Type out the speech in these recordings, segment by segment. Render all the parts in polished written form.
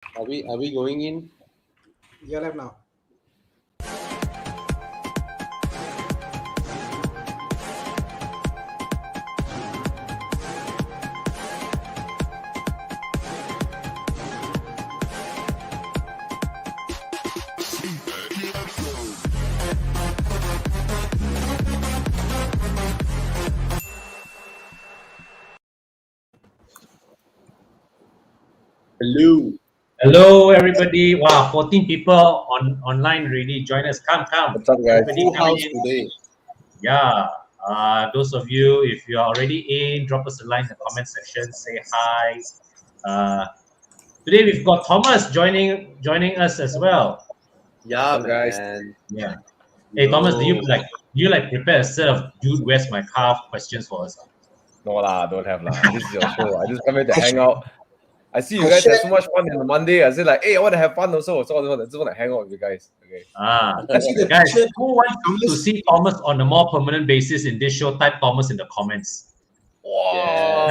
Are we going in? You're live now. Hello. Hello, everybody. Wow, 14 people online already. Join us. Come. What's up, guys? Everybody Full coming house in. today. Yeah. Those of you, if you are already in, drop us a line in the comment section. Say hi. Today we've got Thomas joining us as well. Yeah, What's up, guys? man. Yeah. Hey, Thomas, do you prepare a set of "Dude, where's my car?" questions for us? No lah, don't have lah. This is your show. I just come here to hang out. I see you I guys have share- so much fun on the Monday. I said like, hey, I want to have fun also. So I just want to hang out with you guys. Okay. Actually, the Guys, picture- who wants to see Thomas on a more permanent basis in this show? Type Thomas in the comments. Wow.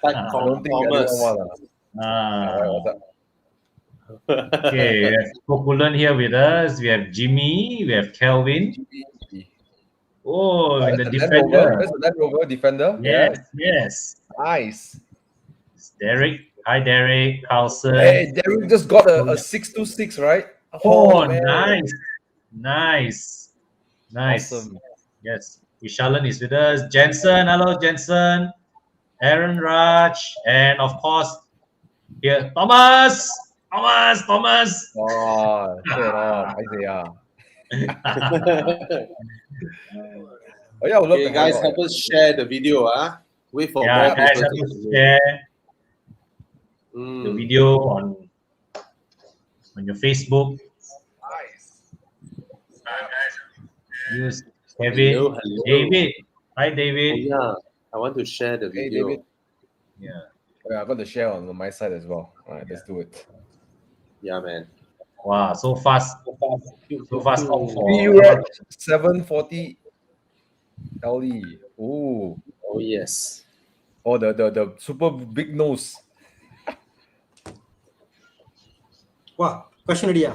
Type I don't think Thomas. anyone want Ah. what's up? Okay, we have Kokulan here with us. We have Jimmy. We have Kelvin. Oh, and the That's the Land Rover. Defender. That's the Land Rover Defender. Yes. Nice. It's Derek. Hi, Derek. Carlson. Hey, Derek just got a 626, right? Oh, man. nice. Awesome. Yes. Vishalan is with us. Jensen. Hello, Jensen. Aaron Raj. And of course, here, Thomas. Oh, shit off. Isaiah. Oh yeah, I would love Okay, to guys, hang out. help us share the video. Wait for Yeah, more guys, people help to us join. share the Mm. video on your Facebook. Use Kevin. Hello. David. Hi, Oh, David. yeah, I want to share the Hey, video. David. Yeah. Yeah, I got the share on my side as well. All right, let's do it. Yeah, man. Wow, so fast. So fast. VRED 740 LE. Ooh. Oh, yes. Oh, the super big nose. Wow, question already.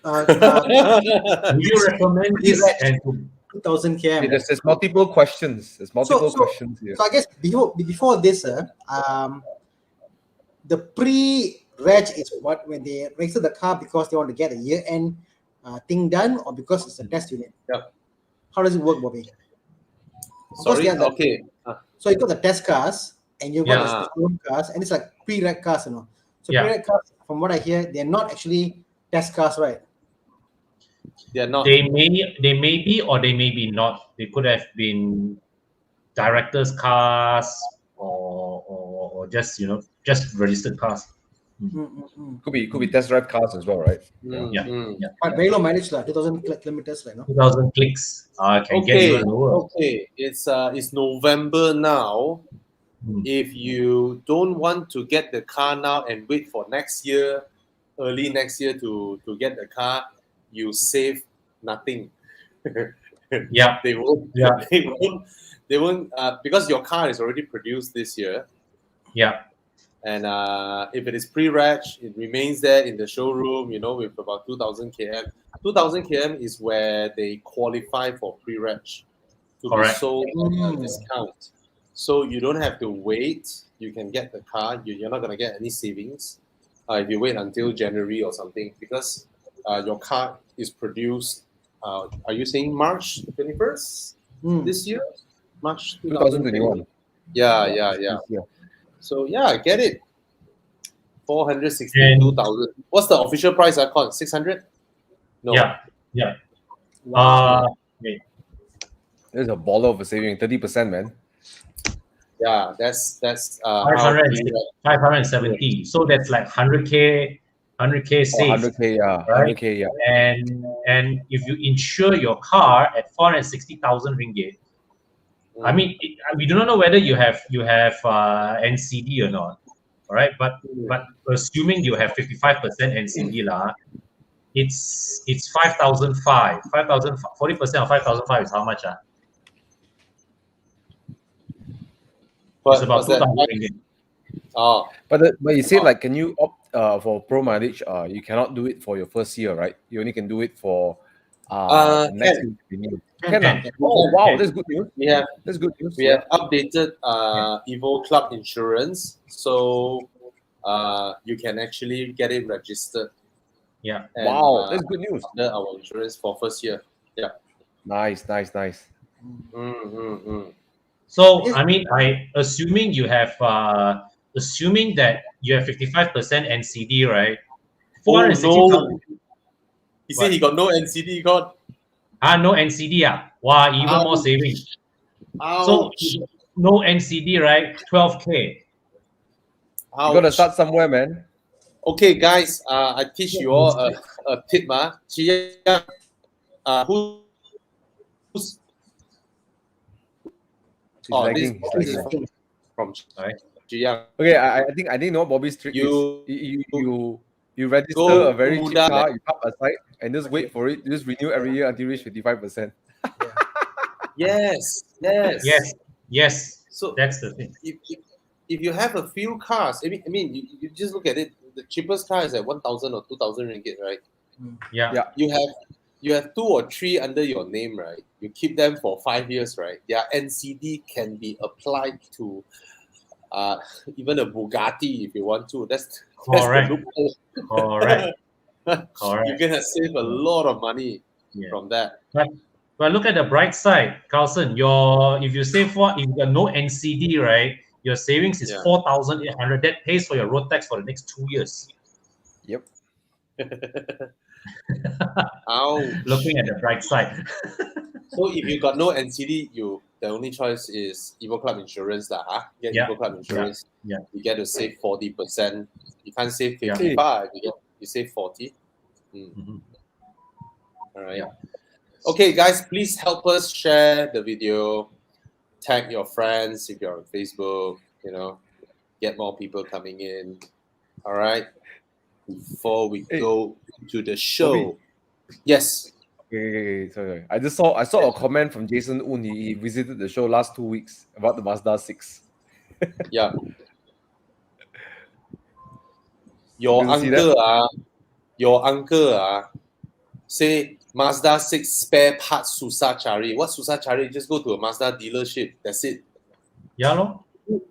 Do you recommend this and to 2000 Okay, km. there's multiple questions. There's multiple questions here. So I guess before this, the pre-reg is what when they register the car because they want to get a year-end thing done, or because it's a test unit. Yep. How does it work, Bobby? Of course, Sorry. they are the- Okay. So you got the test cars and you've got Yeah. the showroom cars, and it's like pre-reg cars, So Yeah. pre-reg cars, from what I hear, they're not actually test cars, right? They're not. they may be or they may be not. They could have been directors' cars or just just registered cars. Could be test drive cars as well, right? Yeah. But very low mileage, 2000 kilometers, right? No? 2,000 clicks. Can get Okay. even lower. Okay. It's November now. If you don't want to get the car now and wait for early next year to get the car, you save nothing. Yeah. They won't. Yeah. They won't because your car is already produced this year. Yeah. And if it is pre-reg, it remains there in the showroom, with about 2,000 km. 2,000 km is where they qualify for pre-reg to Correct. be sold at a discount. So you don't have to wait. You can get the car. You're not going to get any savings if you wait until January or something, because your car is produced, are you saying March 21st this year? March 2021. Yeah. Yeah. So yeah, get it. 462,000. What's the official price? I call it 600. No. Yeah. Wait. There's a baller of a saving, 30%, man. Yeah, that's 570. So that's like 100k saved. 100K, yeah. Right? 100K, yeah. And if you insure your car at 460,000 ringgit, I mean, we do not know whether you have NCD or not. All right, but assuming you have 55% NCD lah, it's 5,005. 5,000 40% of 5,005 is how much It's about 2,000 ringgit. Oh, But you say like, can you opt for pro mileage, you cannot do it for your first year, right? You only can do it for the next Can. year renew. Can. Oh wow, Can. that's good news. We have That's good news. we have updated Evo Club Insurance, so you can actually get it registered. Yeah. And, Wow, that's good news. under our insurance for first year. Yeah. Nice. So I mean, assuming you have assuming that you have 55% NCD, right? Oh 460,000. no! He said he got no NCD. God. No NCD. Wow, even more Ouch. saving. So Ouch! no NCD, right? 12K. You gotta Ouch! start somewhere, man. Okay, guys. I teach you all a tip. Who's He's oh lagging. this is from Right. Jiang. Okay, I think I know what Bobby's trick You is. You register go a very cheap Muda. car, you park aside, and just wait for it. You just renew every year until you reach 55%. Yes. Yes. So That's the thing. if you have a few cars, I mean, you just look at it. The cheapest car is at 1,000 or 2,000 ringgit, right? Yeah. You have 2 or 3 under your name, right? You keep them for 5 years, right? Their NCD can be applied to even a Bugatti if you want to. That's Correct. the loophole. Correct. You're gonna save a lot of money from that. But look at the bright side, Carlson. If you got no NCD, right? Your savings is 4,800. That pays for your road tax for the next 2 years. Yep. Ouch. Looking at the bright side. So if you got no NCD, the only choice is Evo Club Insurance, Get Evo Club Insurance. Yeah. You get to save 40%. You can't save 55. You save 40. Mhm. All right. Yeah. Okay, guys, please help us share the video. Tag your friends if you're on Facebook. Get more people coming in. All right. Before we go to the show, Bobby. yes. Okay, sorry. I saw a comment from Jason Un. He visited the show last 2 weeks about the Mazda 6. Yeah. Did you see that? Your uncle say Mazda 6 spare parts susah cari. What susah cari? Just go to a Mazda dealership. That's it. Yeah, no.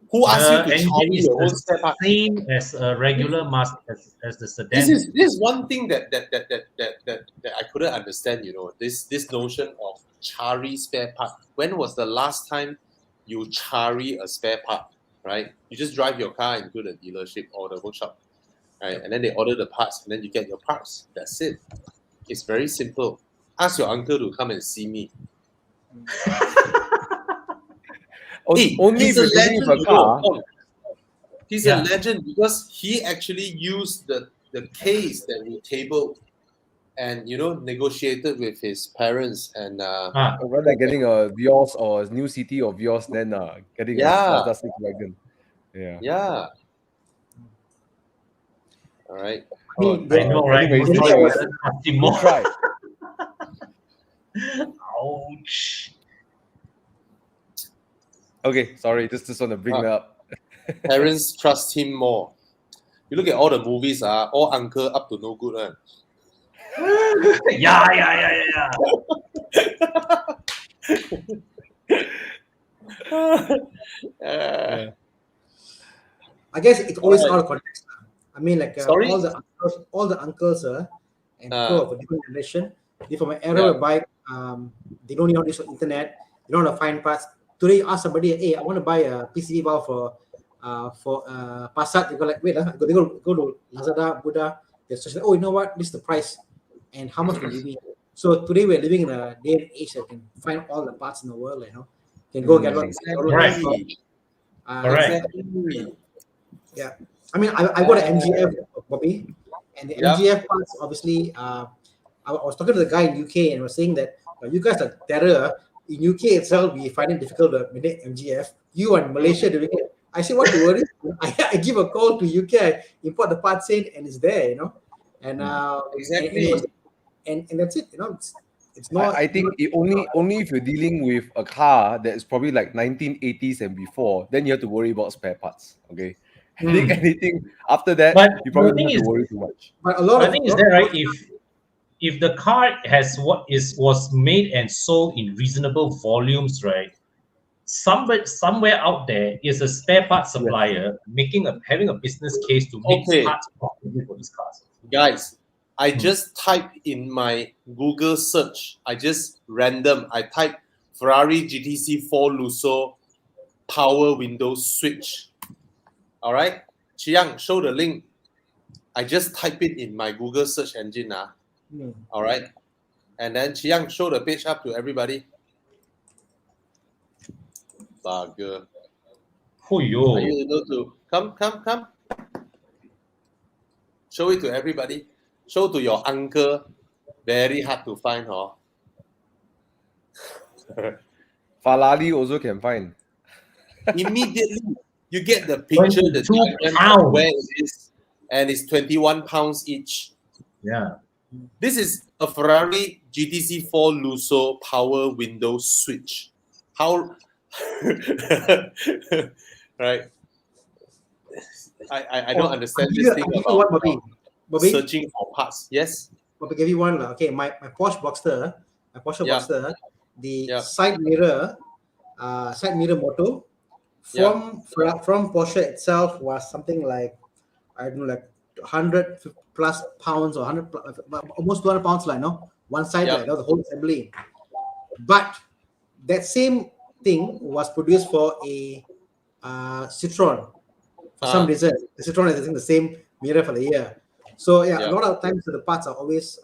Who asked you to Engine cari is your own the spare part? same as a regular Mazda as the sedan. This is one thing that I couldn't understand. This notion of chari spare part. When was the last time you chari a spare part? Right? You just drive your car into the dealership or the workshop, right? And then they order the parts, and then you get your parts. That's it. It's very simple. Ask your uncle to come and see me. Only if you're dealing with a car. He's a legend because he actually used the case that we tabled and negotiated with his parents and Rather than getting a Vios or a new city or Vios, then getting a Mazda 6 wagon. Yeah. All right. I know, right? Anyways, Good try. Ouch. Okay, sorry, just want to bring that up. Parents trust him more. You look at all the movies, all uncle up to no good. Yeah. I guess it's always out of context. I mean, like Sorry? all the uncles and co of a different generation, they from an era whereby they don't know how to use the internet, they don't know how to find parts. Today, you ask somebody, hey, I want to buy a PCB valve for Passat. They go like, wait, they go to Lazada, Buddha. They say, oh, you know what? This is the price, and how much will you be? So today we're living in a day and age that can find all the parts in the world. Can go get one. Right. Yeah, I mean, I got an MGF, Bobby, and the MGF parts, obviously, I was talking to the guy in UK and was saying that you guys are terror. In UK itself, we find it difficult to manage MGF. You are in Malaysia doing it. I say, what to worry? I give a call to UK, I import the parts in, and it's there, and exactly, and that's it. It's not. I think only if you're dealing with a car that is probably like 1980s and before, then you have to worry about spare parts. Okay. I think anything after that, But you probably the thing don't have to is- worry too much. But a lot I of think is that right? If the car was made and sold in reasonable volumes, right? Somewhere out there is a spare parts supplier having a business case to make Okay. parts profitable for these cars. Guys, I just typed in my Google search. I just random. I type Ferrari GTC4 Lusso power window switch. All right, Chiang, show the link. I just type it in my Google search engine. All right, and then Chiang, show the page up to everybody. Bugger. Are you able to come? Show it to everybody. Show to your uncle. Very hard to find, huh? Falali also can find. Immediately, you get the picture, the 22 diagram of where pounds. it is, and it's 21 pounds each. Yeah. This is a Ferrari GTC4 Lusso power window switch. How? Right. I don't understand this thing about Bobby, searching for parts. Yes. Bobby, give you one. Okay, my Porsche Boxster, Boxster, the Yeah. side mirror motor from Porsche itself was something like, I don't know, like 100 plus pounds or 100 almost 200 pounds, like, no, one side, like, that was the whole assembly. But that same thing was produced for a Citroen. For some reason, the Citroen is using the same mirror for the year. So a lot of times the parts are always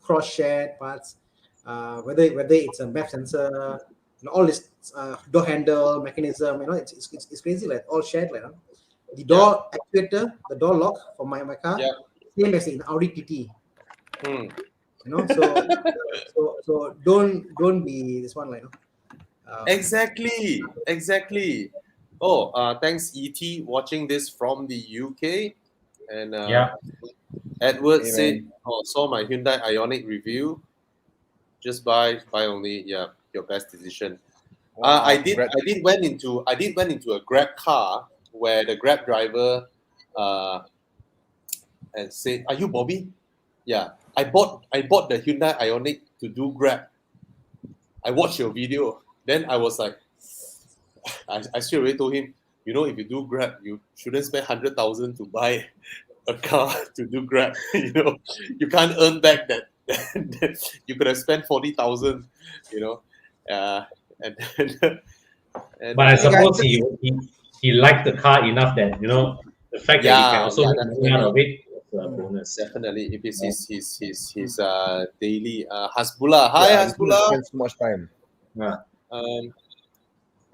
cross-shared parts. Whether it's a map sensor, all this door handle mechanism, it's crazy, like all shared, like. The door actuator, the door lock for my car, same as in Audi TT. So don't be this one, like. Exactly. Oh, thanks ET watching this from the UK, and Edward said, saw my Hyundai Ioniq review. Just buy only. Yeah, your best decision. Wow, I did went into a Grab car where the Grab driver and said, "Are you Bobby?" Yeah, I bought the Hyundai Ioniq to do Grab. I watched your video. Then I was like, I straight away told him, if you do Grab, you shouldn't spend 100,000 to buy a car to do Grab. You can't earn back that. You could have spent 40,000. But I suppose he liked the car enough that the fact that he can also make money out of it was a bonus. Definitely, if it's his daily Hasbullah. Hi, Hasbullah. Spend so much time.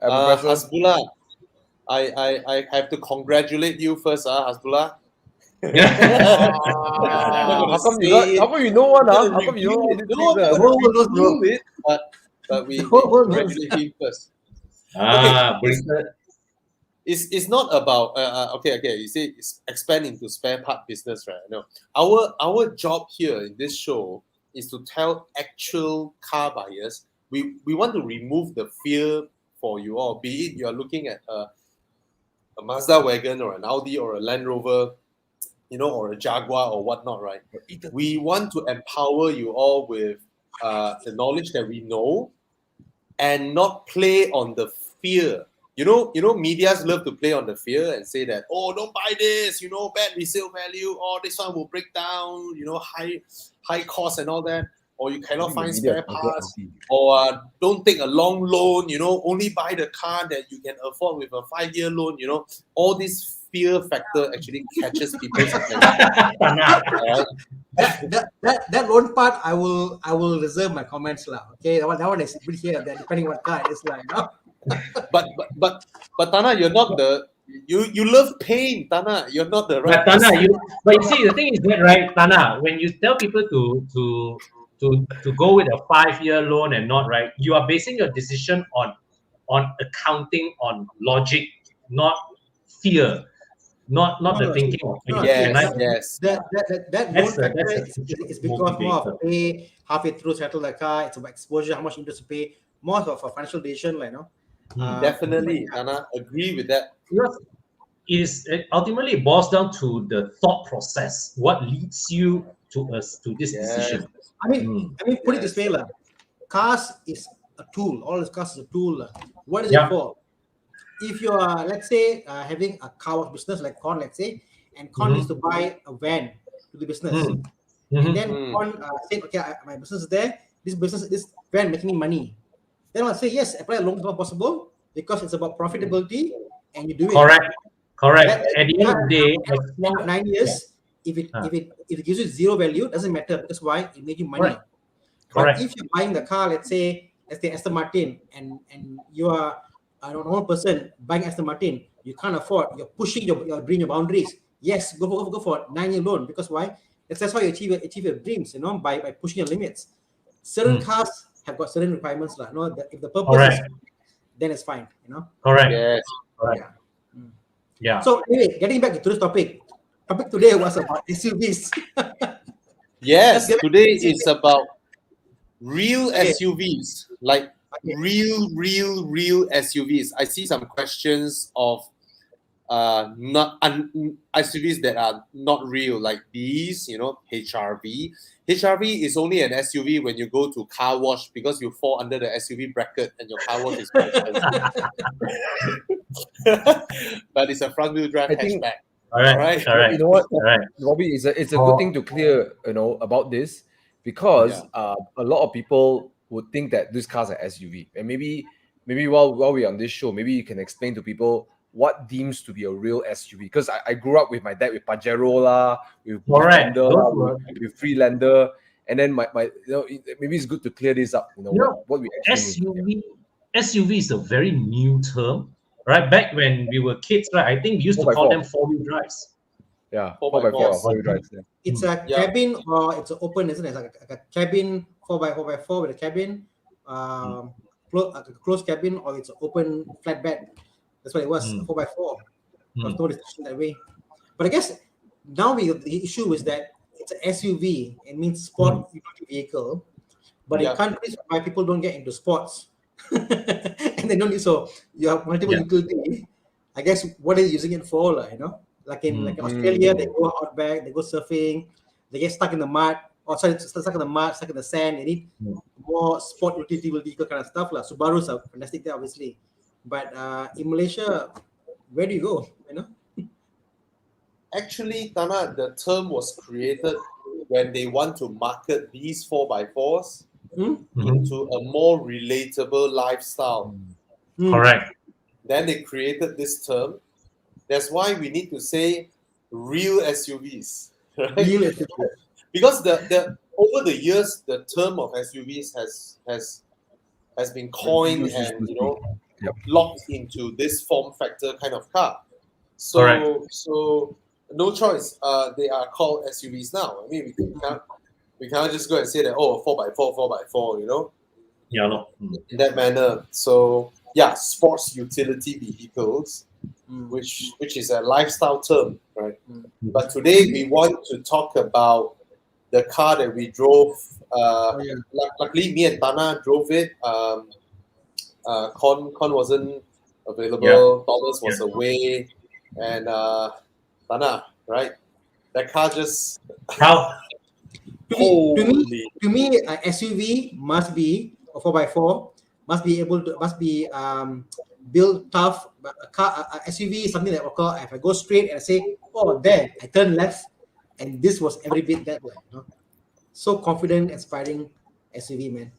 Hasbullah, I have to congratulate you first, Hasbullah. How come you know one? How come you know all these things? But we congratulate him first. It's not about okay. You say it's expand into spare part business, right? No, our job here in this show is to tell actual car buyers. We want to remove the fear for you all. Be it you are looking at a Mazda wagon or an Audi or a Land Rover, or a Jaguar or whatnot, right? We want to empower you all with the knowledge that we know, and not play on the fear. Medias love to play on the fear and say that, oh, don't buy this, bad resale value, or this one will break down, high cost and all that, or you cannot find spare parts, or don't take a long loan, only buy the car that you can afford with a 5-year loan, all this fear factor actually catches people's attention. That loan part, I will reserve my comments lah. Okay, that one is good here. That depending what car it is like. But Tana, you're not you love pain, Tana. You're not the right. But Tana, but you see, the thing is that, right, Tana, when you tell people to go with a 5-year loan and not, right, you are basing your decision on accounting, on logic, not fear. Not the thinking of fear. Yes. That loan factor is because more of pay halfway through settle the car. It's about exposure, how much interest to pay. More of a financial decision, like, Definitely, Tana, agree with that. ultimately it boils down to the thought process. What leads you to this decision? I mean, put it this way, lah. Cars is a tool. All these cars is a tool, lah. What is it for? If you are, let's say, having a car wash business like Con, let's say, and Con needs to buy a van to the business, and then Con said, okay, my business is there. This van making me money. Then I'll say yes, apply as long as possible because it's about profitability, and you do it. Correct. At the end of the day, 9 years, if it gives you zero value, doesn't matter because why? It made you money. But if you're buying the car, let's say Aston Martin, and you are a normal person buying Aston Martin, you can't afford. You're pushing your dream, your boundaries. Yes, go for it. 9 year loan because why? That's how you achieve your dreams. By pushing your limits. Certain cars have got certain requirements, lah. If the purpose is, then it's fine. Correct. Yes. Correct. Yeah. So anyway, getting back to this topic today was about SUVs. Yes, today is about real SUVs, like real SUVs. I see some questions of SUVs that are not real, like these, HRV. HRV is only an SUV when you go to car wash because you fall under the SUV bracket and your car wash is more expensive. But it's a front wheel drive hatchback. All right. You know what, Bobby, it's a good thing to clear, about this because a lot of people would think that these cars are SUV, and maybe while we're on this show, maybe you can explain to people what deems to be a real SUV. Because I grew up with my dad with Pajero lah, with Defender, with Freelander, and then my maybe it's good to clear this up. What we actually SUV is a very new term, right? Back when we were kids, right? I think we used to call them four-wheel drives. Yeah, 4x4 four-wheel drives. Yeah. It's a cabin or it's open, isn't it? It's like a cabin 4x4 with a cabin, closed cabin, or it's an open flatbed. That's what it was, 4x4. There's no restriction that way. But I guess now the issue is that it's an SUV. It means sport utility vehicle. But in countries where people don't get into sports, and they don't use, so you have multiple utility. I guess what are you using it for, Like in Australia, they go out back, they go surfing, they get stuck in the mud, stuck in the mud, stuck in the sand. They need more sport utility vehicle kind of stuff. Subarus are fantastic there, obviously. But in Malaysia, where do you go? Actually, Tana, the term was created when they want to market these 4x4s into a more relatable lifestyle. Correct. Then they created this term. That's why we need to say real SUVs. Right? Real SUVs. Because the over the years, the term of SUVs has been coined and locked into this form factor kind of car. So no choice. They are called SUVs now. I mean, we can't just go and say that 4x4, in that manner. So sports utility vehicles, which is a lifestyle term, right? But today we want to talk about the car that we drove. Luckily, me and Tana drove it. Con wasn't available. Thomas was away, and Tana, right? That car just to me, a SUV must be a 4x4. Must be built tough. But a SUV is something that if I go straight and I say, there, I turn left, and this was every bit that way. So confident, inspiring SUV, man.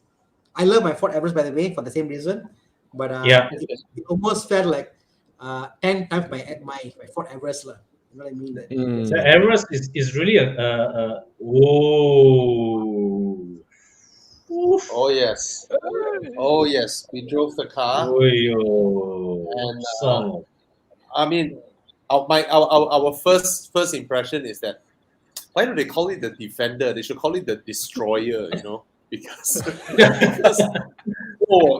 I love my Ford Everest, by the way, for the same reason. But it almost felt like 10 times my Ford Everest. You know what I mean? So Everest is really a whoa. Oh yes, we drove the car. And I mean, our first impression is that why do they call it the Defender? They should call it the Destroyer, because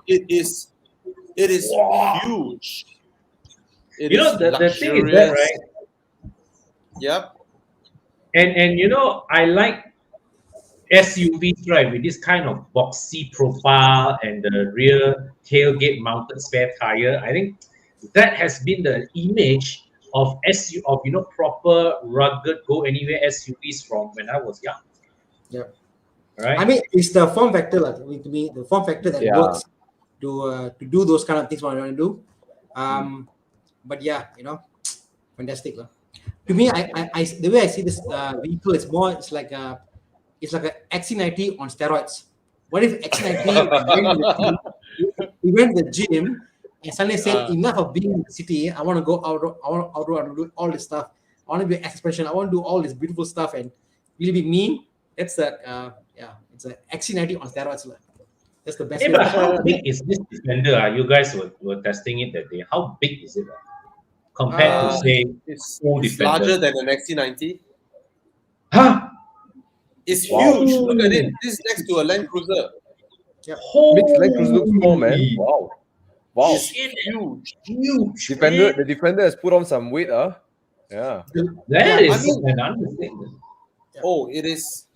it is huge. The thing is that, right? Yep. And I like SUVs, right, with this kind of boxy profile and the rear tailgate mounted spare tire. I think that has been the image of proper rugged go anywhere SUVs from when I was young. Yeah. Right. I mean, it's the form factor, like, to me, the form factor that works to do those kind of things what I want to do. But yeah, fantastic. To me, I the way I see this vehicle is more, it's like a XC90 on steroids. What if XC90 we went to the gym and suddenly said, enough of being in the city, I want to go out, I want to do all this stuff. I want to be an expression. I want to do all this beautiful stuff and really be me. That's it's an XC90 on steroids. That's the best. Hey, but how big is this Defender? You guys were testing it that day. How big is it compared to say it's Defender? larger than an XC90. Huh? It's huge. Look at it. This is next to a Land Cruiser. Yeah. Makes Land Cruiser look small, man. Wow. It's huge. The Defender has put on some weight, Yeah. That is an understatement. Oh, it is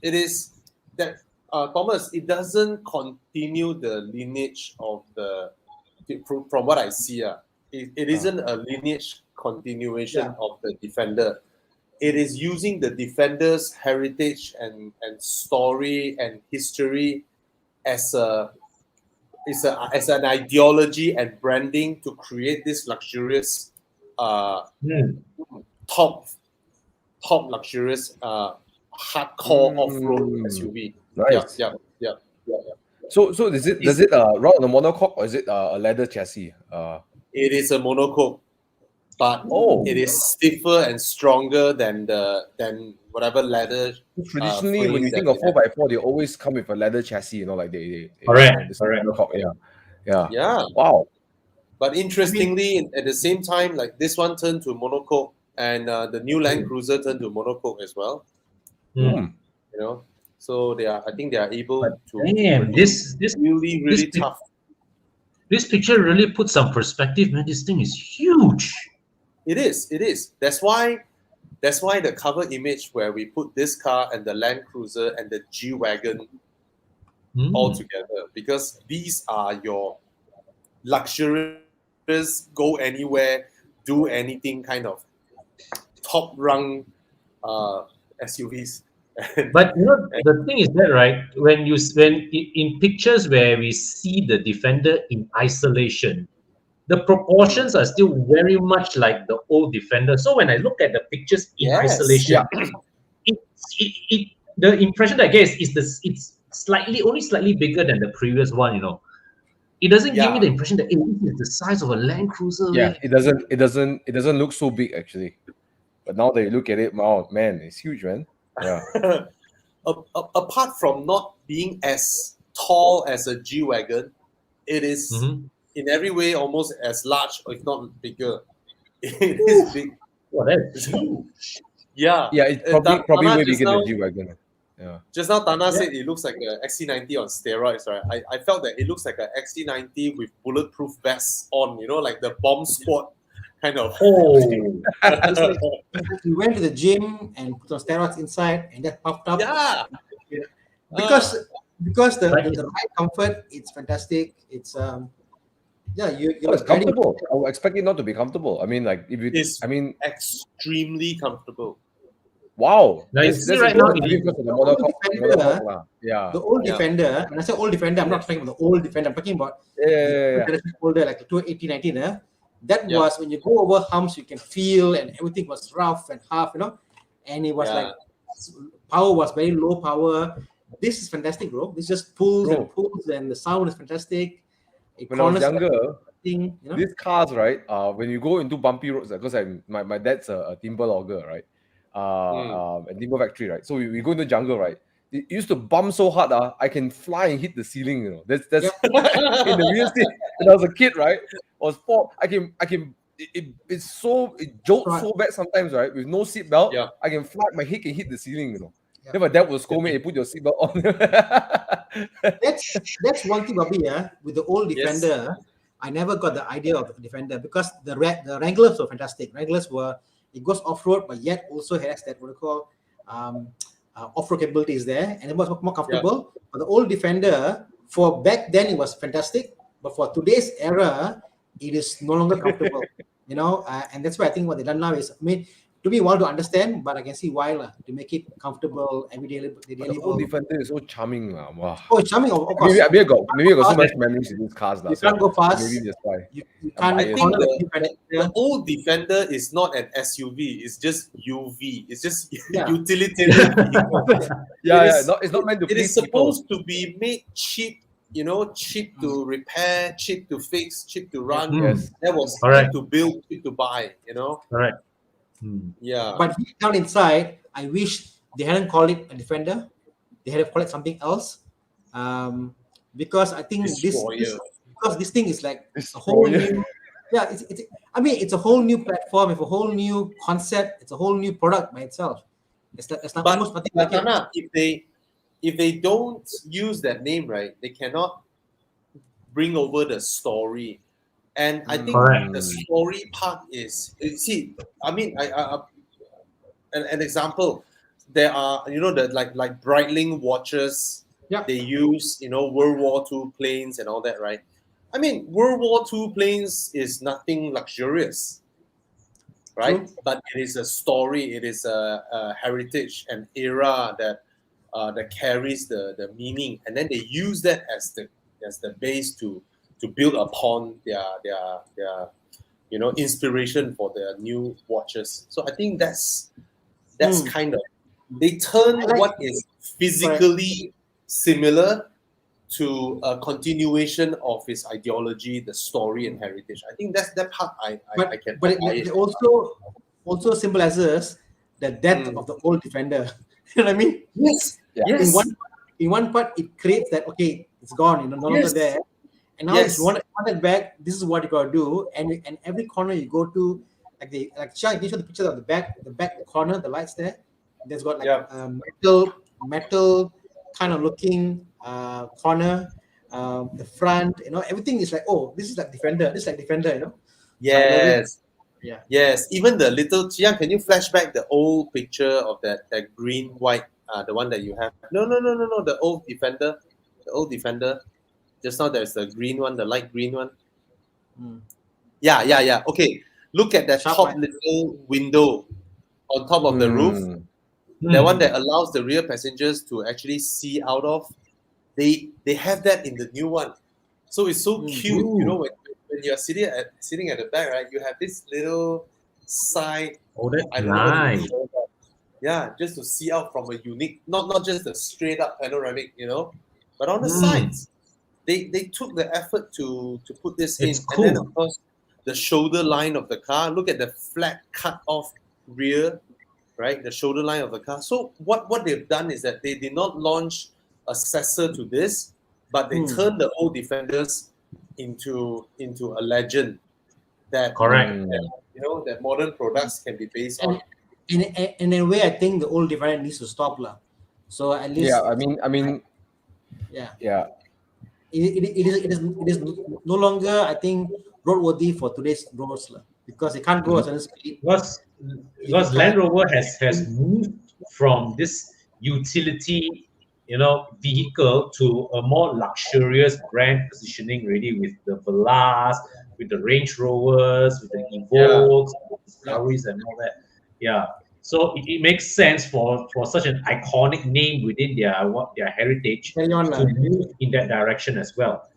that Thomas, it doesn't continue the lineage of from what I see. It isn't a lineage continuation of the Defender. It is using the Defender's heritage and story and history as an ideology and branding to create this luxurious top luxurious hardcore off-road SUV. Nice. Yeah. So does it run on a monocoque or is it a leather chassis? It is a monocoque, but it is stiffer and stronger than whatever leather. Traditionally, when you think of 4x4, they always come with a leather chassis. Like they correct. Monocoque, yeah. Wow. But interestingly, at the same time, like this one turned to monocoque, and the new Land Cruiser turned to monocoque as well. So I think they are able to. Damn, this really tough. This picture really puts some perspective, man. This thing is huge. It is. That's why the cover image where we put this car and the Land Cruiser and the G-Wagon all together, because these are your luxurious, go anywhere, do anything kind of top rung SUVs. But the thing is that, right, when in pictures where we see the Defender in isolation, the proportions are still very much like the old Defender. So when I look at the pictures in isolation, the impression I get is it's only slightly bigger than the previous one. It doesn't give me the impression that this is the size of a Land Cruiser. Yeah, it doesn't look so big actually. But now that you look at it, wow, man, it's huge, man. Yeah. Apart from not being as tall as a G-Wagon, it is in every way almost as large, if not bigger. It is big. Well, that's huge. Yeah. Yeah, it's probably way bigger than G-Wagon. Yeah. Just now, Tana said it looks like an XC90 on steroids, right? I felt that it looks like an XC90 with bulletproof vests on, like the bomb squad kind of. It's like we went to the gym and put on steroids inside and that puffed up. Yeah. Because the ride comfort, it's fantastic. It's it's comfortable. I would expect it not to be comfortable. I mean, like extremely comfortable. Wow. Now you see right now, the old Defender, when I say old Defender, I'm not talking about the old Defender, I'm talking about older, like the 2018. That was when you go over humps, you can feel, and everything was rough and half, and it was like power was very low power. This is fantastic, bro. This just pulls and pulls, and the sound is fantastic. When I was younger, these cars, right? When you go into bumpy roads, because my dad's a timber logger, right? And timber factory, right? So we go into jungle, right? It used to bump so hard, I can fly and hit the ceiling. That's in the real estate. When I was a kid, right? It jolts so bad sometimes, right? With no seatbelt, I can fly, my head can hit the ceiling. Then my dad will scold me, hey, put your seatbelt on. That's one thing, Bobby. With the old Defender, I never got the idea of the Defender because the Wranglers were fantastic. Wranglers it goes off-road, but yet also has that what we call off-road capabilities there, and it was more comfortable. But the old Defender, for back then, it was fantastic. But for today's era, it is no longer comfortable. And that's why I think what they done now is, I mean, to me, well to understand, but I can see why to make it comfortable, everyday. The old Defender is so charming. Wow. Oh, it's charming, of course. Maybe I got so much memories in these cars. You can't go fast. Maybe that's why. You can't. I think the old Defender is not an SUV. It's just UV. It's just utilitarian vehicle. It's not meant to. It is supposed to be made cheap. Cheap to repair, cheap to fix, cheap to run. Yes. That was cheap to build, cheap to buy. Correct. Yeah. But down inside, I wish they hadn't called it a Defender. They had to call it something else. Because I think this thing is like a whole new. Yeah, it's a whole new platform, it's a whole new concept, it's a whole new product by itself. It's not almost nothing like it. If they don't use that name, right, they cannot bring over the story. And I think the story part is, I mean, an example, there are, the like Breitling watches, they use, World War II planes and all that, right? I mean, World War II planes is nothing luxurious, right? True. But it is a story, it is a heritage, an era that carries the meaning, and then they use that as the base to build upon their inspiration for their new watches. So I think that's kind of, they turn what is physically similar to a continuation of his ideology, the story and heritage. I think that's that part I can. But it also symbolizes the death of the old Defender. You know what I mean? Yes. Yeah. Yes. In one part, it creates that it's gone, no longer there. And now if you want it back, this is what you gotta do. And every corner you go to, like Shah, you show the picture of the back corner, the lights there. There's got metal kind of looking corner, the front, everything is like, this is like Defender, Yes. Yeah. Yes. Even the little Chiang, can you flash back the old picture of that green white, the one that you have? No. The old Defender. Just now there's the green one, the light green one. Yeah. Okay. Look at that top little window on top of the roof. The one that allows the rear passengers to actually see out of. They have that in the new one. So it's so cute, when you're sitting at the back, right? You have this little side. Oh, that's nice. Yeah, just to see out from a unique, not just a straight up panoramic, but on the sides. They took the effort to put this in. Cool. And then of course the shoulder line of the car. Look at the flat cut off rear, right? The shoulder line of the car. So what they've done is that they did not launch a successor to this, but they turned the old Defenders into a legend that that modern products can be based on. In a way, I think the old Defender needs to stop, So at least I mean it is no longer, I think, roadworthy for today's roads, because it can't go at a certain speed. Because Land Rover has moved from this utility vehicle to a more luxurious brand positioning, really, with the Velas, with the Range Rovers, with the Evokes, with the Discoveries and all that. Yeah. So it makes sense for such an iconic name within their heritage to move in that direction as well.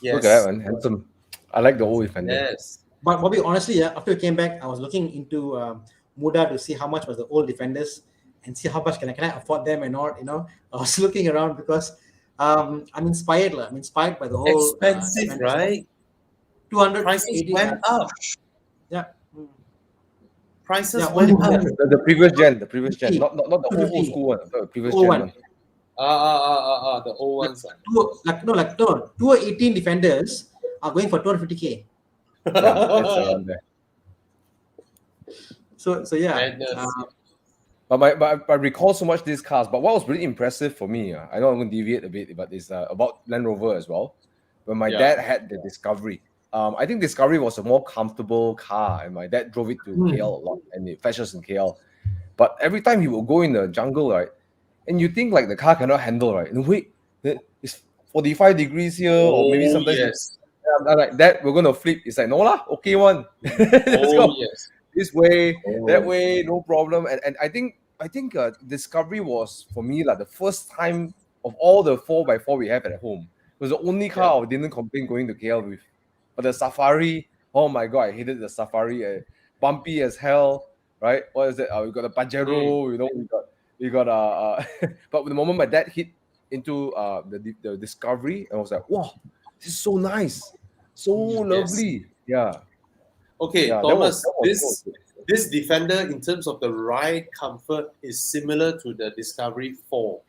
Yes. Look at that one, handsome. I like the old Defender. Yes. But Bobby, honestly, after we came back, I was looking into Muda to see how much was the old Defenders and see how much can I afford them and not. I was looking around because I'm inspired. I'm inspired by the whole expensive, right? 200 prices went up. Yeah. Prices went up. The previous gen, not the old school one, the previous gen one. The old ones. 218 Defenders are going for 250K. That's around there. So yeah. But I recall so much these cars. But what was really impressive for me, I know I'm going to deviate a bit, but it's about Land Rover as well. When my dad had the Discovery, I think Discovery was a more comfortable car, and my dad drove it to KL a lot, and it fetches in KL. But every time he would go in the jungle, right, and you think like the car cannot handle, right? And wait, it's 45 degrees here, or maybe sometimes I'm like, that we're gonna flip. It's like, no lah, okay one. Let's go. Yes. This way, that way, no problem. And I think Discovery was for me like the first time of all the 4x4 we have at home. It was the only car I didn't complain going to KL with. But the Safari, oh my god, I hated the Safari. Bumpy as hell, right? What is it? We got a Pajero, you know, we got but the moment my dad hit into the Discovery, I was like, wow, this is so nice, so lovely. Yeah. Okay, Yeah, Thomas, that was so good. this Defender in terms of the ride comfort is similar to the Discovery 4.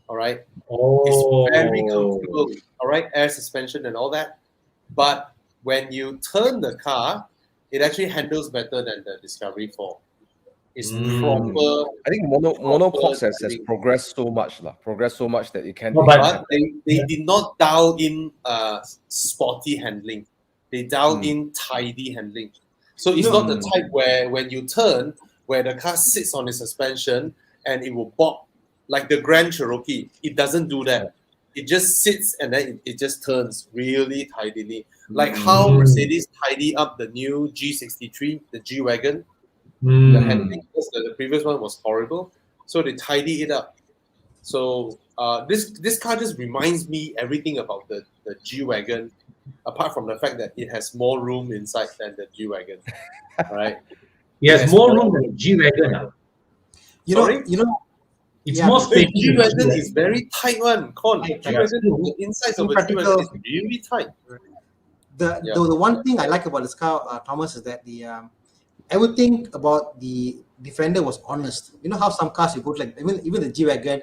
All right. It's very comfortable. All right, air suspension and all that. But when you turn the car, it actually handles better than the Discovery 4. It's proper. I think monocoques has progressed so much, that it can. But they did not dial in sporty handling. They dialed in tidy handling. So it's not the type where when you turn, where the car sits on the suspension and it will bop like the Grand Cherokee. It doesn't do that. It just sits and then it just turns really tidily. Like how Mercedes tidy up the new G63, the G-Wagon. The handling, because the previous one was horrible. So they tidy it up. So this car just reminds me everything about the G-Wagon, apart from the fact that it has more room inside than the G-Wagon. Right? It has more room than the G-Wagon. You know, it's more spacious. The G-Wagon is very tight one. The insides of a G-Wagon is really tight. The one thing I like about this car, Thomas, is that everything about the Defender was honest. You know how some cars you put like even the G-Wagon,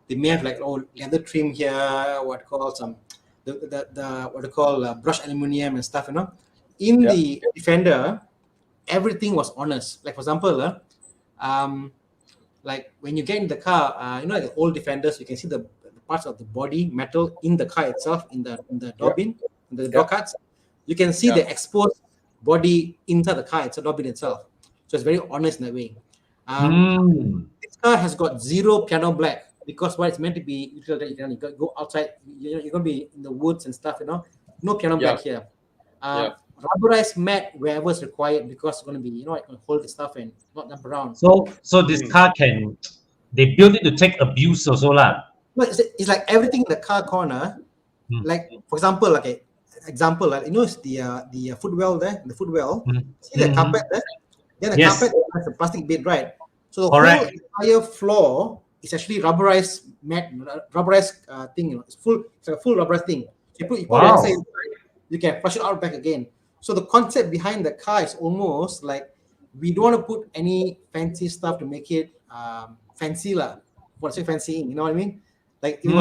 they may have like leather trim here, what called some the what they call brushed aluminium and stuff. You know, in the Defender, everything was honest. Like for example, like when you get in the car, you know, like the old Defenders, you can see the parts of the body metal in the car itself, in the door bin, in the door cuts. You can see the exposed body inside the car. It's a door bin itself, so it's very honest in that way. This car has got zero piano black because what it's meant to be. You go outside. You're gonna be in the woods and stuff. You know, no piano black here. Rubberized matte wherever it's required because it's going to be, you know, it can hold the stuff and not jump around. So this car they built it to take abuse also lah. No, it's like everything in the car corner. Like for example, you know, it's the footwell there, the footwell. See the carpet there? Then the carpet has a plastic bed, right? So the whole entire floor is actually rubberized matte, rubberized thing. You know, it's like a full rubberized thing. So you put it inside, you can flush it out back again. So the concept behind the car is almost like we don't want to put any fancy stuff to make it fancy lah. What's it fancy? You know what I mean? Like if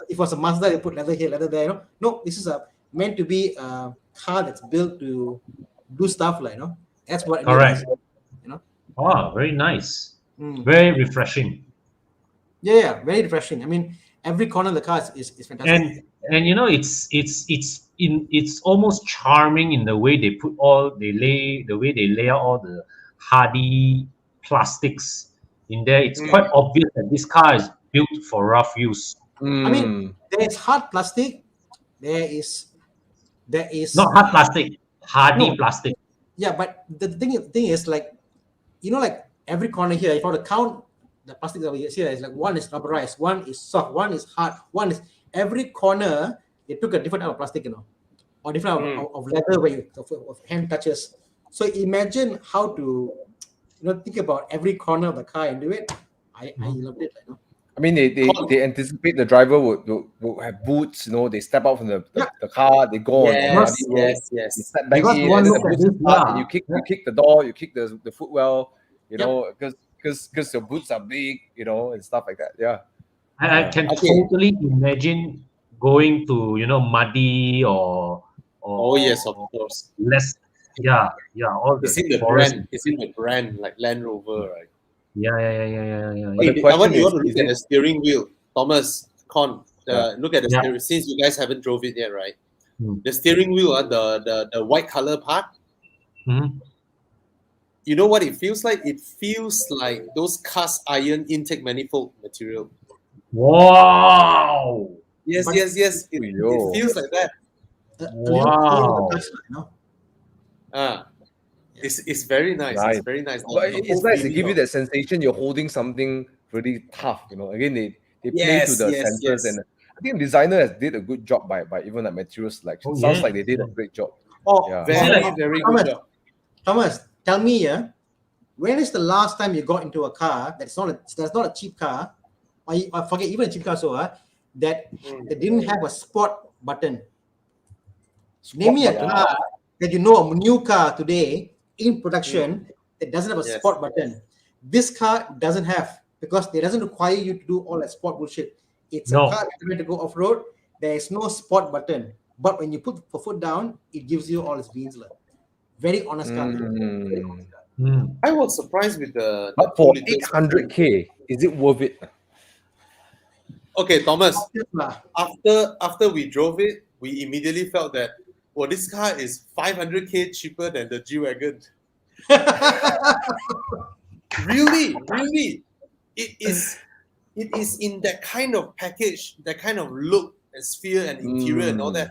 it was a Mazda, they put leather here, leather there. You know? No, this is meant to be a car that's built to do stuff like, you know. That's what it is. You know. Oh, very nice. Very refreshing. Yeah, very refreshing. I mean, every corner of the car is fantastic. And you know, it's almost charming in the way they lay out all the hardy plastics in there. It's quite obvious that this car is built for rough use. I mean, there is hard plastic. There is not hard plastic, hardy plastic. Yeah, but the thing is like, you know, like every corner here, if I were to count the plastic over here, is like one is rubberized, one is soft, one is hard, one is every corner. They took a different type of plastic, you know, or different of leather where of hand touches. So imagine how to, you know, think about every corner of the car and do it. I loved it. You know? I mean, they anticipate the driver would have boots. You know, they step out from the car, they go on the road, they step back in, and then the boots start, and you kick the door, you kick the footwell. You know, because your boots are big, you know, and stuff like that. Yeah, I can totally imagine going to, you know, muddy or yes, of course, less all it's in the brand like Land Rover, right? Yeah. Hey, I want you to look at the steering wheel, Thomas, Con. Look at the steering. Since you guys haven't drove it yet, right? The steering wheel, the white color part. You know what it feels like? It feels like those cast iron intake manifold material. Wow. Yes. It feels like that. little Wow. touch, you know. It's very nice. Nice. It's very nice. But The it's whole nice. They feeling give you of- that sensation you're holding something really tough. You know, again they play to Yes, the yes, sensors, yes. and I think designer has did a good job by even like material selection. Oh, Sounds yeah. like they did a great job. Oh, Yeah. Very good job. Thomas, tell me, when is the last time you got into a car that's not a cheap car, or forget even a cheap car, that didn't have a spot button? Name me a button? car that you know, a new car today in production that doesn't have a Yes. spot button. This car doesn't have, because it doesn't require you to do all that sport bullshit. It's No. a car that's meant to go off road. There is no spot button, but when you put the foot down, it gives you all its beans. Very honest car. Very honest car. Mm. I was surprised with the But for 2 liters. 800K, is it worth it? Okay, Thomas. Yes, lah. After we drove it, we immediately felt that this car is 500K cheaper than the G-Wagon. Really, it is in that kind of package, that kind of look and sphere and interior and all that.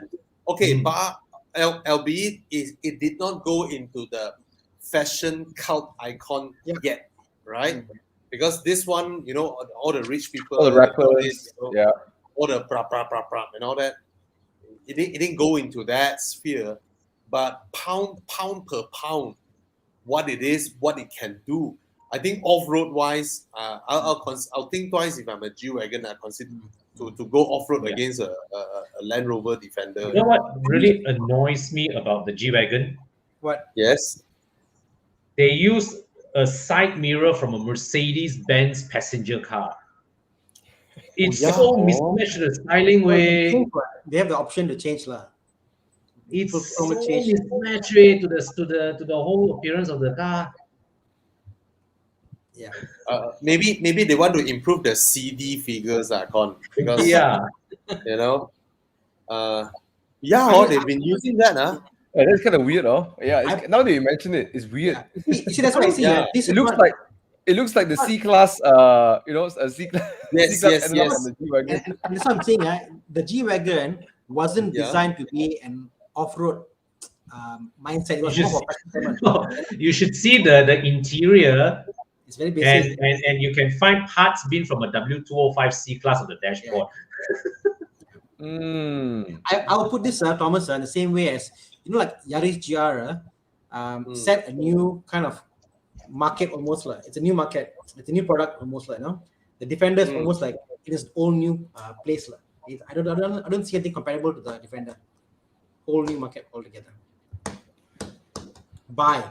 Okay, but albeit it did not go into the fashion cult icon yet, right? Because this one, all the rich people, All the rappers, all the and all that, it didn't go into that sphere. But pound per pound, what it is, what it can do, I think off-road wise, I'll think twice if I'm a G-Wagon. I consider to go off-road against a Land Rover Defender. You know what really annoys me about the G-Wagon? What? Yes. They use a side mirror from a Mercedes-Benz passenger car. It's so mismatched the styling way. They have the option to change, lah. It's so change. mismatched way to the whole appearance of the car. Yeah. Maybe they want to improve the CD figures, Con, because they've been using that, Yeah, that's kind of weird, Yeah, now that you mention it, it's weird. You see, that's what I see. This It looks like the C class, a C class. Yes. And that's what I'm saying. The G-Wagon wasn't designed to be an off-road mindset. It was more for passion. You should see the interior. It's very basic. And you can find parts being from a W205 C class on the dashboard. I'll put this, Thomas, in the same way as, like Yaris GR set a new kind of market almost. Like it's a new market. It's a new product almost, like, the Defender is almost like it is all new place. Like. I don't see anything comparable to the Defender. Whole new market altogether. Buy.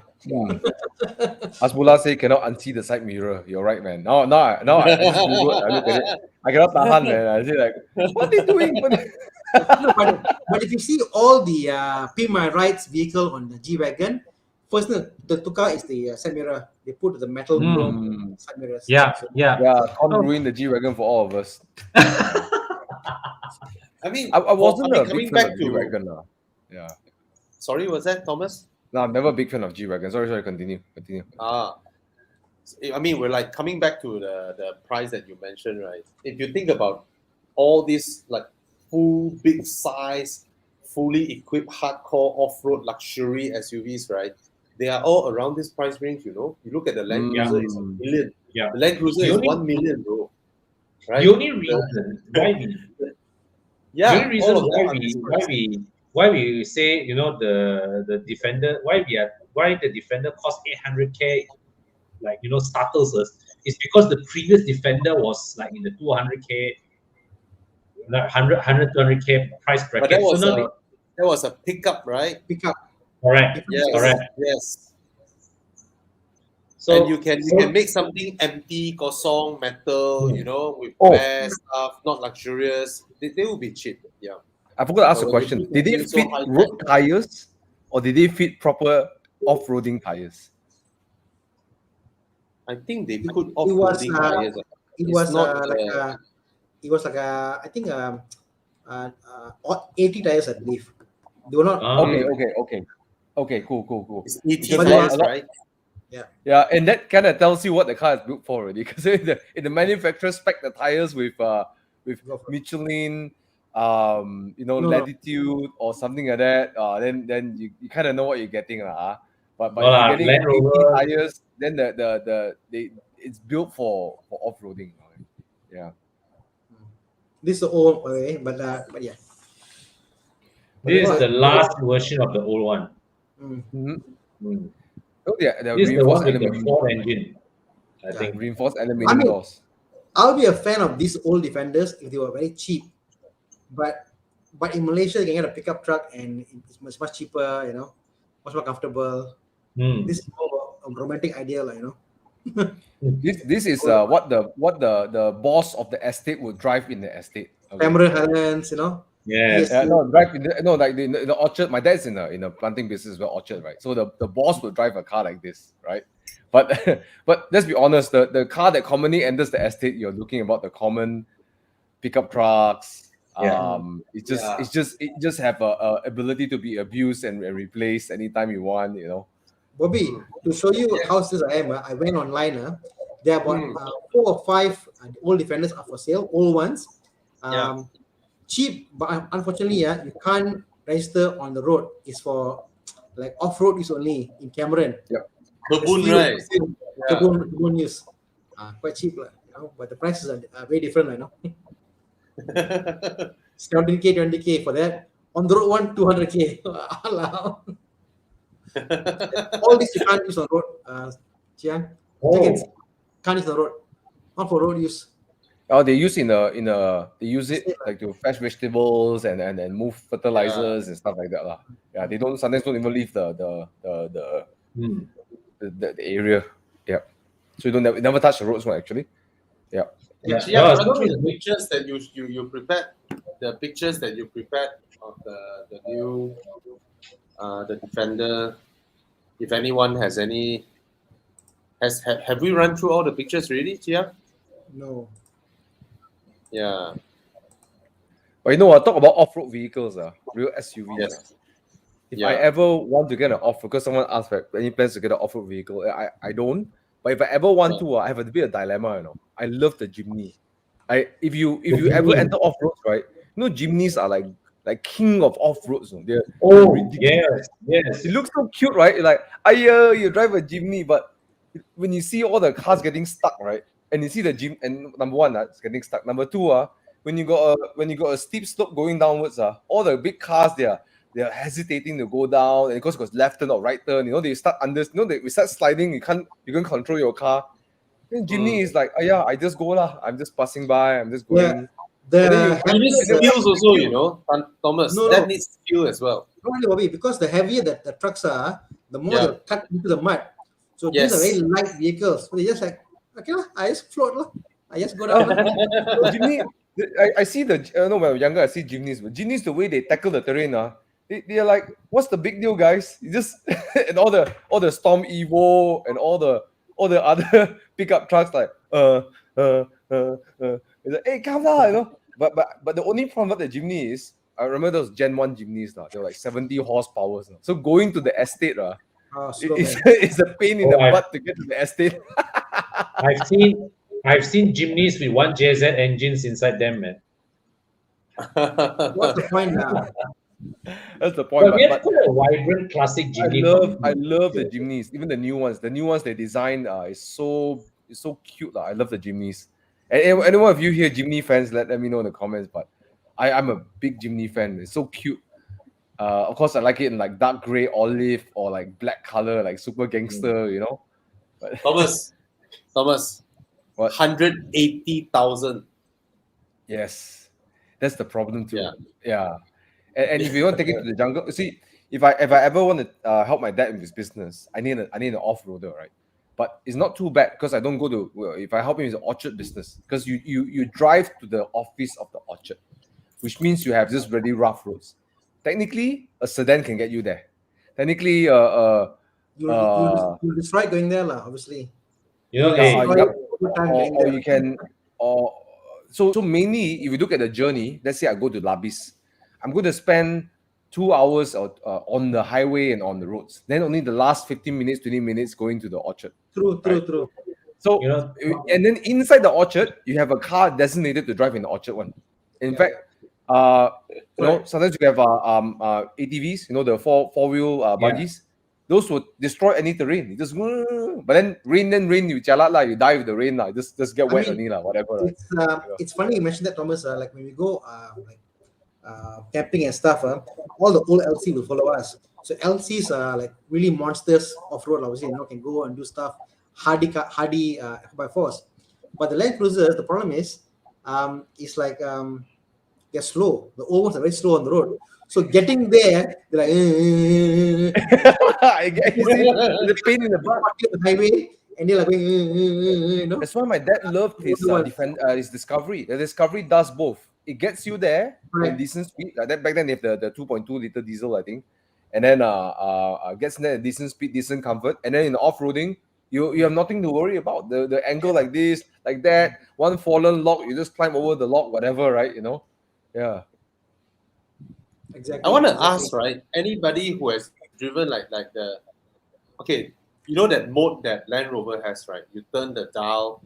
Asmullah say cannot unsee the side mirror. You're right, man. No, I just Googled, I look at it. I cannot tahan, man. I say like, what are they doing? But if you see all the Pin My Rides vehicle on the G-Wagon, first the Tuka is the side mirror. They put the metal chrome side mirrors. Can't ruin the G-Wagon for all of us. I mean, I wasn't a coming big fan back of to G-Wagon. Yeah. Sorry, was that Thomas? No, I'm never a big fan of G-Wagon. Sorry, continue. I mean, we're like coming back to the price that you mentioned, right? If you think about all these like full big size, fully equipped hardcore off-road luxury SUVs, right? They are all around this price range, You look at the Land Cruiser, it's $1 million. Yeah. The Land Cruiser is $1 million, bro. Right? The only reason why we say the Defender, why the Defender cost 800K, startles us, is because the previous Defender was like in the 200K, 200K price bracket. But that was a pickup, right? Pickup. Correct. Yes. So and you can make something empty, kosong, metal, with bare stuff, not luxurious. They will be cheap. Yeah. I forgot to ask a question. Did they fit road tires, or did they fit proper off-roading tires? I think they put off-roading tires. It was like I think 80 tires, I believe. They were not. Okay. Cool. It's 80 tires, right? Yeah, and that kind of tells you what the car is built for already, because in the manufacturer spec the tires with Michelin, latitude or something like that, then you kind of know what you're getting, But No if lah, you're getting Land 80 Rover. tires, then it's built for off-roading. Yeah. This is the old way, but yeah. This is the last version of the old one. Mm-hmm. Oh, yeah, the This is the reinforced one with the aluminum. Ford engine, I Yeah. think. Reinforced aluminum doors. I'll be a fan of these old Defenders if they were very cheap, but in Malaysia you can get a pickup truck and it's much cheaper, much more comfortable. This is more of a romantic ideal, This is what the boss of the estate would drive in the estate. Okay. Panamera Helens, Yes. Drive in like the orchard. My dad's in a planting business, well, orchard, right? So the boss would drive a car like this, right? But but let's be honest, the car that commonly enters the estate, you're looking about the common pickup trucks. Yeah. It just have a ability to be abused and replaced anytime you want, Bobby, to show you how serious I am, I went online. There are about 4 or 5 old Defenders are for sale, old ones. Cheap, but unfortunately, you can't register on the road. It's for like off-road use only in Cameron. Yeah. Kebun, right? Kebun use. Quite cheap, but the prices are very different, 17K, 20K for that. On the road one, 200K. All this you can't use on road, Chiang. Can't use on road. Not for road use. Oh, they use they use it like to fetch vegetables and move fertilizers and stuff like that, lah. Yeah, they sometimes don't even leave the area. Yeah, so you don't never touch the roads one actually. Yeah. Yeah. Run through the pictures that you prepared. The pictures that you prepared of the new the Defender. If anyone has any, have we run through all the pictures already, Chia? No. Yeah. But I talk about off-road vehicles, real SUVs. Yes. If I ever want to get an off-road, because someone asked, right, any plans to get an off-road vehicle, I don't. But if I ever want to, I have a bit of dilemma, I love the Jimny. If you ever enter off-roads, right, Jimnys are like king of off-roads. They're ridiculous. Yes. It looks so cute, right? Like, you drive a Jimny, but when you see all the cars getting stuck, right, and you see the gym, and number one, it's getting stuck. Number two, when you got a steep slope going downwards, all the big cars they're hesitating to go down, and because it goes left turn or right turn, they start we start sliding. You can't control your car. Then Jimny is like, I just go lah. I'm just passing by. I'm just going. Yeah. You need skills also, Thomas. That needs skill as well. Not only, Bobby, because the heavier that the trucks are, the more they'll cut into the mud. So these are very light vehicles. So they just like, okay, I just float. I just go down. Jimny, I see when I was younger, I see Jimnys. But Jimnys, the way they tackle the terrain, they're like, what's the big deal, guys? You just and all the Storm Evo and all the other pickup trucks, like it's like, hey, come down, But the only problem with the Jimny is, I remember those Gen 1 Jimnys, they were like 70 horsepower. So going to the estate, it's a pain in the butt to get to the estate. I've seen Jimnys with 1 JZ engines inside them, man. What's the point now? That's the point. But we have quite a vibrant classic Jimny. I love the Jimnys, even the new ones. The new ones they design is so cute. I love the Jimnys. And anyone of you here Jimny fans, let me know in the comments. But I'm a big Jimny fan. It's so cute. Of course, I like it in like dark gray, olive, or like black color, like super gangster, But Thomas, what? 180,000. Yes, that's the problem too. Yeah. And if you want to take it to the jungle, see, if I ever want to help my dad in his business, I need an off-roader, right? But it's not too bad because I don't go to, if I help him in the orchard business, because you drive to the office of the orchard, which means you have just really rough roads. Technically, a sedan can get you there. Technically, you'll try going there, obviously. Or you can, so mainly if you look at the journey, let's say I go to Labis, I'm going to spend 2 hours on the highway and on the roads. Then only the last 15 minutes, 20 minutes going to the orchard. True. So, and then inside the orchard, you have a car designated to drive in the orchard one. In fact, sometimes you have ATVs, the four-wheel buggies. Those would destroy any terrain. You just, but then rain, you jalat lah, you die with the rain lah. Just get wet only lah, whatever. It's funny you mentioned that, Thomas. Like when we go camping and stuff, all the old LC will follow us. So LCs are like really monsters off-road, obviously, can go and do stuff, hardy 4x4s. But the Land Cruisers, the problem is, it's like they're slow. The old ones are very slow on the road. So getting there, they're like, I get you see the pain in the butt. The highway, and they're like, That's why my dad loved his Discovery. The Discovery does both. It gets you there in decent speed. Like that back then they have the 2.2 liter diesel, I think, and then gets there at decent speed, decent comfort, and then in the off-roading, you have nothing to worry about. The angle like this, like that, one fallen log, you just climb over the log, whatever, right? Yeah. Exactly. I want to ask, right? Anybody who has driven like that mode that Land Rover has, right? You turn the dial,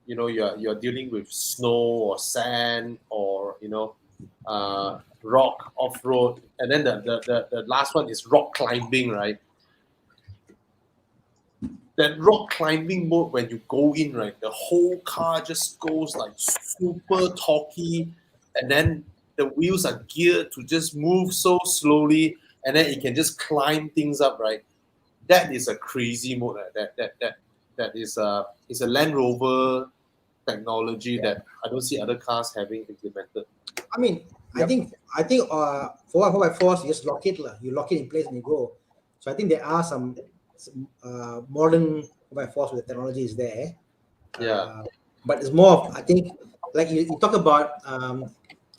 you're dealing with snow or sand or rock off road, and then the last one is rock climbing, right? That rock climbing mode, when you go in, right, the whole car just goes like super torquey, and then the wheels are geared to just move so slowly, and then it can just climb things up, right? That is a crazy mode. That is a Land Rover technology that I don't see other cars having implemented. I mean, I think 4x4s, you just lock it, you lock it in place and you go. So I think there are some modern 4x4s with the technology is there. Yeah. But it's more of, I think, like you talk about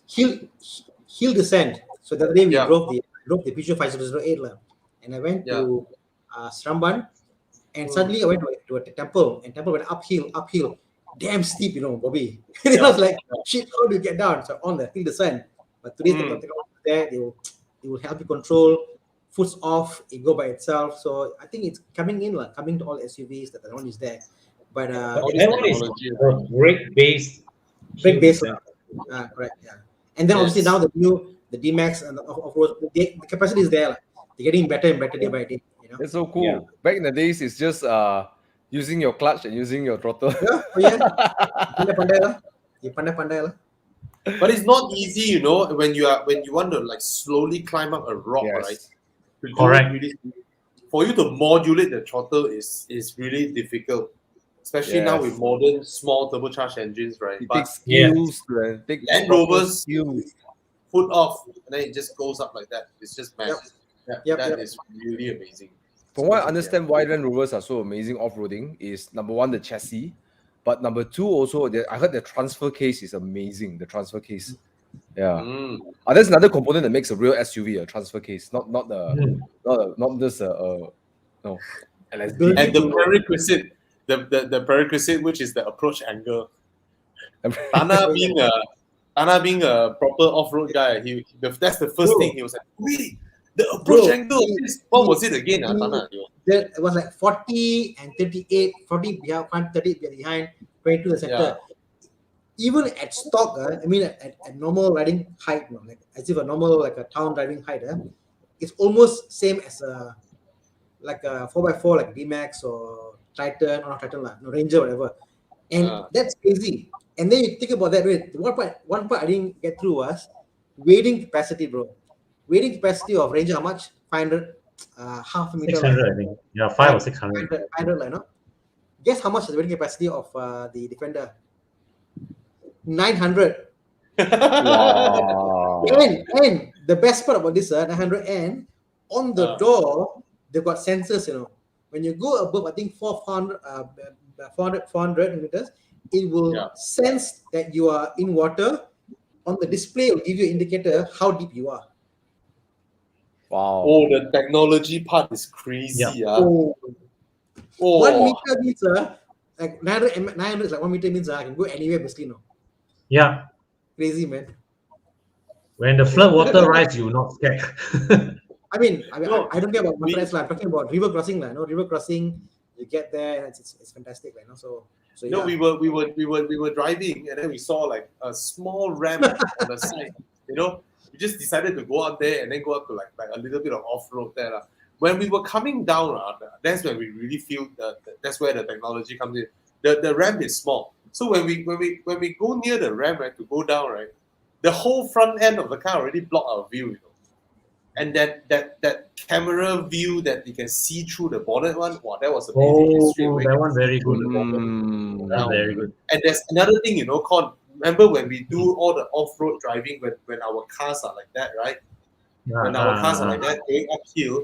hill descent. So the other day we drove the Peugeot 5008 and I went to Sramban, and suddenly I went to a temple, and temple went uphill, damn steep, Bobby. I was like, shit, how do you get down? So on the hill descent. But today's technology there, it will help you control, foot's off, it go by itself. So I think it's coming to all SUVs, that the one is there. But that one is brake-based. Correct, yeah. And then obviously now the D-Max and the off-road, the capacity is there. They're getting better and better day by day. It's so cool. Yeah. Back in the days, it's just using your clutch and using your throttle. But it's not easy, when you want to like slowly climb up a rock, right? Correct. For you to modulate the throttle is really difficult, especially now with modern small turbocharged engines, right? It takes skills, Land Rovers foot off, and then it just goes up like that. It's just magic. That is really amazing. From what I understand, why Land Rovers are so amazing off-roading is, number one, the chassis, but number two, also, I heard the transfer case is amazing. The transfer case, there's another component that makes a real SUV a transfer case, not just no. And the prerequisite, the prerequisite, which is the approach angle. Tana being a proper off-road guy, that's the first thing he was like, really? The approach angle of this, what was it again? It was like 40 and 38, 40 behind, 30 behind, 22 the center. Yeah. Even at stock, at normal riding height, as if a normal like a town driving height, it's almost same as a 4x4 like D-Max or Titan, or not Titan, Ranger, whatever. And that's crazy. And then you think about that, one part I didn't get through was weighting capacity, bro. Weighting capacity of Ranger, how much? 500, half a meter. 600, I think. Yeah, 500 or 600. 500, Guess how much is the weighting capacity of the Defender? 900. Wow. And the best part about this, 900, and on the door, they've got sensors, When you go above, I think 400 meters, it will sense that you are in water. On the display, it will give you an indicator how deep you are. Wow. Oh, the technology part is crazy. Yeah. 1 meter means like 900 is like 1 meter means I can go anywhere basically. Yeah. Crazy, man. When the flood water rises, you're not scared. I don't care about motorized. I'm talking about river crossing. River crossing, you get there, and it's fantastic. We were driving, and then we saw like a small ramp on the side. We just decided to go out there and then go up to like a little bit of off-road there. When we were coming down, that's when we really feel that's where the technology comes in. The ramp is small. So when we go near the ramp, right, to go down, right, the whole front end of the car already blocked our view, And that camera view that you can see through the bonnet one, wow, that was amazing. That one very good. Very good. And there's another thing, Con. Remember when we do all the off-road driving when our cars are like that, right? When our cars are like that, going uphill.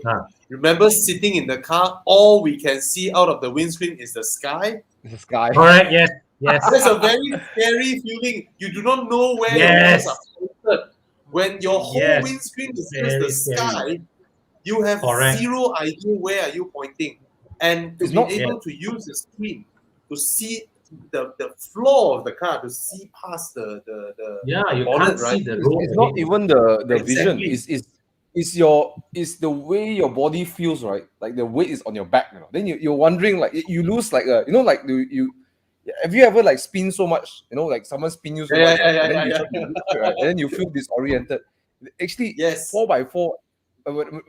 Remember sitting in the car, all we can see out of the windscreen is the sky. The sky. All right. Yes. That's a very scary feeling. You do not know where your cars are pointed. When your whole windscreen is just the sky, you have zero idea where are you pointing. And to be able to use the screen to see the floor of the car, to see past the you bonnet, can't right? see the road. It's not even the vision. It's the way your body feels, right? Like the weight is on your back, Then you're wondering, like you lose like like you have you ever like spin so much, like someone spin you so much, and then you feel disoriented. Actually, 4x4,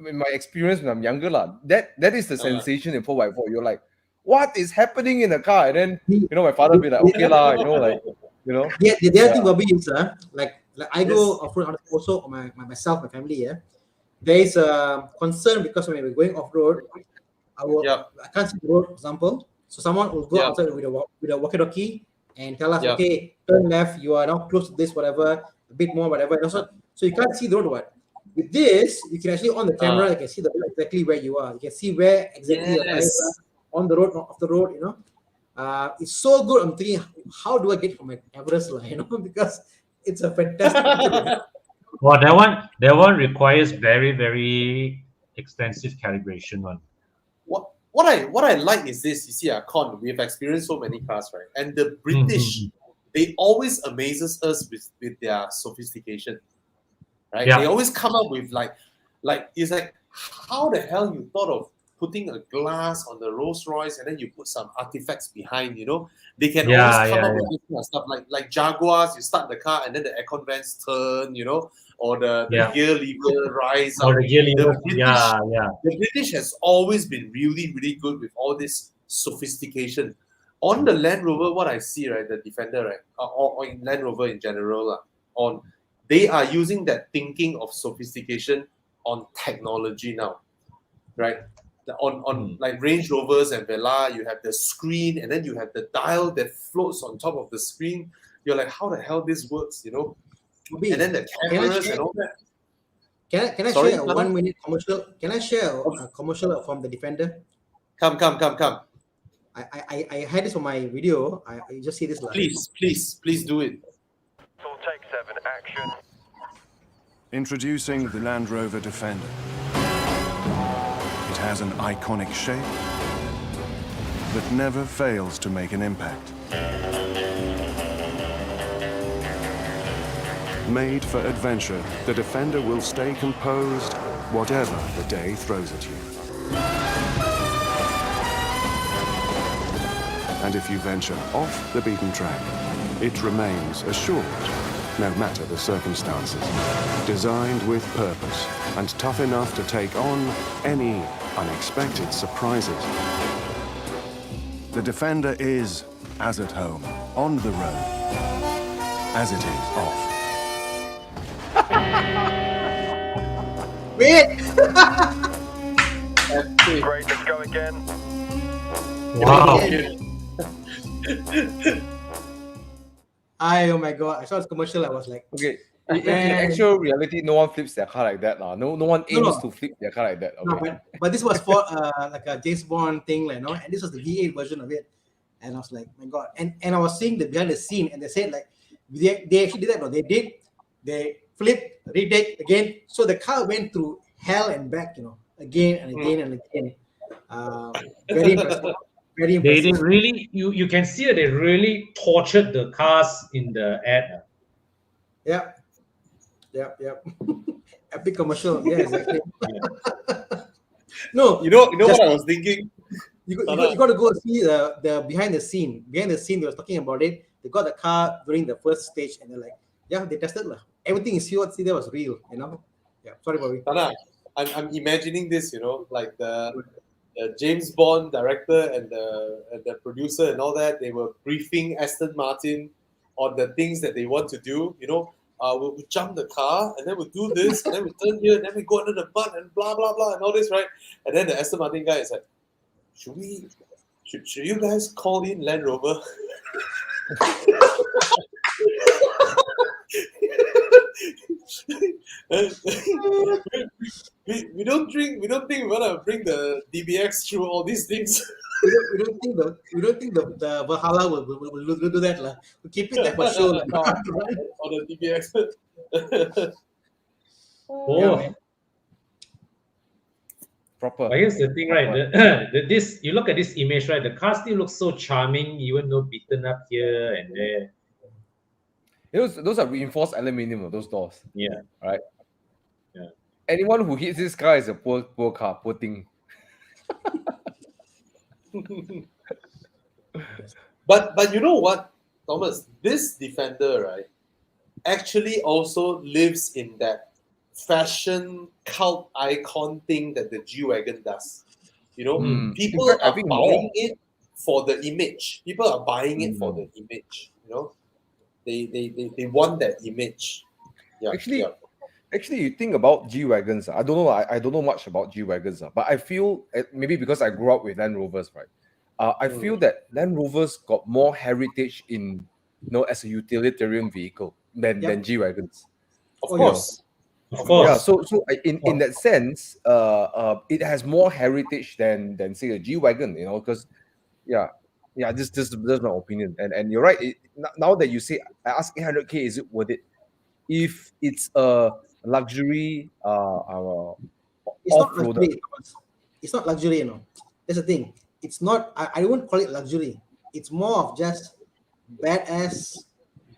in my experience when I'm younger, that is the sensation in 4x4. You're like, what is happening in the car? And then my father be like, okay lah, Yeah, the other thing, Bobby, is like I go off-road also myself, my family. There is a concern because when we're going off-road, I can't see the road, for example. So someone will go outside with a walkie-talkie and tell us, okay, turn left, you are now close to this, whatever, a bit more, whatever. And also, so you can't see the road. With this, you can actually on the camera, you can see the road exactly where you are. You can see where exactly your tires are on the road, not off the road. It's so good. I'm thinking, how do I get from my Everest, because it's a fantastic. Well, that one requires very, very extensive calibration one. What I like is this, you see, Con, we've experienced so many cars, right? And the British, they always amazes us with their sophistication, right? They always come up with like it's like, how the hell you thought of putting a glass on the Rolls Royce and then you put some artifacts behind, They can always come up with this kind of stuff like Jaguars, you start the car and then the aircon vents turn, or the gear lever rise up. Or the gear lever, The British has always been really, really good with all this sophistication. On the Land Rover, what I see, right, the Defender, right, or in Land Rover in general, they are using that thinking of sophistication on technology now, right? On like Range Rovers and Velar, you have the screen and then you have the dial that floats on top of the screen. You're like, how the hell this works, And then the cameras and all that. Can I share a 1 minute commercial? Can I share a commercial from the Defender? Come. I had this on my video. I just see this live. Please do it. Take 7 action. Introducing the Land Rover Defender. It has an iconic shape that never fails to make an impact. Made for adventure, the Defender will stay composed whatever the day throws at you. And if you venture off the beaten track, it remains assured, no matter the circumstances. Designed with purpose and tough enough to take on any unexpected surprises. The Defender is as at home, on the road, as it is off. Wait! Great, let's go again. Wow. Oh my god! I saw this commercial. I was like, okay. In actual reality, no one flips their car like that. No one aims to flip their car like that. Okay. No, but this was for like a James Bond thing, and this was the V8 version of it. And I was like, my god! And I was seeing the behind the scene, and they said like they actually did that. No, they flipped, retake again. So the car went through hell and back, again and again and again. Very impressive. Very impressive. They really, you can see that they really tortured the cars in the ad. Yep. Epic commercial. Yeah, exactly. No, you know what I was thinking? You got to go see the behind the scene. Behind the scene, they was talking about it. They got the car during the first stage, and they're like, yeah, they tested lah. everything you see there was real, you know. Yeah, sorry, Bobby. Tana, I'm imagining this, you know, like the James Bond director and the producer and all that. They were briefing Aston Martin on the things that they want to do. You know, we'll jump the car and then we'll do this and then we turn here and then we go under the mud and blah blah blah and all this, right? And then the Aston Martin guy is like, should you guys call in Land Rover? we don't think we wanna bring the DBX through all these things. We don't think the Valhalla will do that lah. We keep it there for show lah. On the DBX. Proper. But here's the thing, right? This you look at this image, right? The car still looks so charming, even though beaten up here and there. Those are reinforced aluminium, those doors. Yeah. Right. Yeah. Anyone who hits this car is a poor car, poor thing. But you know what, Thomas? This Defender, right, actually also lives in that fashion cult icon thing that the G-Wagon does. You know, people In fact, I are think buying it for the image. People are buying it for the image. You know, they want that image. Yeah. Actually, you think about G-Wagons. I don't know. I don't know much about G-Wagons, but I feel maybe because I grew up with Land Rovers, right? I feel that Land Rovers got more heritage in, as a utilitarian vehicle than G-Wagons. Of course. Yeah. So in that sense, it has more heritage than say a G-Wagon. Because this is my opinion. And you're right. Now that you say, I ask 800K, is it worth it? If it's a luxury, it's not luxury. It's not luxury, That's the thing. It's not. I won't call it luxury. It's more of just badass,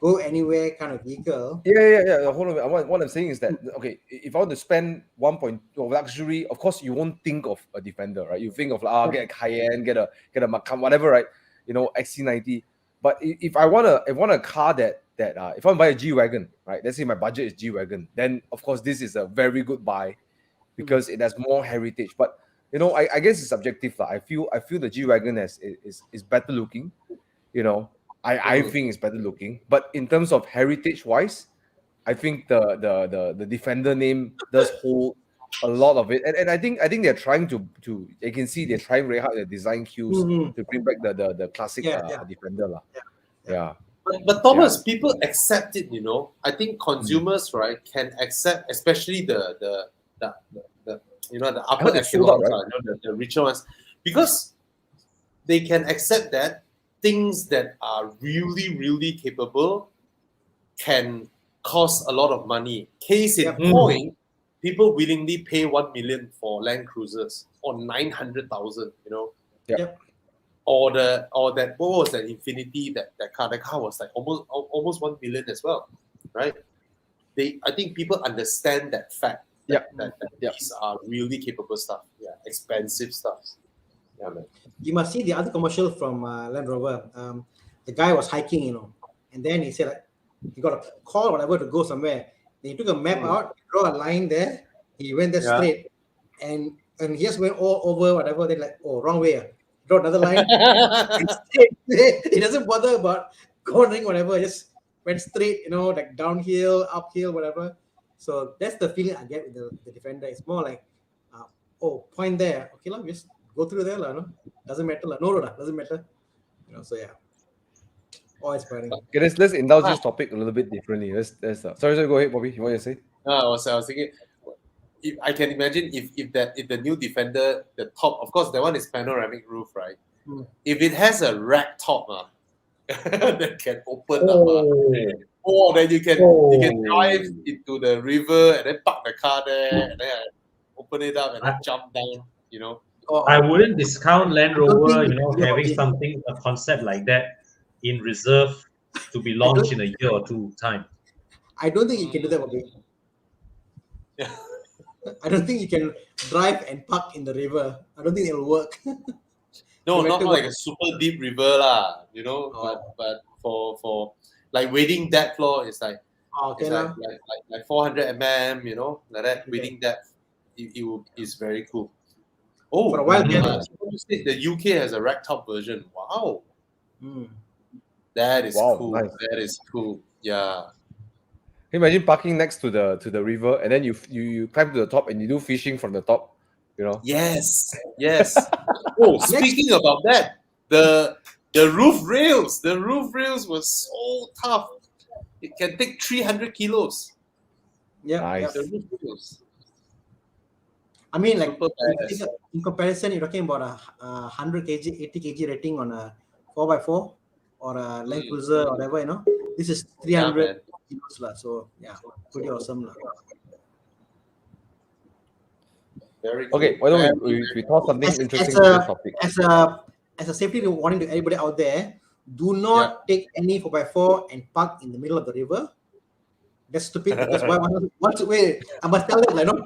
go anywhere kind of vehicle. Yeah. Hold on. What I'm saying is that okay, if I want to spend 1.2 luxury, of course you won't think of a Defender, right? You think of get a Cayenne, get a Macan, whatever, right? XC90. But if I want a car that if I want to buy a G-Wagon, right? Let's say my budget is G-Wagon, then of course this is a very good buy because it has more heritage. But I guess it's subjective. I feel the G-Wagon is better looking. I think it's better looking. But in terms of heritage wise, I think the Defender name does hold a lot of it. And I think they're trying to you can see they're trying very hard the design cues to bring back the classic Defender. Yeah. But Thomas, people accept it, I think consumers, right, can accept, especially the upper echelons, right? The richer ones, because they can accept that things that are really, really capable can cost a lot of money. Case in point, people willingly pay 1 million for Land Cruisers or 900,000, Or that what was that Infinity, that car? The car was like almost 1 million as well, right? I think people understand that fact. That these are really capable stuff. Yeah, expensive stuff. Yeah, man. You must see the other commercial from Land Rover. The guy was hiking, and then he said he got a call or whatever to go somewhere. Then he took a map out, draw a line there. He went there straight, and he just went all over whatever. Then wrong way. Draw another line. He doesn't bother about cornering whatever. Just went straight, like downhill, uphill, whatever. So that's the feeling I get with the Defender. It's more like, point there. Okay, just go through there, no? Doesn't matter, no, doesn't matter. So yeah. Always burning. Okay, let's indulge this topic a little bit differently. Sorry, go ahead, Bobby. What you say? I was thinking. I can imagine if the new Defender, the top, of course, that one is panoramic roof, right? If it has a rack top, that can open up, then you can drive into the river and then park the car there and then open it up and then jump down. I wouldn't discount Land Rover, having a concept like that in reserve to be launched in a year or two time. I don't think you can do that, Bobby. Yeah. I don't think you can drive and park in the river. I don't think it'll work. No, not like a super deep river, but for like wading that floor, it's like Okay, it's like 400 mm, you know, like that, Okay. reading depth. It's very cool. Oh, For a while, you said the UK has a rack top version. Wow, that is cool. nice. That is cool. Yeah. Imagine parking next to the river, and then you climb to the top and you do fishing from the top. You know. Yes. Yes. Oh, speaking about that, the roof rails. The roof rails were so tough. It can take 300 kilos. Yeah. Nice. The roof rails. I mean, like Super badass. in comparison, you're talking about a 100 kg, 80 kg rating on a 4x4 or a Land Cruiser or whatever, you know. This is 300 kilos lah. So yeah, pretty awesome lah. Very cool. Okay, why don't we talk something interesting to this topic? As a safety warning to everybody out there, do not take any 4x4 and park in the middle of the river. That's stupid because wait, I must tell them, like, no,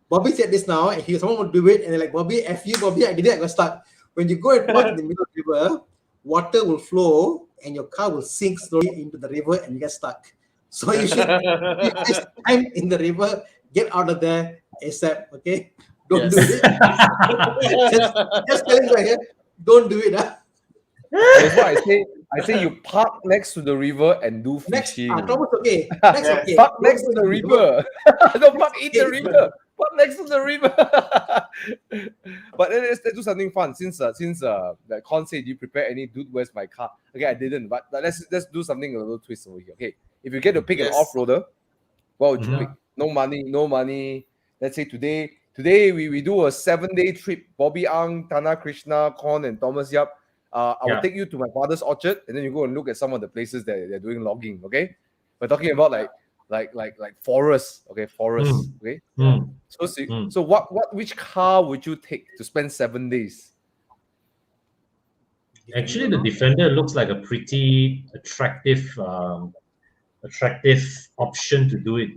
Bobby said this now, and someone would do it, and they're like, Bobby, F you, Bobby, I did it, I got stuck. When you go and park in the middle of the river, water will flow and your car will sink slowly into the river and you get stuck. So you should just time in the river, get out of there ASAP, okay? Don't do it. just telling you right here, don't do it. That's why I say you park next to the river and do fishing. Thomas, okay. Next, okay. Park next to the river. Don't park in the river. Park next to the river. But let's do something fun. Since the Con said, you prepare any dude, where's my car? Okay, I didn't. But let's do something a little twist over here. Okay, if you get to pick an off-roader, what would you pick? No money. Let's say today we do a 7-day trip. Bobby Ang, Tana Krishna, Con, and Thomas Yap. I will take you to my father's orchard, and then you go and look at some of the places that they're doing logging. Okay, we're talking about like forests. Okay, forests. Okay. So which car would you take to spend 7 days? Actually, the Defender looks like a pretty attractive option to do it.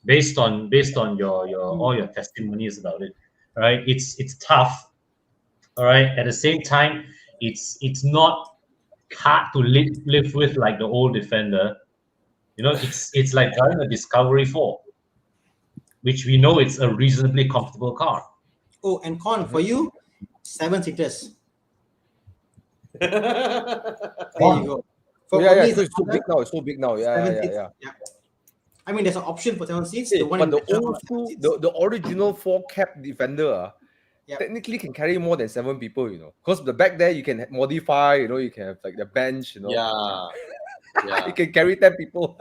Based on your all your testimonies about it, right? It's tough. All right. At the same time, it's not hard to live with like the old Defender. You know, it's like driving a Discovery 4, which we know it's a reasonably comfortable car. Oh, and Con, for you, 7 seaters. There you go. For me, it's so big now. It's so big now. Yeah. I mean, there's an option for 7 seats. But the old school, the original 4-cap Defender, technically can carry more than 7 people, you know. Because the back there you can modify, you know, you can have like the bench, you know. Yeah. You can carry 10 people.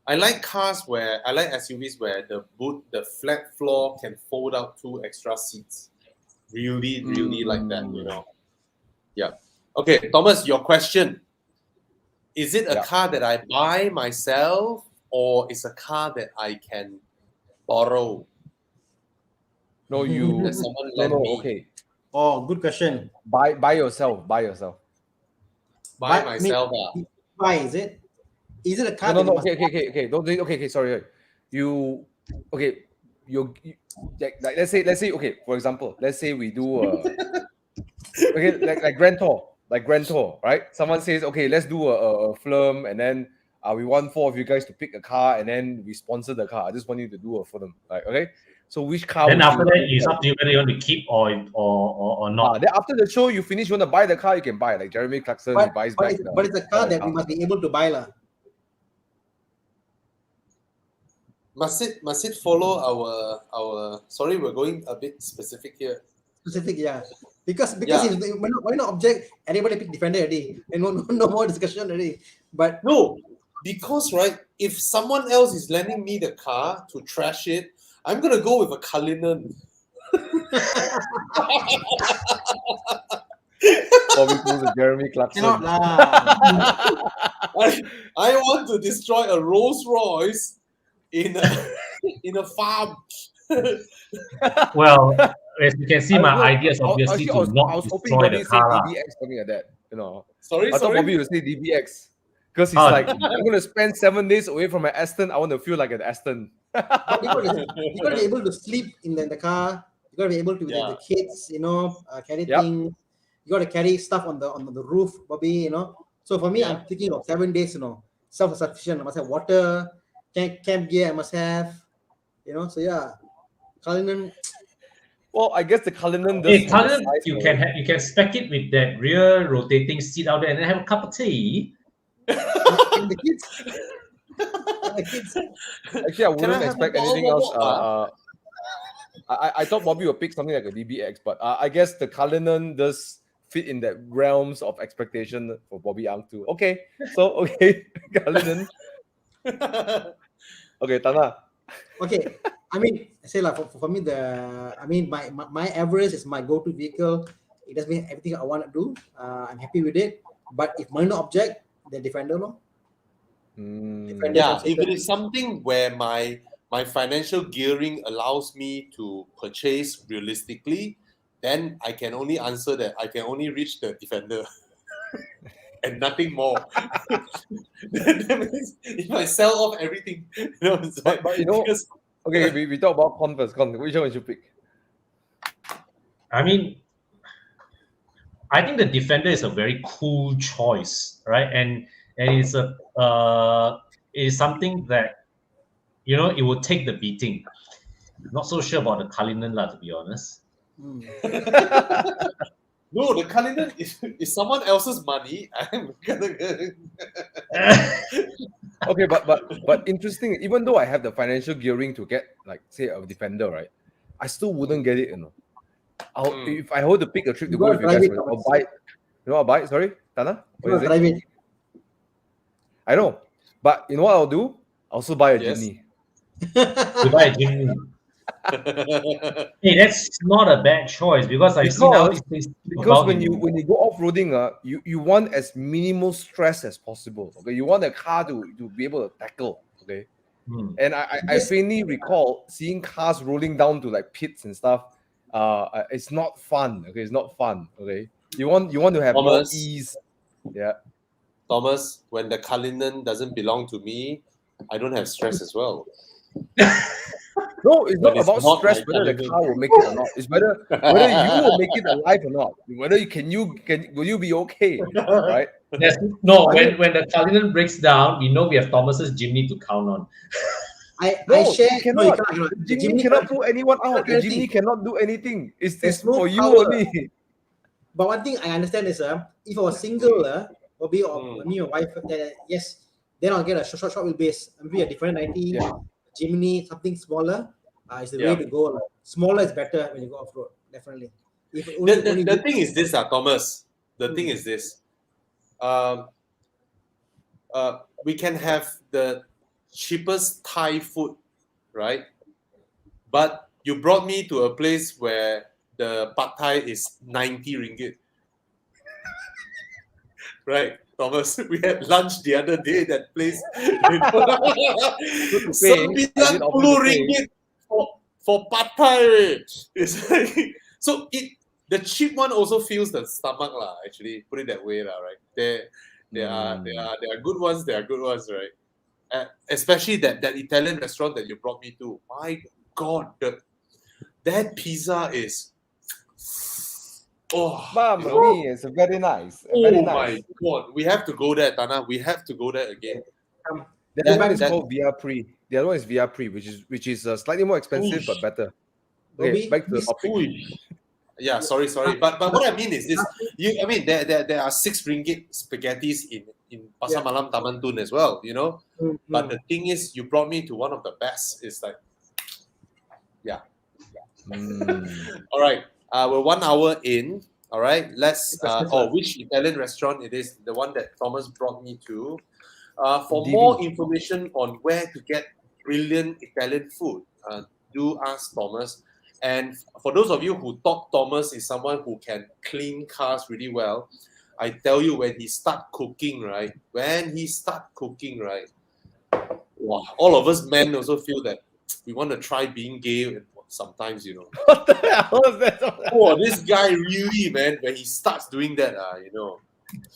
I like SUVs where the flat floor can fold out 2 extra seats. Really like that, you know. Yeah. Okay, Thomas, your question. Is it a car that I buy myself, or is a car that I can borrow? No, you. Someone lend me. Okay. Oh, good question. Buy yourself. Buy myself. Buy, is it? Is it a car? No. Okay. Don't do it. Okay. Sorry. You. Okay. You like let's say. Okay. For example, let's say we do. Okay. Like Grand Tour. Like Grand Tour, right? Someone says, okay, let's do a film, and then we want 4 of you guys to pick a car, and then we sponsor the car. I just want you to do a film, right? Okay. So which car? Then after that, it's up to you whether you want to keep or not. Then after the show, you finish. You want to buy the car, you can buy. Like Jeremy Clarkson, he buys back. But it's a car that we must be able to buy, lah. Must it follow our? Sorry, we're going a bit specific here. Specific, yeah. Because why not object? Everybody pick Defender already, and no more discussion already. But no, because right, if someone else is lending me the car to trash it, I'm gonna go with a Cullinan. Bobby pulls a Jeremy Clarkson. I want to destroy a Rolls Royce in a farm. Well, as you can see, my idea is obviously to not destroy the car. DBX, something like that. You know. I thought Bobby would say DBX because he's like, I'm going to spend 7 days away from my Aston. I want to feel like an Aston. You got to be able to sleep in the car. You got to be able to with the kids, you know, carry things. You got to carry stuff on the roof, Bobby. You know, So for me, I'm thinking of 7 days, self-sufficient. I must have water, camp gear, I must have, so yeah. Cullinan. Well, I guess the Cullinan does Hey, have a Cullinan, size. you can spec it with that rear rotating seat out there and then have a cup of tea. And the kids. Actually, I wouldn't have expect a anything bottle else. I thought Bobby would pick something like a DBX, but I guess the Cullinan does fit in that realms of expectation for Bobby Ang too. Okay, so Cullinan. Okay, Tana. Okay, I mean, I say like for me my Everest is my go-to vehicle. It does mean everything I want to do. I'm happy with it. But if minor object, the Defender, Yeah, if it is something where my financial gearing allows me to purchase realistically, then I can only answer that I can only reach the Defender and nothing more. That means if I sell off everything, it's like, But okay, we talk about Converse. Which one would you pick? I mean, I think the Defender is a very cool choice, right? And it's it is something that it will take the beating. Not so sure about the Cullinan, to be honest. No, the Cullinan is someone else's money. I'm gonna. Okay, but interesting. Even though I have the financial gearing to get, like, say, a Defender, right? I still wouldn't get it. If I hold to pick a trip to go with you guys, I'll buy it. I'll buy it. Sorry, Tana. What is it? I know, but you know what I'll do? I'll also buy a Jimny. You buy a Jimny. Hey, that's not a bad choice because I've seen how these things. Because when you go off-roading, you want as minimal stress as possible. Okay, you want a car to be able to tackle. Okay, and I faintly recall seeing cars rolling down to like pits and stuff. It's not fun. Okay, it's not fun. Okay, you want to have more ease. Yeah, Thomas, when the Cullinan doesn't belong to me, I don't have stress as well. No, it's not about stress whether the car will make it or not. It's whether you will make it alive or not. Whether will you be okay, right? No, when the Cullinan breaks down, we know we have Thomas's Jimny to count on. The Jimny cannot pull anyone out. The Jimny cannot do anything. It's for you only. But one thing I understand is if I was single, me or wife, yes, then I'll get a short wheelbase, maybe a different 90. Jimny, something smaller, is the way to go. Smaller is better when you go off road, definitely. The thing is this, Thomas. The thing is this. We can have the cheapest Thai food, right? But you brought me to a place where the pad Thai is 90 ringgit. Right, Thomas? We had lunch the other day, that place. 90 ringgit for pad Thai. It's like, so the cheap one also fills the stomach, actually. Put it that way, right? There are good ones, right? Especially that Italian restaurant that you brought me to. My God, that pizza is it's very nice. My God, we have to go there, Tana. We have to go there again. The other one is called Via Pre. The other one is Via Pre, which is slightly more expensive but better. Okay, back to the topic. Yeah, sorry. But what I mean is this. There are 6 ringgit spaghettis in Pasar Malam Taman Tun as well, But the thing is, you brought me to one of the best. It's like, All right. We're 1 hour in. All right. Let's. Which Italian restaurant it is? The one that Thomas brought me to. For more information on where to get brilliant Italian food, do ask Thomas. And for those of you who thought Thomas is someone who can clean cars really well, I tell you, when he start cooking, right? Wow, all of us men also feel that we want to try being gay sometimes, What the hell is that? This guy really, man, when he starts doing that,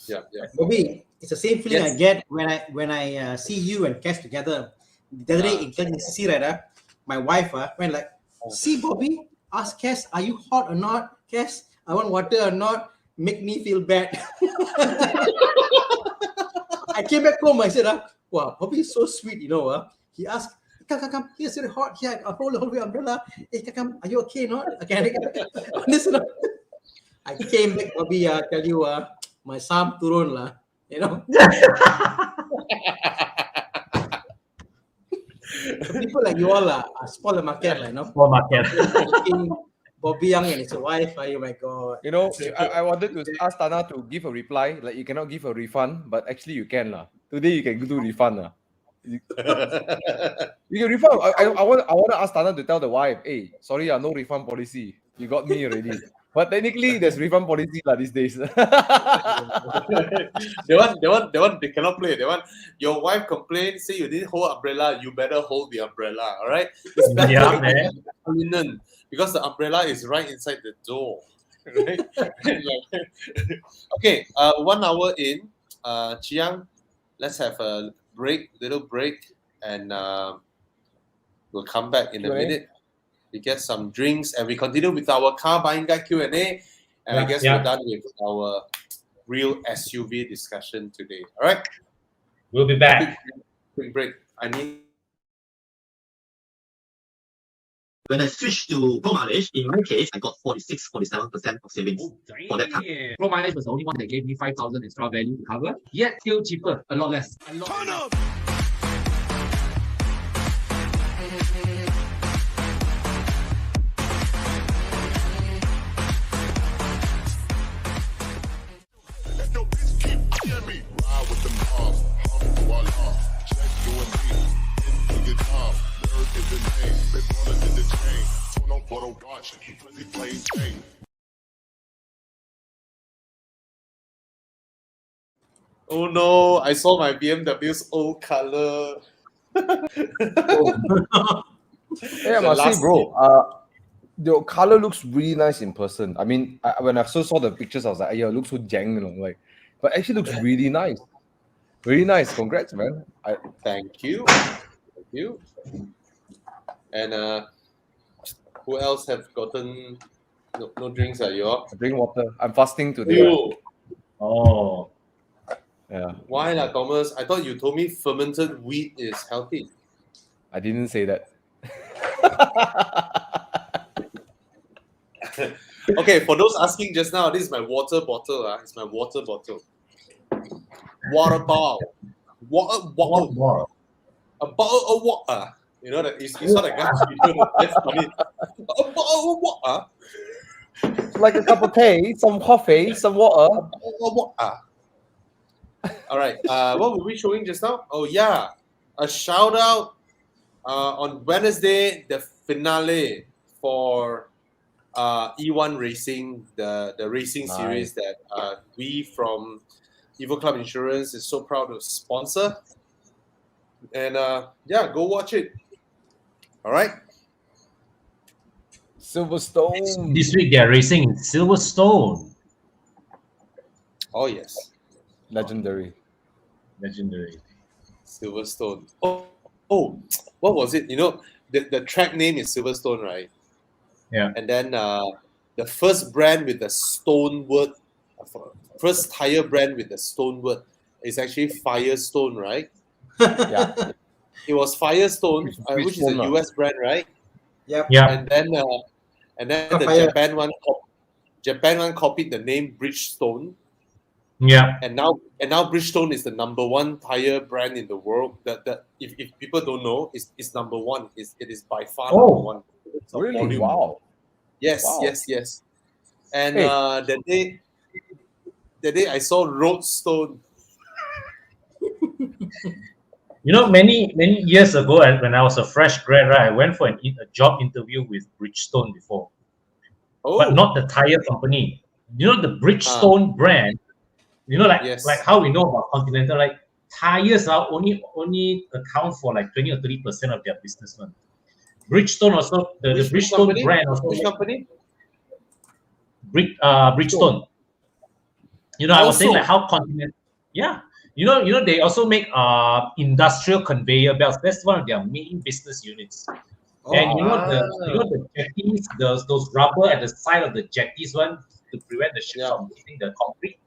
Yeah. Bobby, it's the same feeling I get when I see you and Cass together. The other day in CC, right? My wife went like, see, Bobby, ask Cass, are you hot or not? Cass, I want water or not? make me feel bad. I came back home. I said, wow, Bobby is so sweet, you know. He asked, come, here's very hot. Here, I'll hold the umbrella. Hey, come, are you okay? Not okay. Listen, I came back, Bobby. Tell you, my sam turun lah. You know. So people like you all spoil the market, you know. Spoil market. Bobby Young and his wife. Oh my God. You know, I wanted to ask Tana to give a reply. Like, you cannot give a refund, but actually you can lah. Today you can do refund lah. You can refund. I want to ask Tana to tell the wife, hey, sorry, no refund policy. You got me already. But technically, there's refund policy lah these days. They cannot play. They want your wife complain, say you didn't hold umbrella, you better hold the umbrella. All right? It's better man. Because the umbrella is right inside the door. Right? Okay, 1 hour in. Chiang, let's have a little break, and we'll come back in a minute. We get some drinks, and we continue with our car buying guide Q&A, and I guess we're done with our real SUV discussion today. All right? We'll be back. Quick break. When I switched to Pro Mileage, in my case, I got 46-47% of savings for that car. Pro Mileage was the only one that gave me 5,000 extra value to cover, yet still cheaper, a lot less. Turn up! Oh no, I saw my BMW's old color. Yeah, I must say, bro, the color looks really nice in person. I mean, when I first saw the pictures, I was like, yeah, it looks so jang, you know, like, but actually looks really nice. Really nice. Congrats, man. Thank you. Thank you. And who else have gotten no drinks at you? I drink water. I'm fasting today. You. Oh. Yeah. Why lah, Thomas? I thought you told me fermented wheat is healthy. I didn't say that. Okay, for those asking just now, this is my water bottle. It's my water bottle. Water bottle. Water bottle. A bottle of water. You know that you saw that guy. That's funny. A bottle of water. Like a cup of tea, some coffee, some water. A bottle of water. All right. What were we showing just now? Oh yeah, a shout out on Wednesday, the finale for E1 Racing, the racing series that we from Evo Club Insurance is so proud to sponsor. And yeah, go watch it. All right. Silverstone. This week they are racing in Silverstone. Oh yes. Legendary. Silverstone. Oh, what was it? You know, the track name is Silverstone, right? Yeah. And then the first brand with the stone word, first tire brand with the stone word is actually Firestone, right? Yeah. It was Firestone, which is a US brand, right? Yep. Yeah. And then the Japan one copied the name Bridgestone. Yeah. And now Bridgestone is the #1 tire brand in the world. That if people don't know, it's #1. It is by far #1. Really? Volume. Wow. Yes, Wow. yes. And Hey. the day I saw Roadstone. You know, many years ago, when I was a fresh grad, right, I went for a job interview with Bridgestone before, but not the tire company. You know, the Bridgestone brand. You know, like how we know about Continental, like tires are only account for like 20 or 30% of their business. Man. Bridgestone also the Bridgestone company? brand also. Which company? Bridgestone. You know, I was saying like how Continental. Yeah. You know, they also make industrial conveyor belts. That's one of their main business units. And you know the jetties, those rubber at the side of the jetties one, to prevent the ship from hitting the concrete.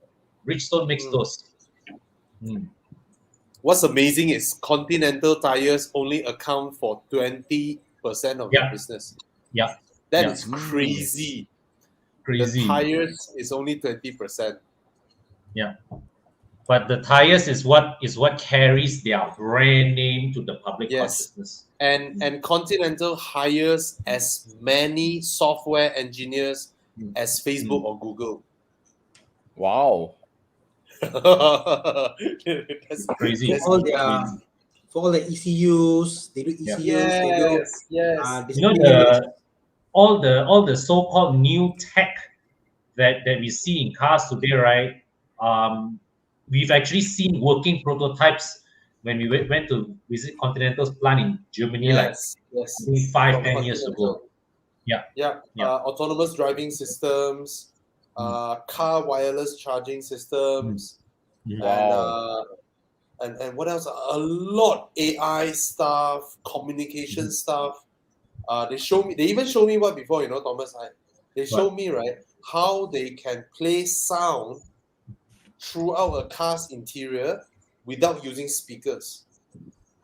Bridgestone makes those. What's amazing is Continental tires only account for 20% of the business. Yeah. That is crazy. Crazy. The tires is only 20%. Yeah. But the tires is what carries their brand name to the public consciousness. And Continental hires as many software engineers as Facebook or Google. Wow. That's crazy. For all the ECUs, they do ECUs. Yes. You know, all the so-called new tech that we see in cars today, right? We've actually seen working prototypes when we went to visit Continental's plant in Germany, like 5-10 years ago. Autonomous driving systems, car wireless charging systems, and what else? A lot AI stuff, communication stuff. They even show me what before, you know, Thomas. They show me, right, how they can play sound throughout a car's interior without using speakers.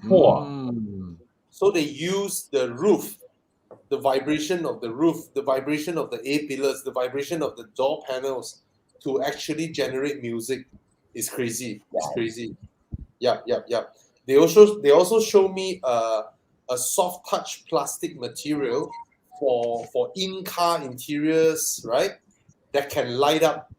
So they use the roof, the vibration of the roof, the vibration of the A-pillars, the vibration of the door panels to actually generate music. It's crazy. It's crazy. Yeah. They also show me a soft touch plastic material for in-car interiors, right? That can light up.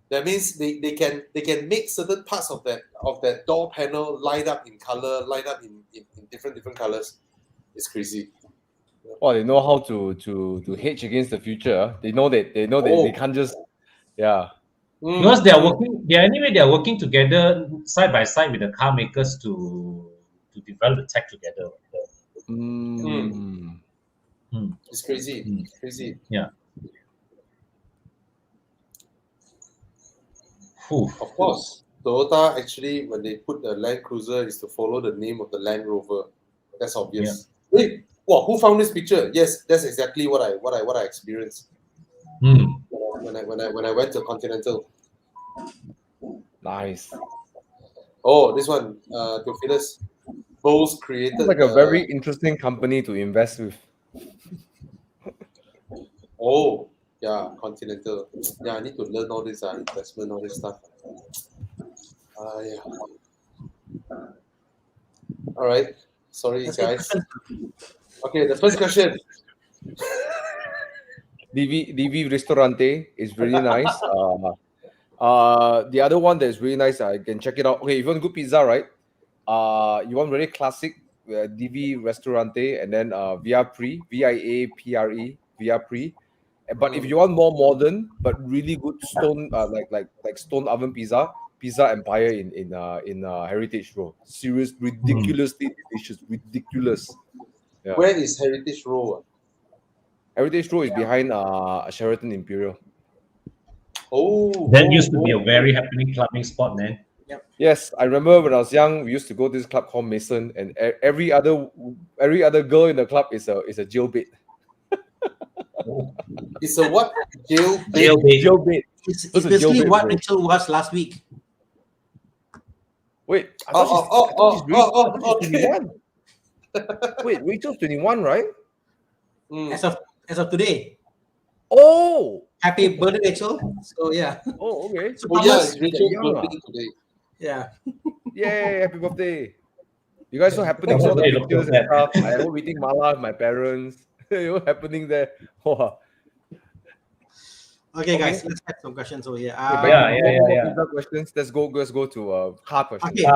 That means they can make certain parts of that door panel light up in color, light up in different colors. It's crazy. Well, they know how to hedge against the future. They know that they can't just because they are working together side by side with the car makers to develop the tech together. It's crazy. It's crazy. Yeah. Of course, Toyota actually, when they put the Land Cruiser, is to follow the name of the Land Rover. That's obvious. Wait, who found this picture? Yes, that's exactly what I experienced when I went to Continental. Nice. Oh, this one, Theophilus. Bose created. It's like a very interesting company to invest with. Oh. Yeah, Continental. Yeah, I need to learn all this investment, all this stuff. All right. Sorry, guys. Okay, the first question. DV Ristorante is really nice. The other one that is really nice, I can check it out. Okay, if you want good pizza, right? You want very classic DV Ristorante, and then Viapre, VIAPRE, Viapre. But if you want more modern but really good stone, like stone oven pizza Empire in Heritage Row. Serious, ridiculously delicious, ridiculous. Yeah. Where is Heritage Row? Heritage Row is behind Sheraton Imperial. That used to be a very happening clubbing spot, man. Yes, I remember when I was young, we used to go to this club called Mason, and every other girl in the club is a jailbait. It's a what? Jailbait. It's basically what Rachel was last week. Wait, okay. Wait, Rachel's 21, right? As of today. Oh, happy birthday, Rachel. So yeah. Oh, okay. So it's Rachel's birthday today. Yeah. Yay, happy birthday. You guys so happening, all the pictures and stuff. I was eating mala with my parents. You know, happening there. Okay, guys, let's have some questions over here. Questions. Let's go to car questions. Okay.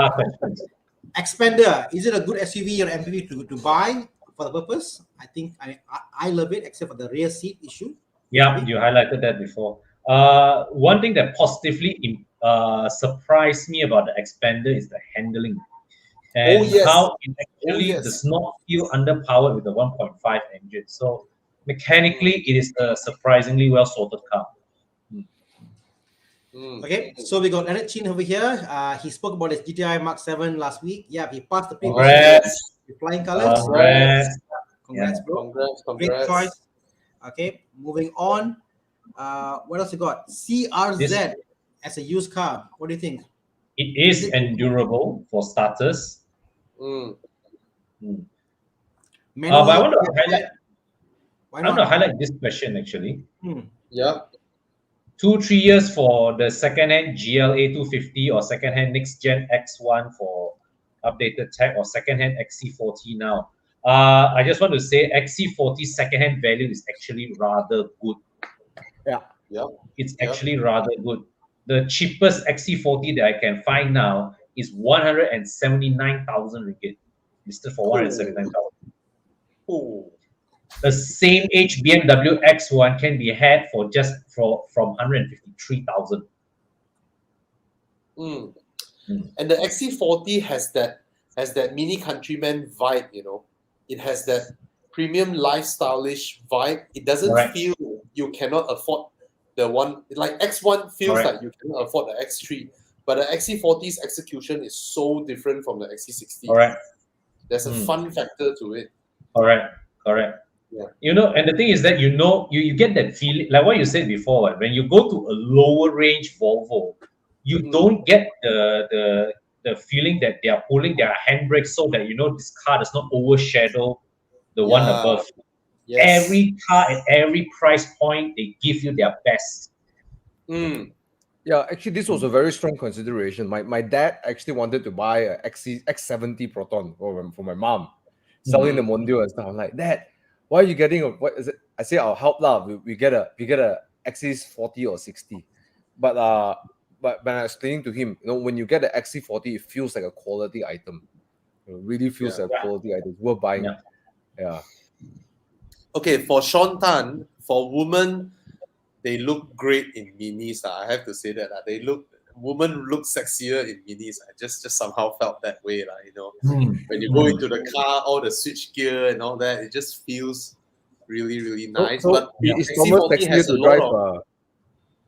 Expander, is it a good SUV or MPV to buy for the purpose? I think I love it, except for the rear seat issue. Yeah, you highlighted that before. One thing that positively surprised me about the Expander is the handling. And how it actually does not feel underpowered with the 1.5 engine. So mechanically, it is a surprisingly well sorted car. Okay, so we got Leonard Chin over here. He spoke about his GTI Mark 7 last week. Yeah, he passed the previous with flying colors. Congrats, bro. Congrats. Great choice. Okay, moving on. What else you got? CRZ as a used car. What do you think? It is endurable for starters. Mm. But I want to highlight. Why I not? want to highlight this question actually. Yeah. 2-3 years for the second-hand GLA 250 or second-hand next gen X1 for updated tech or second-hand XC40 now. I just want to say XC40 second-hand value is actually rather good. Yeah. It's actually rather good. The cheapest XC40 that I can find now is 179,000 ringgit. Listed for 179,000. Oh. The same age BMW X1 can be had for from 153,000. And the XC40 has that Mini Countryman vibe, you know. It has that premium lifestyle-ish vibe. It doesn't feel you cannot afford the one, like X1 feels like you cannot afford the X3, but the XC40's execution is so different from the XC60. There's a fun factor to it. Correct. Yeah. You know, and the thing is that you get that feeling, like what you said before, when you go to a lower range Volvo, you don't get the feeling that they are pulling their handbrake so that this car does not overshadow the one above. Yes. Every car at every price point, they give you their best. Yeah, actually, this was a very strong consideration. My dad actually wanted to buy a X70 Proton for my mom, selling the Mondio and stuff. I'm like, Dad, why are you getting what is it? I say, I'll help lah. We get a XC40 or 60, but when I was explaining to him, when you get the XC40, it feels like a quality item. It really feels like a quality item. It's worth buying. Yeah. Okay, for Sean Tan, for women, they look great in minis. I have to say that women look sexier in minis. I just somehow felt that way, when you go into the car, all the switch gear and all that, it just feels really, really nice. But is Thomas sexier to drive?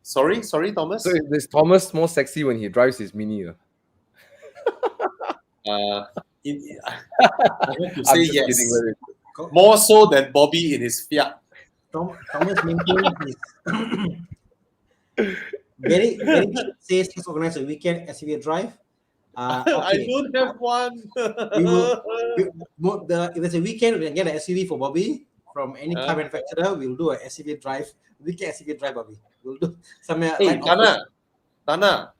Sorry, Thomas. So is Thomas more sexy when he drives his mini? I have to say yes. Kidding, more so than Bobby in his Fiat. Thomas maintains his very says he's organized a weekend SUV drive. I don't have one. If there's a weekend, we can get an SUV for Bobby from any car manufacturer. We'll do a SUV drive. Weekend SUV drive, Bobby. We'll do somewhere. Hey, Tana,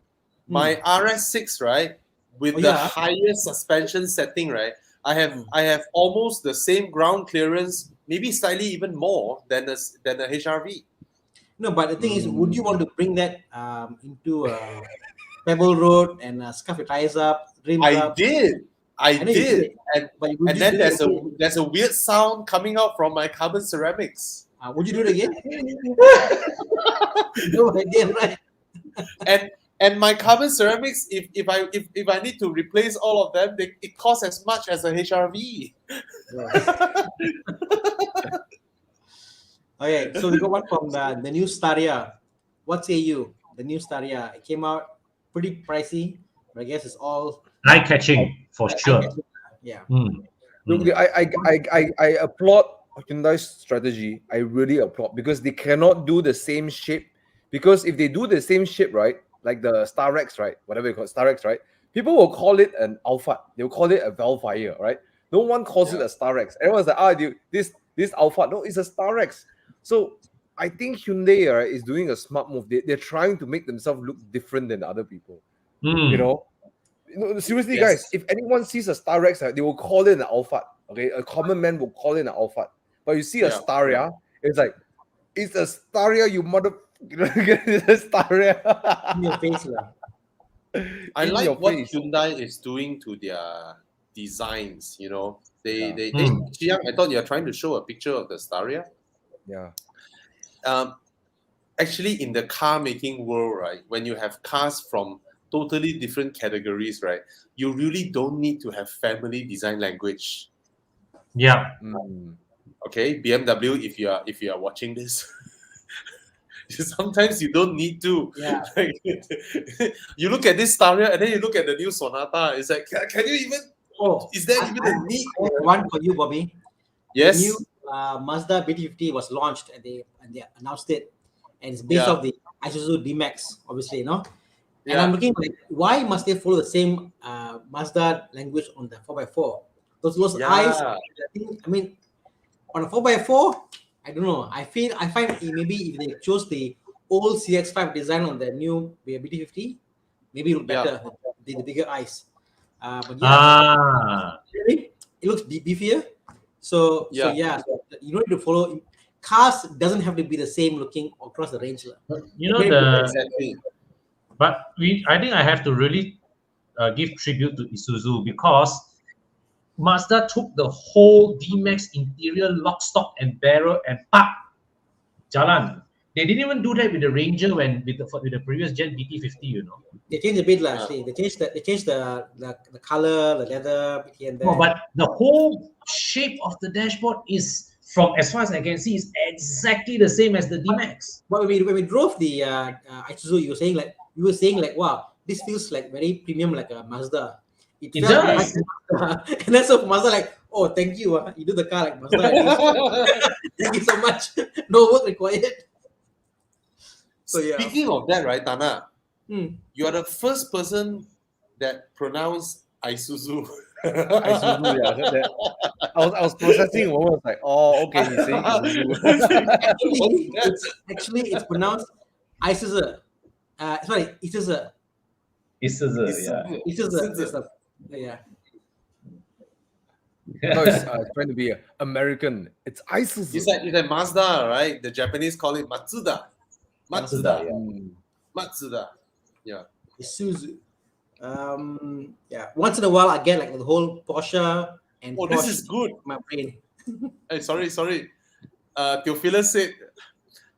my RS6, right, with the highest suspension setting, right, I have almost the same ground clearance, maybe slightly even more than the HRV. No, but the thing is, would you want to bring that into Pebble Road and scuff your tires up, rims up? I did. And then there's a weird sound coming out from my carbon ceramics. Would you do it again? Do it again, right? And my carbon ceramics, if I need to replace all of them, it costs as much as a HRV. Okay, so we got one from the new Staria. What say you? The new Staria, it came out pretty pricey, but I guess it's all eye-catching for sure. Yeah. Look, I applaud Hyundai's strategy. I really applaud, because they cannot do the same shape. Because if they do the same shape, right, like the Starex, right, whatever you call it, Starex, right, people will call it an Alphard. They'll call it a Velfire, right? No one calls it a Starex. Everyone's like, this Alphard. No, it's a Starex. So I think Hyundai is doing a smart move. They're trying to make themselves look different than other people. Seriously, guys, if anyone sees a Starex, they will call it an Alphard. Okay, a common man will call it an Alphard. But you see a Staria, it's like, it's a Staria, you mother. It's a Staria. In your face, I like what Hyundai is doing to their designs. Chiang, I thought you were trying to show a picture of the Staria. Yeah. Actually, in the car making world, right, when you have cars from totally different categories, right, you really don't need to have family design language. Yeah. Okay, BMW, if you are watching this, sometimes you don't need to. Yeah. You look at this Staria and then you look at the new Sonata. It's like, can you even? Is there even a need? One for you, Bobby. Yes. The new Mazda BT50 was launched and they announced it. and it's based Yeah. off the Isuzu D-Max, obviously, And Yeah. I'm looking like, why must they follow the same Mazda language on the 4x4? Those eyes, I mean, on a 4x4, I don't know. I find maybe if they chose the old CX-5 design on the new BT50, maybe it look better. The bigger eyes. But yeah, it looks beefier. So yeah, so you don't need to follow. Cars doesn't have to be the same looking across the range. Exactly. But I think I have to really give tribute to Isuzu, because Mazda took the whole D-Max interior, lock, stock, and barrel, and jalan. They didn't even do that with the Ranger with the previous gen BT50. They changed a bit, actually. They changed the color, the leather here and there. No, but the whole shape of the dashboard is, from as far as I can see, is exactly the same as the D-Max. But when we drove the Isuzu, you were saying like, wow, this feels like very premium, like a Mazda. It felt does. like and then so Mazda like, oh, thank you. You do the car like Mazda. Thank you so much. No work required. So yeah. Speaking of that, right, Tana, you are the first person that pronounced Isuzu. Isuzu, yeah. I was processing. I was like, oh, okay, he's saying Actually, it's pronounced Isuzu. Sorry, Isuzu. Isuzu, yeah. Isuzu. Yeah. No, it's trying to be American. It's Isuzu. It's like Mazda, right? The Japanese call it Matsuda. Matsuda, Matsuda. Yeah. Isuzu. Yeah. Once in a while, I get like the whole Porsche and. Oh, Porsche this is good. My brain. Hey, sorry. Theophilus said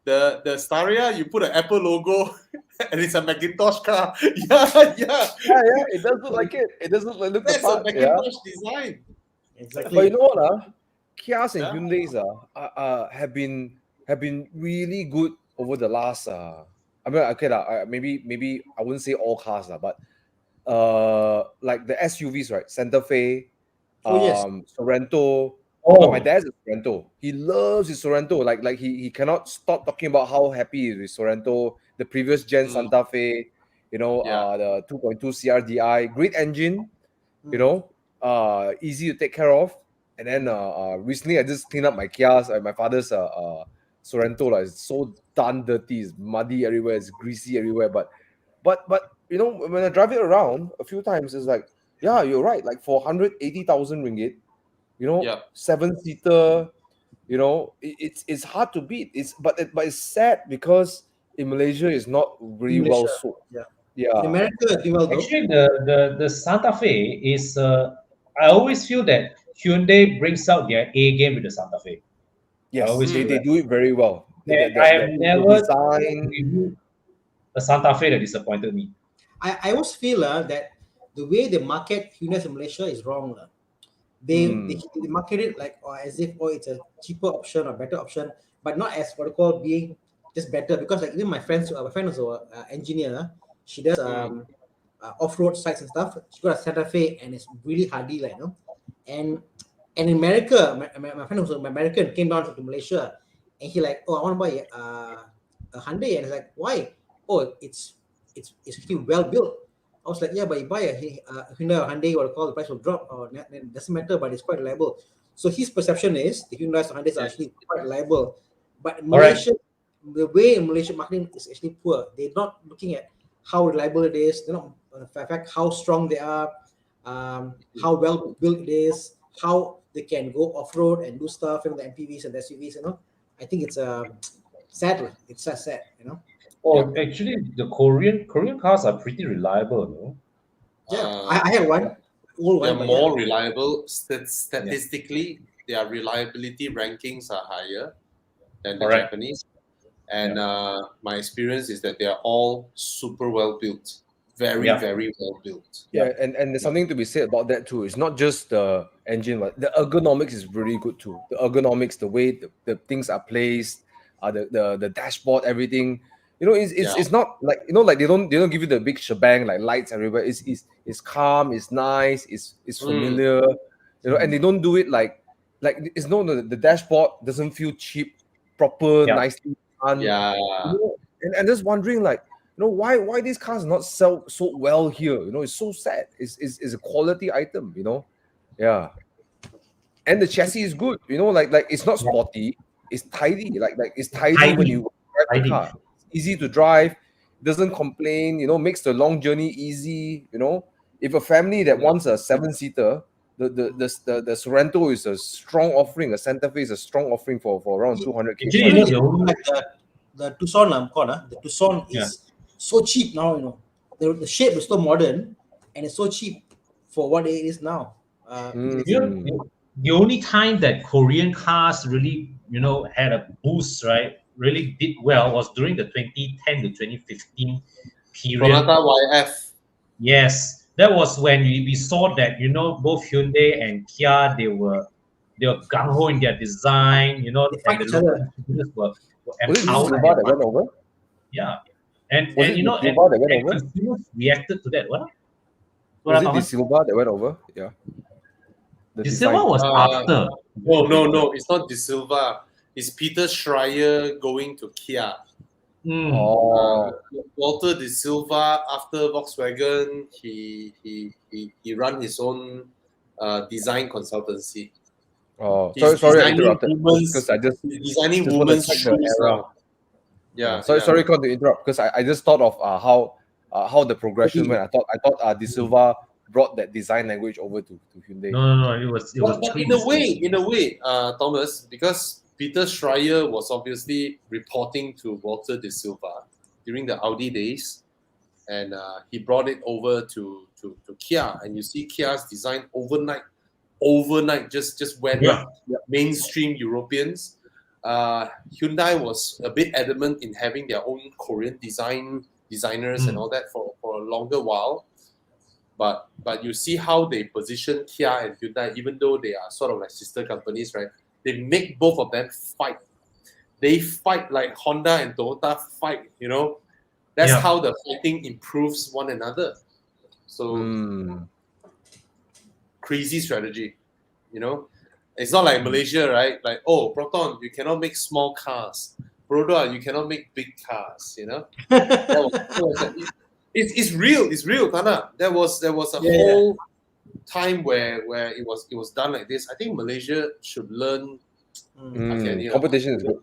the Staria, you put an Apple logo and it's a Macintosh car. Yeah. It does look like it. It doesn't look the That's part. a Macintosh design. Exactly. But you know what? Kias and Hyundai's have been really good over the last. I mean, okay, maybe I wouldn't say all cars, but like the SUVs, right? Santa Fe, yes. Sorento. Oh, my dad's a Sorento. He loves his Sorento. Like he cannot stop talking about how happy he is with Sorento. The previous gen Santa Fe, the 2.2 CRDI, great engine, easy to take care of. And then recently I just cleaned up my Kia's, my father's Sorento. It's so done dirty, it's muddy everywhere, it's greasy everywhere. But when I drive it around a few times, it's like, yeah, you're right. Like for 180,000 ringgit, 7-seater, it's hard to beat. But it's sad because in Malaysia it's not really well sold. Yeah. In America, actually, the Santa Fe is. I always feel that Hyundai brings out their A game with the Santa Fe. Yes, they do it very well. I have never reviewed a Santa Fe that disappointed me. I always feel that the way they market Hyundai in Malaysia is wrong. They market it like as if it's a cheaper option or better option, but not as what I call being just better. Because like even my friend is also an engineer. She does off-road sites and stuff. She got a Santa Fe and it's really hardy, And in America, my friend who's American came down to Malaysia, and he like, I want to buy a Hyundai, and it's like, why? Oh, it's actually well built. I was like, yeah, but you buy a Hyundai or Hyundai, what I call, the price will drop, or it doesn't matter, but it's quite reliable. So his perception is the Hyundais or Hyundais are actually quite reliable, but Malaysia, the way in Malaysia marketing is actually poor. They're not looking at how reliable it is. They're not, in fact, how strong they are, how well built it is, how they can go off road and do stuff in the MPVs and the SUVs. I think it's sad. It's sad. Oh, actually, the Korean cars are pretty reliable, no? Yeah, I have one. They're more reliable. Statistically, their reliability rankings are higher than the Japanese. And my experience is that they are all super well built. Very, very well built. Yeah, and there's something to be said about that too. It's not just the engine, but the ergonomics is really good too. The ergonomics, the way the things are placed, the dashboard, everything. It's not like like they don't give you the big shebang like lights everywhere. It's calm, it's nice, it's familiar, and they don't do it like it's the dashboard doesn't feel cheap, proper, nicely Yeah. And just wondering, like, why these cars not sell so well here? It's so sad. It's a quality item, Yeah. And the chassis is good, like it's not sporty, it's tidy, like it's tidy when you drive the car. It's easy to drive, doesn't complain, makes the long journey easy. If a family that wants a 7-seater, the Sorento is a strong offering. A Santa Fe is a strong offering for around 200K. Like the Tucson, the Tucson is so cheap now. The shape is so modern and it's so cheap for what it is now. The only time that Korean cars really, had a boost, right, really did well was during the 2010 to 2015 period. Sonata YF. Yes, that was when we saw that, both Hyundai and Kia, they were gung ho in their design, and the local engineers were empowered. That went over? Yeah, and consumers reacted to that. What? Was it the Silva that went over? Yeah. The Silva was after. No, it's not De Silva. It's Peter Schreier going to Kia. Walter De Silva, after Volkswagen, he ran his own design consultancy. Sorry, I interrupted. Because I he's designing women's shoes now. Yeah. Sorry, to interrupt, because I just thought of how the progression went. I thought De Silva brought that design language over to Hyundai. No, it was but in a way, Thomas, because Peter Schreier was obviously reporting to Walter De Silva during the Audi days, and he brought it over to Kia, and you see Kia's design overnight just went mainstream Europeans. Hyundai was a bit adamant in having their own Korean designers and all that for a longer while. But you see how they position Kia and Hyundai, even though they are sort of like sister companies, right? They make both of them fight. They fight like Honda and Toyota fight, That's how the fighting improves one another. So crazy strategy, It's not like Malaysia, right? Like, Proton, you cannot make small cars. Broda, you cannot make big cars, It's real, Tana. There was a whole time where it was done like this. I think Malaysia should learn. Competition is good.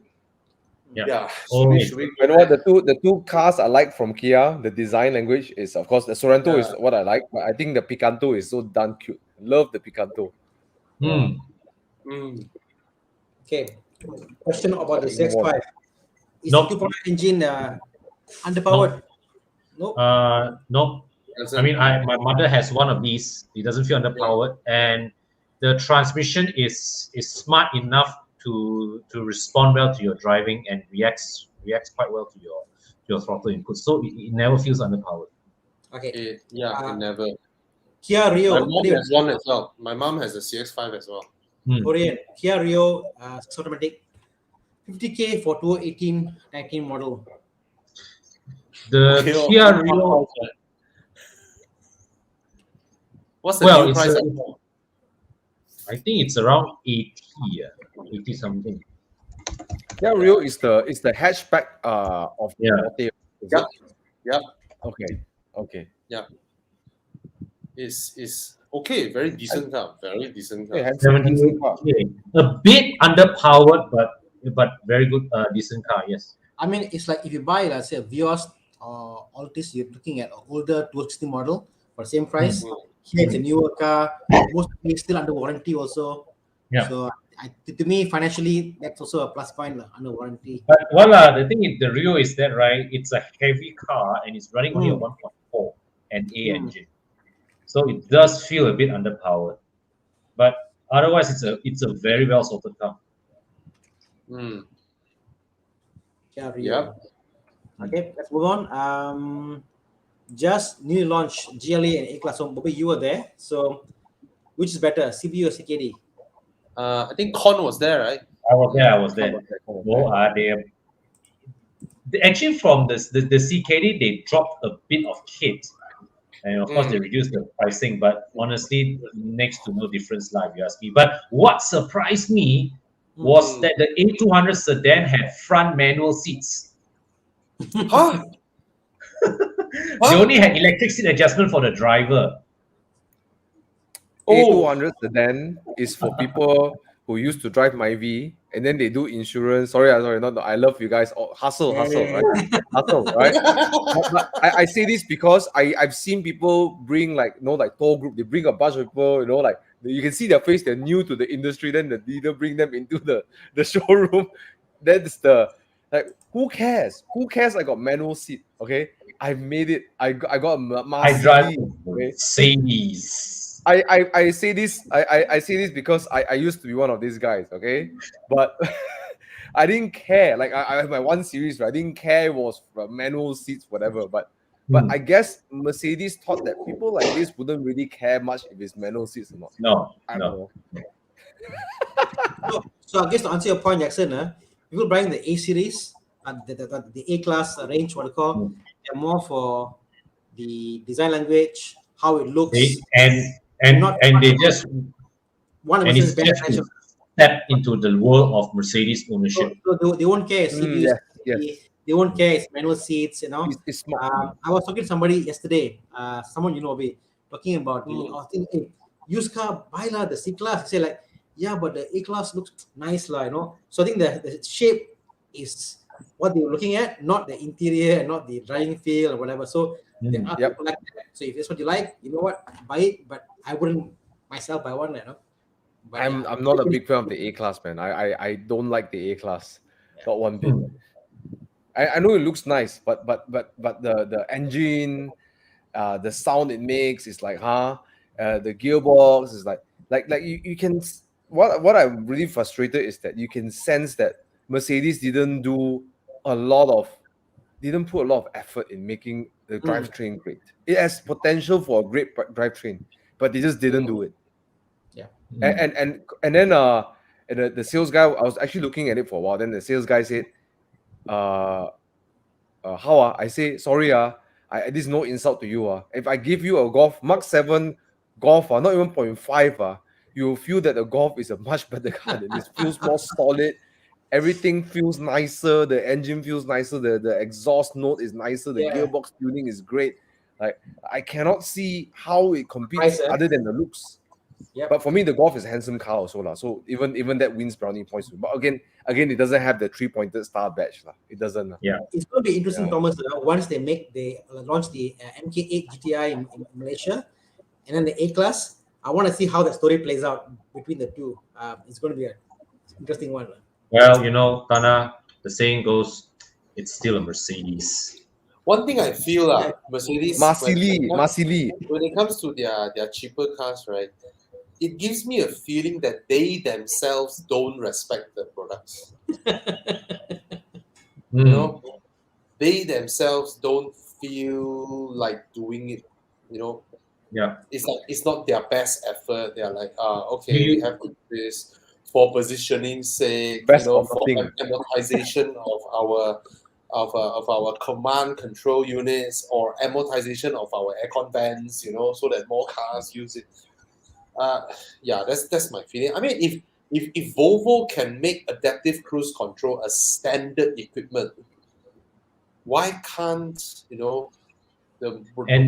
Yeah. Should we what the two cars I like from Kia, the design language is, of course, the Sorento is what I like, but I think the Picanto is so darn cute. Love the Picanto. Okay. Question about the CX-5. Is the 2.0 engine underpowered? No. I mean, my mother has one of these. It doesn't feel underpowered, and the transmission is smart enough to respond well to your driving and reacts quite well to your throttle input. So it never feels underpowered. Okay. It never. Kia Rio. My mom has one as well. My mom has a CX-5 as well. Korean. Kia Rio, automatic, 50K for 2018-19 model. The Kia Rio. What's the new price? I think it's around 80 something. Kia Rio is the hatchback of Forte. Yep. Okay. Yeah. Is okay. Very decent car. Very decent car. 78K. A bit underpowered, but very good, decent car. Yes. I mean, it's like if you buy, let's say, a Vios or Altis, you're looking at an older 260 model for the same price. Here it's a newer car, most still under warranty also. Yeah. So to me, financially, that's also a plus point under warranty. But the thing with the Rio is that, right, it's a heavy car and it's running only a 1.4 and A engine. So it does feel a bit underpowered. But otherwise it's a very well sorted car. Yeah, Rio. Okay, let's move on. Just new launch GLA and A-Class. So Bobby, you were there. So which is better, CBU or CKD? I think Con was there, right? I was there. Actually, from the CKD, they dropped a bit of kit. And of course, they reduced the pricing. But honestly, next to no difference, if you ask me. But what surprised me was that the A200 sedan had front manual seats. Huh? They only had electric seat adjustment for the driver. A200 sedan is for people who used to drive my V and then they do insurance. Sorry, not. I love you guys. Oh, hustle, right? Hustle, right? But I say this because I've seen people bring like tour group. They bring a bunch of people. Like you can see their face. They're new to the industry. Then the leader bring them into the showroom. That's the who cares? Who cares? I got manual seat. Okay, I made it. I got a I drive Mercedes. Mercedes. I say this I say this because I used to be one of these guys, okay? But I didn't care. Like I have my 1 Series, right? I didn't care it was manual seats, whatever. But I guess Mercedes thought that people like this wouldn't really care much if it's manual seats or not. No, I don't know. So I guess to answer your point, Jackson, people buying the A series, the A class range, what they call, they're more for the design language, how it looks, and they just one and it's just to step into the world of Mercedes ownership. So they won't care CVs, yes. they won't care it's manual seats, It's smart. I was talking to somebody yesterday, someone talking about the used car, buy the C class. Say like, yeah, but the A class looks nice, So I think the shape is what they were looking at, not the interior and not the driving feel or whatever. So there are people like that. So if that's what you like, you know what, buy it. But I wouldn't myself buy one, But I'm not a big fan of the A class, man. I don't like the A class, not one bit. I know it looks nice, but the engine, the sound it makes is like, the gearbox is like you can. What I'm really frustrated is that you can sense that Mercedes didn't put a lot of effort in making the drivetrain great. It has potential for a great drivetrain, but they just didn't do it. Yeah. And then the sales guy, I was actually looking at it for a while. Then the sales guy said, how I say, sorry, this is no insult to you. If I give you a Golf Mark 7 Golf, not even 0.5, you feel that the Golf is a much better car than this. Feels more solid. Everything feels nicer. The engine feels nicer. The exhaust note is nicer. The gearbox tuning is great. Like I cannot see how it competes other than the looks. Yep. But for me, the Golf is a handsome car also lah. So even that wins brownie points. But again, it doesn't have the 3-pointed star badge lah. It doesn't. Yeah. It's going to be interesting, Thomas. Once they launch the MK8 GTI in Malaysia, and then the A class. I want to see how that story plays out between the two. It's going to be an interesting one. Well, Tana, the saying goes, it's still a Mercedes. One thing I feel Mercedes, Massili. when it comes to their cheaper cars, right, it gives me a feeling that they themselves don't respect the products. They themselves don't feel like doing it. Yeah, it's like it's not their best effort. They're like, okay, we have to do this for positioning sake, for amortization of our command control units or amortization of our aircon vents, so that more cars use it. That's my feeling. I mean, if Volvo can make adaptive cruise control a standard equipment, why can't the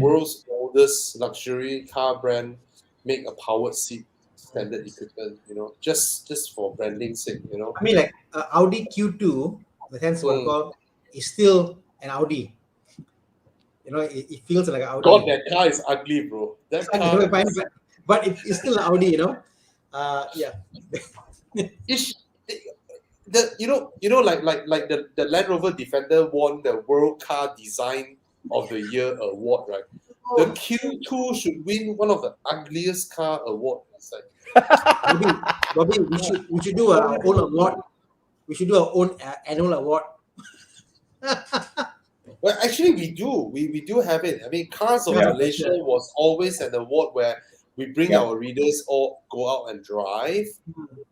world's oldest luxury car brand make a powered seat standard equipment, just for branding's sake, I mean, like Audi Q2, the hence what call, is still an Audi. It feels like an Audi. God, that car is ugly, bro. That car, but it's still an Audi, like the Land Rover Defender won the World Car Design of the Year award, right? The Q2 should win one of the ugliest car award. It's like, Bobby, we should do our own award. We should do our own annual award. Well, actually, we do. We do have it. I mean, Cars of Malaysia was always an award where we bring our readers all go out and drive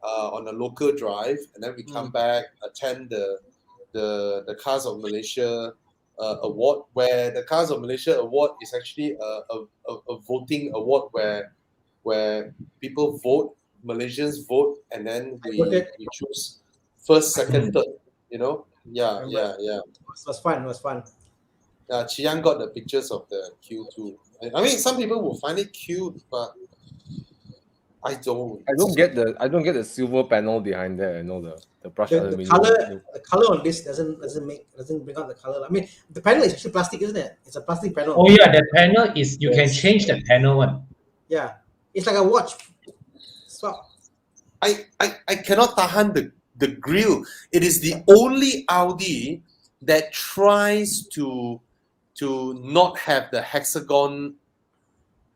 on a local drive, and then we come back, attend the Cars of Malaysia award, where the Cars of Malaysia award is actually a voting award where people vote Malaysians vote, and then I voted. we choose first, second, third. You know, yeah. It was fun. It was fun. Chiang got the pictures of the queue too. I mean, some people will find it cute, but I don't. I don't get the silver panel behind there. The brushed The aluminium. color on this doesn't bring out the color. I mean, the panel is actually plastic, isn't it? It's a plastic panel. Oh yeah, the panel is you can change the panel one. Yeah, it's like a watch. Swap. I cannot tahan the grill. It is the only Audi that tries to not have the hexagon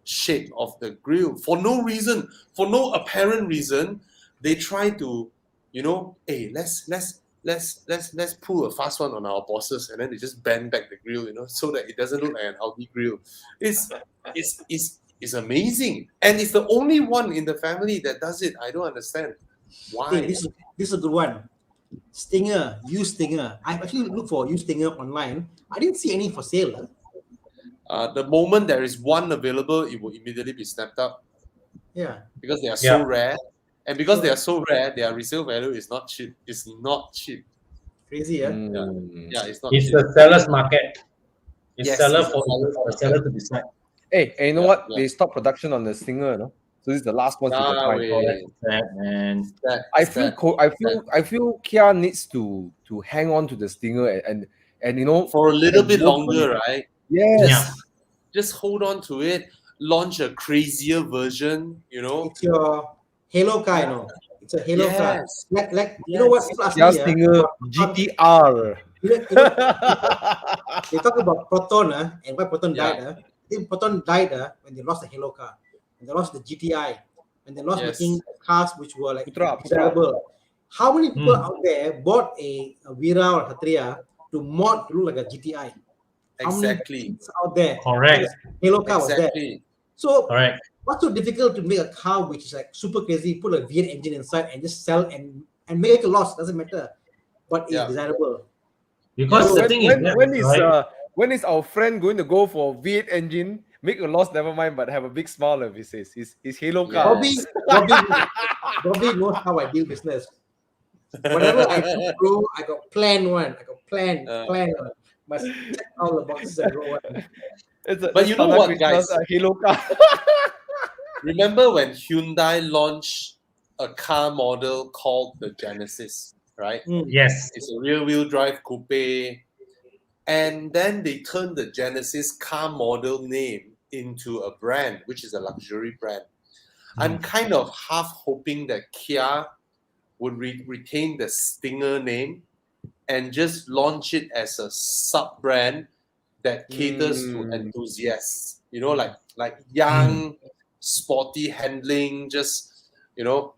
shape of the grill for no reason, for no apparent reason. They try to, hey, let's pull a fast one on our bosses, and then they just bend back the grill, so that it doesn't look like an Audi grill. It's amazing, and it's the only one in the family that does it. I don't understand why. Hey, this is a good one. Stinger, used Stinger. I actually looked for used Stinger online. I didn't see any for sale. The moment there is one available, it will immediately be snapped up. Yeah. Because they are so rare. And because they are so rare, their resale value is not cheap. It's not cheap. Crazy, yeah? Yeah, it's not It's cheap. the seller's market. It's Yes, seller it's for the seller to decide. Hey, and you know what? They stopped production on the Stinger, no? So this is the last one to find. I feel Kia needs to hang on to the Stinger and for a little bit longer, right? Yes. Just hold on to it. Launch a crazier version, It's your Halo car, It's a Halo car. Like you know what? Kia Stinger GTR. They talk about Proton, and why Proton died. I think Proton died when they lost the Halo car, when they lost the GTI, when they lost making cars which were like desirable. How many people out there bought a Vira or Hatria to mod to look like a GTI? Exactly. Out there. Correct. Halo car was there. So correct. What's so difficult to make a car which is like super crazy, put a V8 engine inside and just sell and make it a loss? Doesn't matter, but it's desirable. Because the thing when is our friend going to go for V8 engine, make a loss, never mind, but have a big smile if he says his Halo car. Bobby knows how I deal business. Whatever I do, bro, I got plan one. I got plan one. Must check all the boxes and roll one. But you know what, guys? Halo car. Remember when Hyundai launched a car model called the Genesis, right? Yes. It's a rear-wheel drive coupe. And then they turned the Genesis car model name into a brand, which is a luxury brand. I'm kind of half hoping that Kia would retain the Stinger name and just launch it as a sub-brand that caters to enthusiasts. Like young, sporty handling, just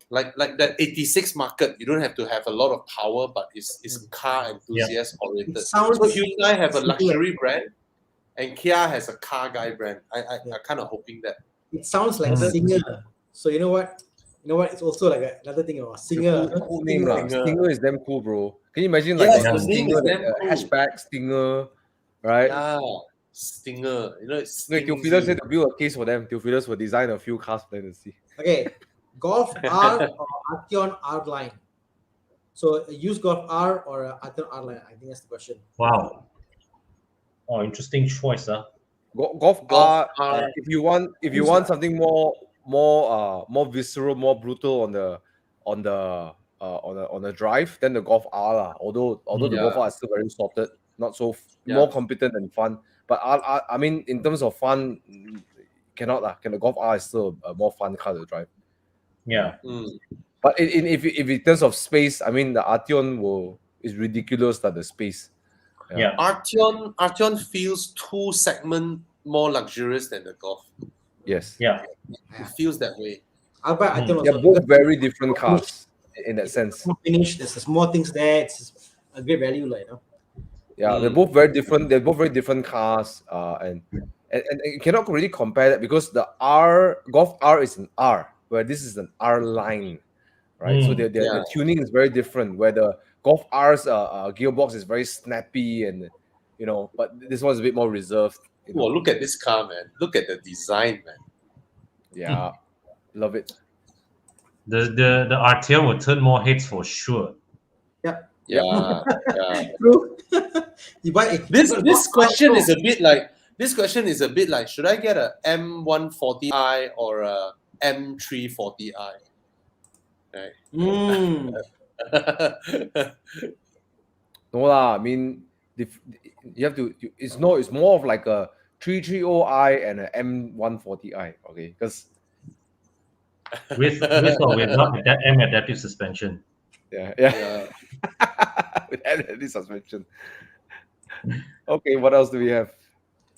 like that 86 market. You don't have to have a lot of power, but it's car enthusiast oriented. So Hyundai have a luxury brand, and Kia has a car guy brand. I'm kind of hoping that. It sounds like Singer. So you know what? It's also like another thing about Singer. Cool name, Stinger is damn cool, bro. Can you imagine like a Stinger, hatchback Stinger, right? Yeah, Stinger. Theophilus said to build a case for them. Theophilus will design a few cars for them to see. Okay, Golf R or Arteon R line. So a used Golf R or a Arteon R line. I think that's the question. Wow. Oh, interesting choice, Golf R. If you want something more visceral, more brutal on the drive, then the Golf R. Although the Golf R is still very sorted, not so more competent and fun. But I mean, in terms of fun, cannot. The Golf R is still a more fun car to drive. Yeah. But if in terms of space, I mean, the Arteon is ridiculous that the space. Yeah. Arteon feels 2 segment more luxurious than the Golf. Yes. Yeah. It feels that way. I'll buy Arteon They're also. both very different cars in that sense. Finish. There's more things there. It's a great value, Yeah, they're both very different. They're both very different cars, and you cannot really compare that because the Golf R is an R, where this is an R line, right? So the tuning is very different. Where the Golf R's gearbox is very snappy, and but this one's a bit more reserved. Well, look at this car, man. Look at the design, man. Yeah, love it. The RTL will turn more heads for sure. Yeah. Yeah. True. You buy This question is a bit like should I get a M140i or a M340i? Right. No lah. I mean, you have to. It's more of like a 330i and a M140i. Okay, because With or without that M adaptive suspension. yeah. With adaptive suspension. Okay, what else do we have?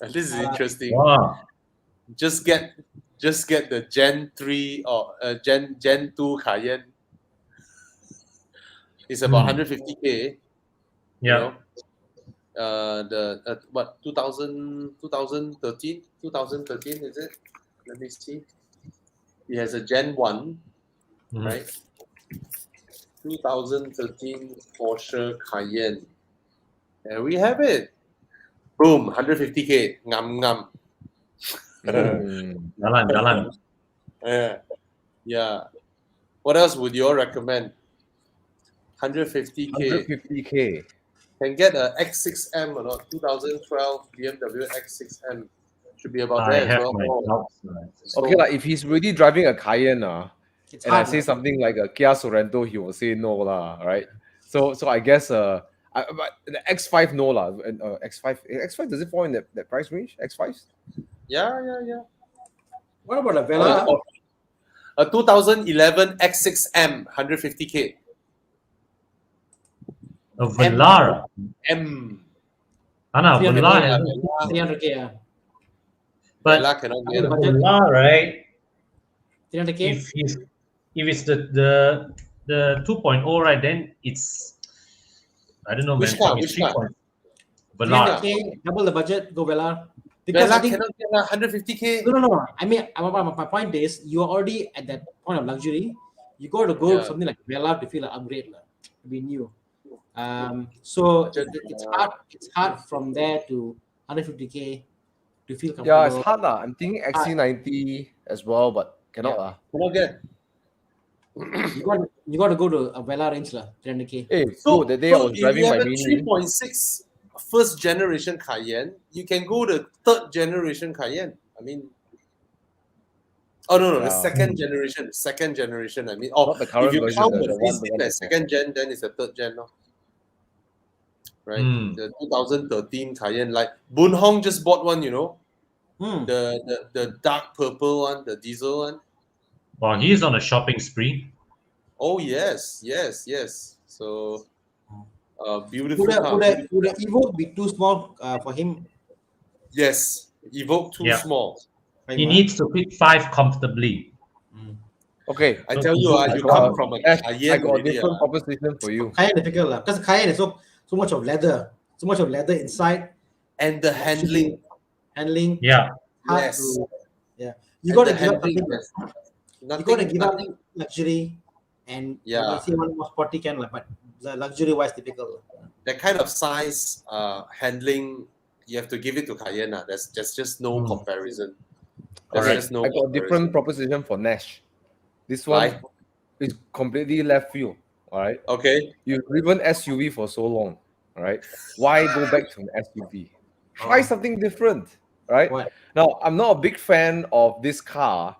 This is interesting. Wow. Just get the Gen 3 or Gen 2 Cayenne. It's about 150k. Yeah. The what 2013 is it? Let me see. It has a Gen 1, right? 2013 Porsche Cayenne. There we have it. Boom, 150k. Ngam. Jalan. Yeah. What else would you all recommend? 150k. 150k. Can get a X6M or not? 2012 BMW X6M. Should be about I there have as well. my doubts. Okay, like if he's really driving a Cayenne, It's and I hard, say something like a Kia Sorento, he will say no lah, right? So I guess but the X5 no lah, and X5 does it fall in that price range? X5s? Yeah. What about a Vela? A 2011 X6M, 150k. A Velara. M. Velara. 300k. Yeah. But Vela cannot get the a Velara, right? 300k. If it's the 2.0, right, then it's I don't know, Which man. car? It's Which car? Velara. 300k, double the budget, go Vela. Because Vela I think cannot get 150k. no. I mean, my point is, you are already at that point of luxury. You got to go Yeah. something like Vela to feel an upgrade, to be new. So it's hard. It's hard from there to 150k to feel comfortable. Yeah, it's hard lah. I'm thinking XC90 as well, but cannot lah. Cannot get. You got to go to a Vela range 300k. Hey, So the day I was if driving you my have a Mini. 3.6 first generation Cayenne, you can go the third generation Cayenne. I mean, the Yeah. second generation. I mean, Not the current if you version, count the the one facelift before. as second gen, then it's a third gen, no? Right? The 2013 Cayenne, like Boon Hong just bought one, the dark purple one, the diesel one. Well, he's on a shopping spree. Oh yes. So, beautiful car. Would the Evo be too small for him? Yes, Evoque too small. He needs to fit 5 comfortably. Okay, I tell you, you come from a Cayenne. I got a different proposition for you. Cayenne difficult because Cayenne is so much of leather, inside, And the handling. Yeah. Hard to, you got to give up something. You got to give up luxury and see one more sporty can, but the luxury wise difficult. That kind of size, handling, you have to give it to Cayenne. There's just no comparison. I got a different proposition for Nash. This one is completely left field. All right. Okay. You've driven SUV for so long. All right. Why go back to an SUV? Try something different. Right. What? Now, I'm not a big fan of this car,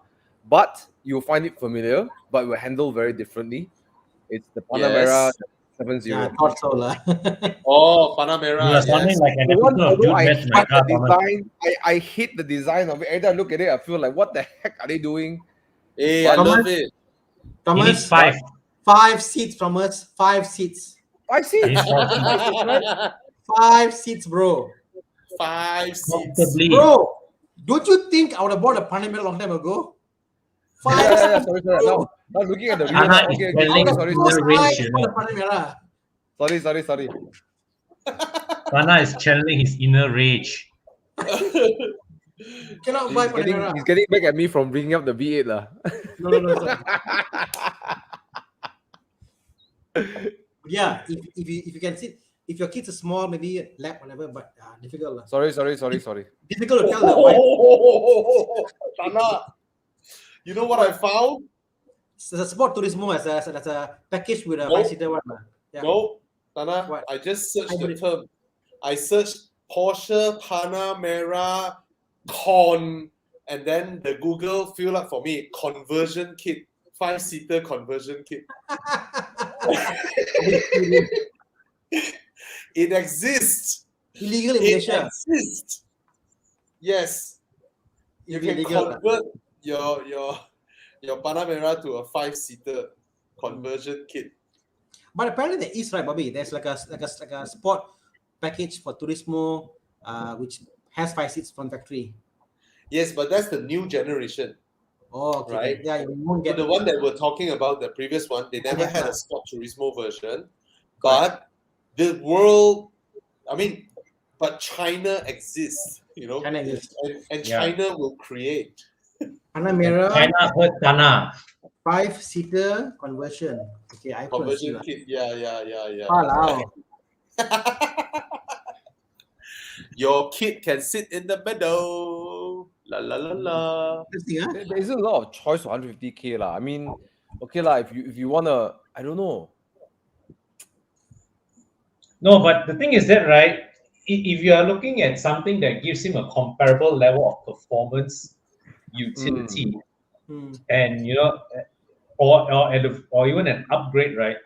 but you'll find it familiar, but will handle very differently. It's the Panamera 70. Yeah, I thought so. Oh, Panamera. You are sounding like an The one, episode of although Dude I Match hate My Car. the design, I hate the design of it. Every time I look at it, I feel like, what the heck are they doing? Hey, I love it. He needs Thomas, 5. 5 seats from us. 5 seats. I see. He needs 5 seats. 5 seats, bro. 5 seats. Comfortably. Bro, don't you think I would have bought a Panamera a long time ago? 5 Yeah, seats, sorry. bro. Now looking at the Anna video. is Okay, telling sorry. the range, you know. Panamera. Sorry. Rana is channeling his inner rage. Cannot buy Panamera. He's getting back at me from bringing up the V8 lah. No. Yeah, if you can sit, if your kids are small, maybe lap whatever, but difficult. Sorry. Difficult to tell the wife. Tana, you know what I found? the Sport Turismo as a package with a Nope. 5-seater one. Yeah. No, Tana, What? I just searched the Hybrid. term. I searched Porsche Panamera Con, and then the Google fill up for me conversion kit, 5-seater conversion kit. It exists. Illegal in It Malaysia. exists. Yes, you can Illegal. convert your Panamera to a 5-seater conversion kit. But apparently there is, right, Bobby? There's like a sport package for Turismo, which has 5 seats from factory. Yes, but that's the new generation. Oh, okay. Right. Yeah, you won't But get the one that we're talking about, the previous one, they never had a Sport Turismo version. But the world, but China exists, China exists. and China will create. Panamera China heard Tana. 5-seater conversion. Okay, I Conversion kit, yeah. Wow. Your kid can sit in the middle. La la la la. Interesting, huh? There isn't a lot of choice for 150K lah. I mean, okay lah. If you wanna, I don't know. No, but the thing is that, right, if you are looking at something that gives him a comparable level of performance, utility, and or even an upgrade, right,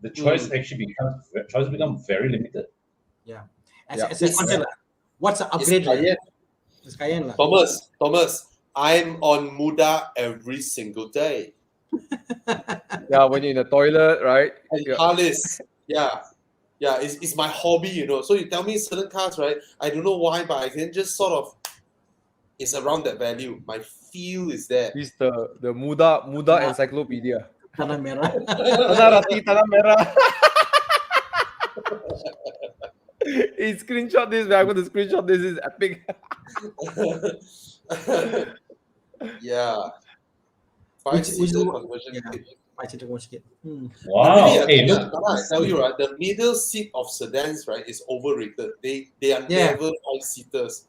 the choice actually becomes very limited. Yeah. As a concept, what's the upgrade? It's Cayenne. Thomas, I'm on Muda every single day. Yeah, when you're in the toilet, right? And Carlis, yeah, it's my hobby, So you tell me certain cars, right? I don't know why, but I can just sort of, it's around that value. My feel is there. It's the Muda encyclopedia. Tanah Merah. Tanah Merah. Hey, screenshot this, man. I'm going to screenshot this. It's epic. Yeah. 5-seater conversion kit. 5-seater conversion kit. Wow. Really, Hey, look. I tell you, right, the middle seat of sedans, right, is overrated. They are never 5-seaters.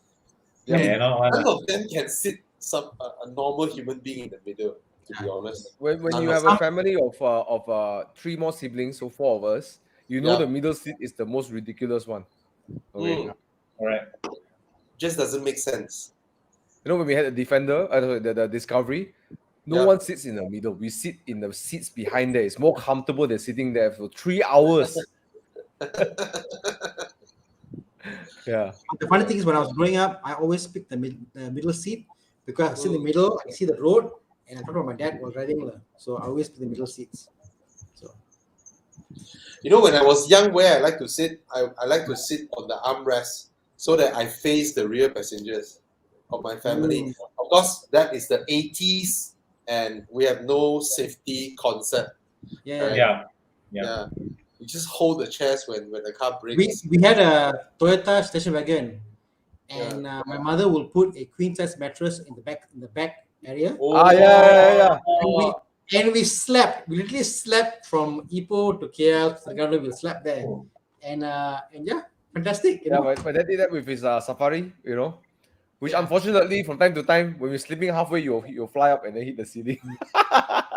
None of them can sit a normal human being in the middle, to be honest. When you have a family of 3 more siblings, so 4 of us, the middle seat is the most ridiculous one. Okay. All right. Just doesn't make sense. When we had the Defender, the Discovery, no one sits in the middle. We sit in the seats behind there. It's more comfortable than sitting there for 3 hours. Yeah. The funny thing is, when I was growing up, I always picked the middle seat because I sit in the middle, I see the road, and I thought my dad was driving. So I always pick the middle seats. So, when I was young, where I like to sit, I like to sit on the armrest so that I face the rear passengers of my family. Of course, that is the 80s, and we have no safety concept. Yeah. You just hold the chairs when the car brakes. We had a Toyota station wagon, and my mother will put a queen size mattress in the back area. Yeah. And we slept. We literally slept from Ipoh to KL to Segala. We slept there, and fantastic. My dad did that with his Safari, which unfortunately from time to time when we're sleeping halfway, you'll fly up and then hit the ceiling.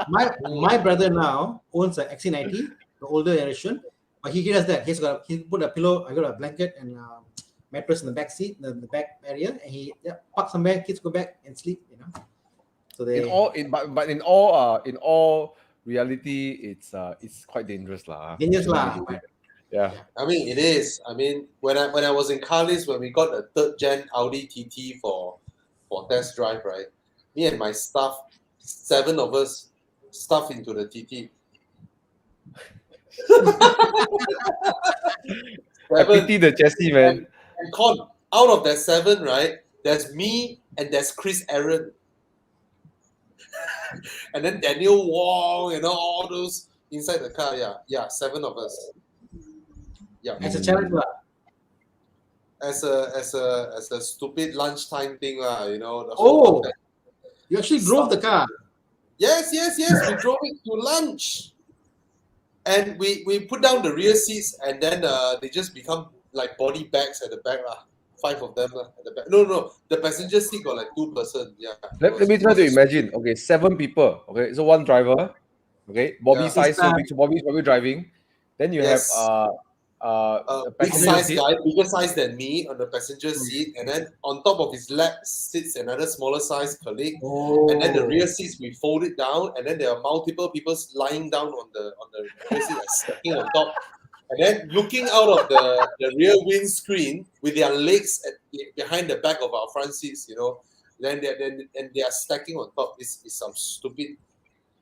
My brother now owns an XC90, the older generation, but he does that. He put a pillow, I got a blanket and mattress in the back seat, the back area, and he park somewhere. Kids go back and sleep. So they in all reality, it's quite dangerous lah. Dangerous lah. Yeah. It is. When I was in Carlis, when we got a 3rd gen Audi TT for test drive, right? Me and my staff, 7 of us, stuffed into the TT. I pity the chassis, man. And out of that 7, right? There's me and there's Chris Aaron. And then Daniel Wong, all those inside the car. Yeah, 7 of us. Yeah. As a challenge, as a stupid lunchtime thing, the whole you actually drove the car. Yes. We drove it to lunch, and we put down the rear seats, and then they just become like body bags at the back, 5 of them at the back. No, the passenger seat got like 2 person. Yeah. Let me try to imagine. Okay, 7 people. Okay, so 1 driver, Okay, Bobby Yeah. size, so big. So Bobby's probably driving. Then you Yes. have Big passenger size seat. guy, bigger size than me on the passenger seat, and then on top of his lap sits another smaller size colleague, and then the rear seats we fold it down, and then there are multiple people lying down on the rear seat, like stacking on top, and then looking out of the rear windscreen with their legs behind the back of our front seats, then they are stacking on top. It's some stupid.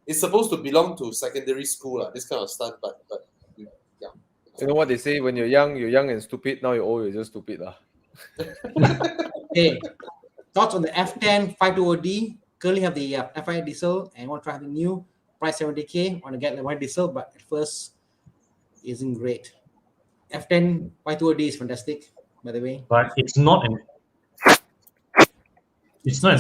It's supposed to belong to secondary school, this kind of stuff, but yeah. You know what they say, when you're young and stupid. Now you're old, you're just stupid. Hey, thoughts on the F10 520D? Currently have the F5 diesel and want to try something new. Price 70K. Want to get the one diesel, but at first isn't great. F10 520D is fantastic, by the way. But it's not an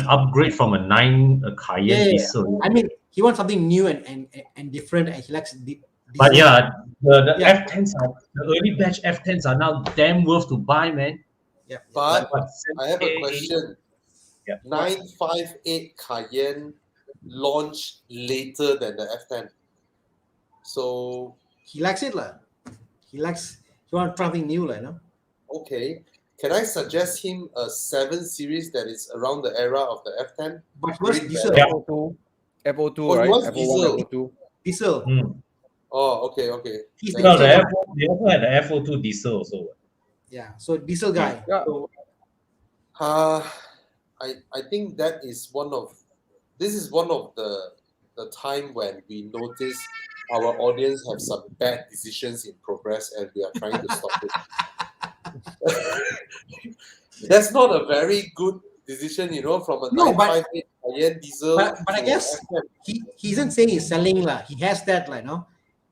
upgrade from a Cayenne diesel. I mean, he wants something new and different, and he likes diesel. But yeah, the F10s the early batch F10s are now damn worth to buy, man. Yeah. But Like, I have a question. Yeah. 958 Cayenne launched later than the F10. So He likes it, lah. He wants to try something new, lah. okay. Can I suggest him a 7 series that is around the era of the F10? But what's diesel? Yeah. FO2, Oh, he right? wants FO1, diesel. FO2. Diesel. Oh, okay. He's No, diesel. they also had the FO2 diesel also. Yeah, so diesel guy. Yeah. So, I think this is one of the time when we notice our audience have some bad decisions in progress, and we are trying to stop it. That's not a very good decision, from a 958 Cayenne diesel. but I to guess F10. he isn't saying he's selling, lah. He has that, like, and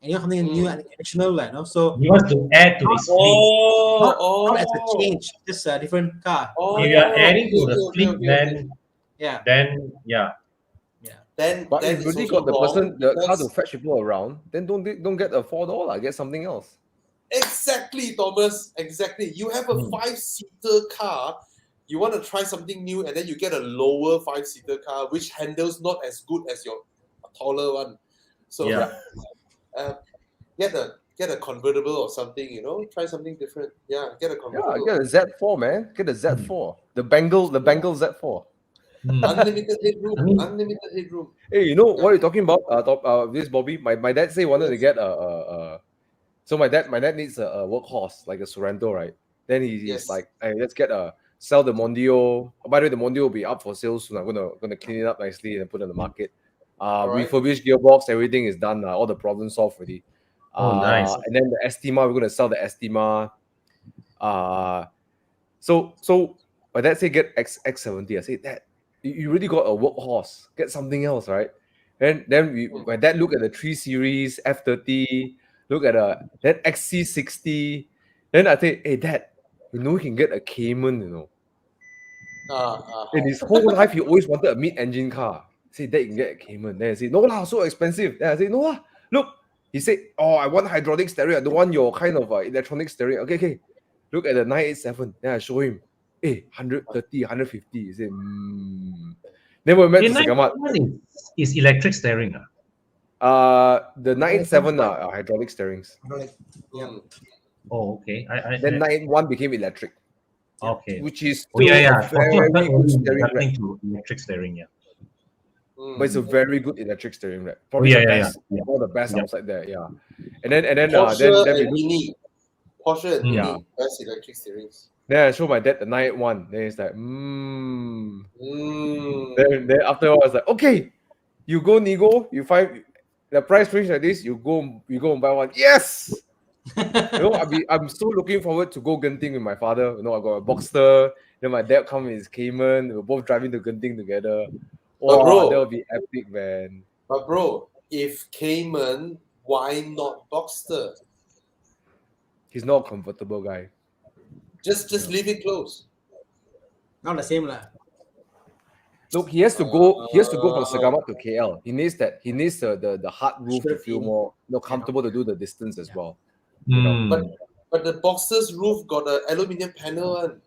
you have something new and additional, like, So He wants to add to his fleet. not as a change, just a different car. If you are adding to the fleet, then Yeah. Then But then if it's really also got the car because- to fetch people around, then don't get a $4, get something else. Exactly, Thomas. Exactly. You have a 5-seater car. You want to try something new, and then you get a lower 5-seater car, which handles not as good as your taller one. So, get a convertible or something. Try something different. Yeah, get a convertible. Yeah, get a Z4, man. Get a Z4. The Bengal Z4. Unlimited headroom. Unlimited headroom. Hey, you know what you're talking about? This Bobby. My dad say wanted to get So my dad needs a workhorse like a Sorrento, right? Then he's like, hey, let's sell the Mondio. Oh, by the way, the Mondio will be up for sale soon. I'm gonna clean it up nicely and put it on the market. Refurbished gearbox, everything is done. All the problems solved already. Nice. And then the Estima, we're gonna sell the Estima. So my dad said get X70. I said, Dad, you really got a workhorse. Get something else, right? And then my dad look at the 3 Series F30. Look at that XC60. Then I say, hey, Dad, he can get a Cayman, In his whole life, he always wanted a mid-engine car. I say, Dad, you can get a Cayman. Then I say, no lah, so expensive. Then I say, no lah, look. He said, oh, I want hydraulic steering. I don't want your kind of electronic steering. Okay. Look at the 987. Then I show him, hey, 130, 150. He said, Then we met to Segamat. Is electric steering. The 987 are hydraulic steerings. Yeah. Oh, okay. Then 981 became electric. Okay. Which is very good steering rack. to electric steering, yeah. But it's a very good electric steering rack. Probably the best. One of the best outside there, yeah. And then Porsche then and Mini. Porsche and Mini, best electric steerings. Then I show my dad the 981. Then he's like, Then after a while, I was like, okay, you go nego, you find the price range like this, you go and buy one. Yes. I'm so looking forward to go Genting with my father. I got a Boxster. Then my dad come with his Cayman. We're both driving to Genting together. Oh, bro, that would be epic, man. But bro, if Cayman, why not Boxster? He's not a comfortable guy. Just leave it close. Not the same, lah. Look, he has to go from Segamat to KL. He needs the hard roof to feel more comfortable to do the distance as well. But the Boxster's roof got an aluminium panel one.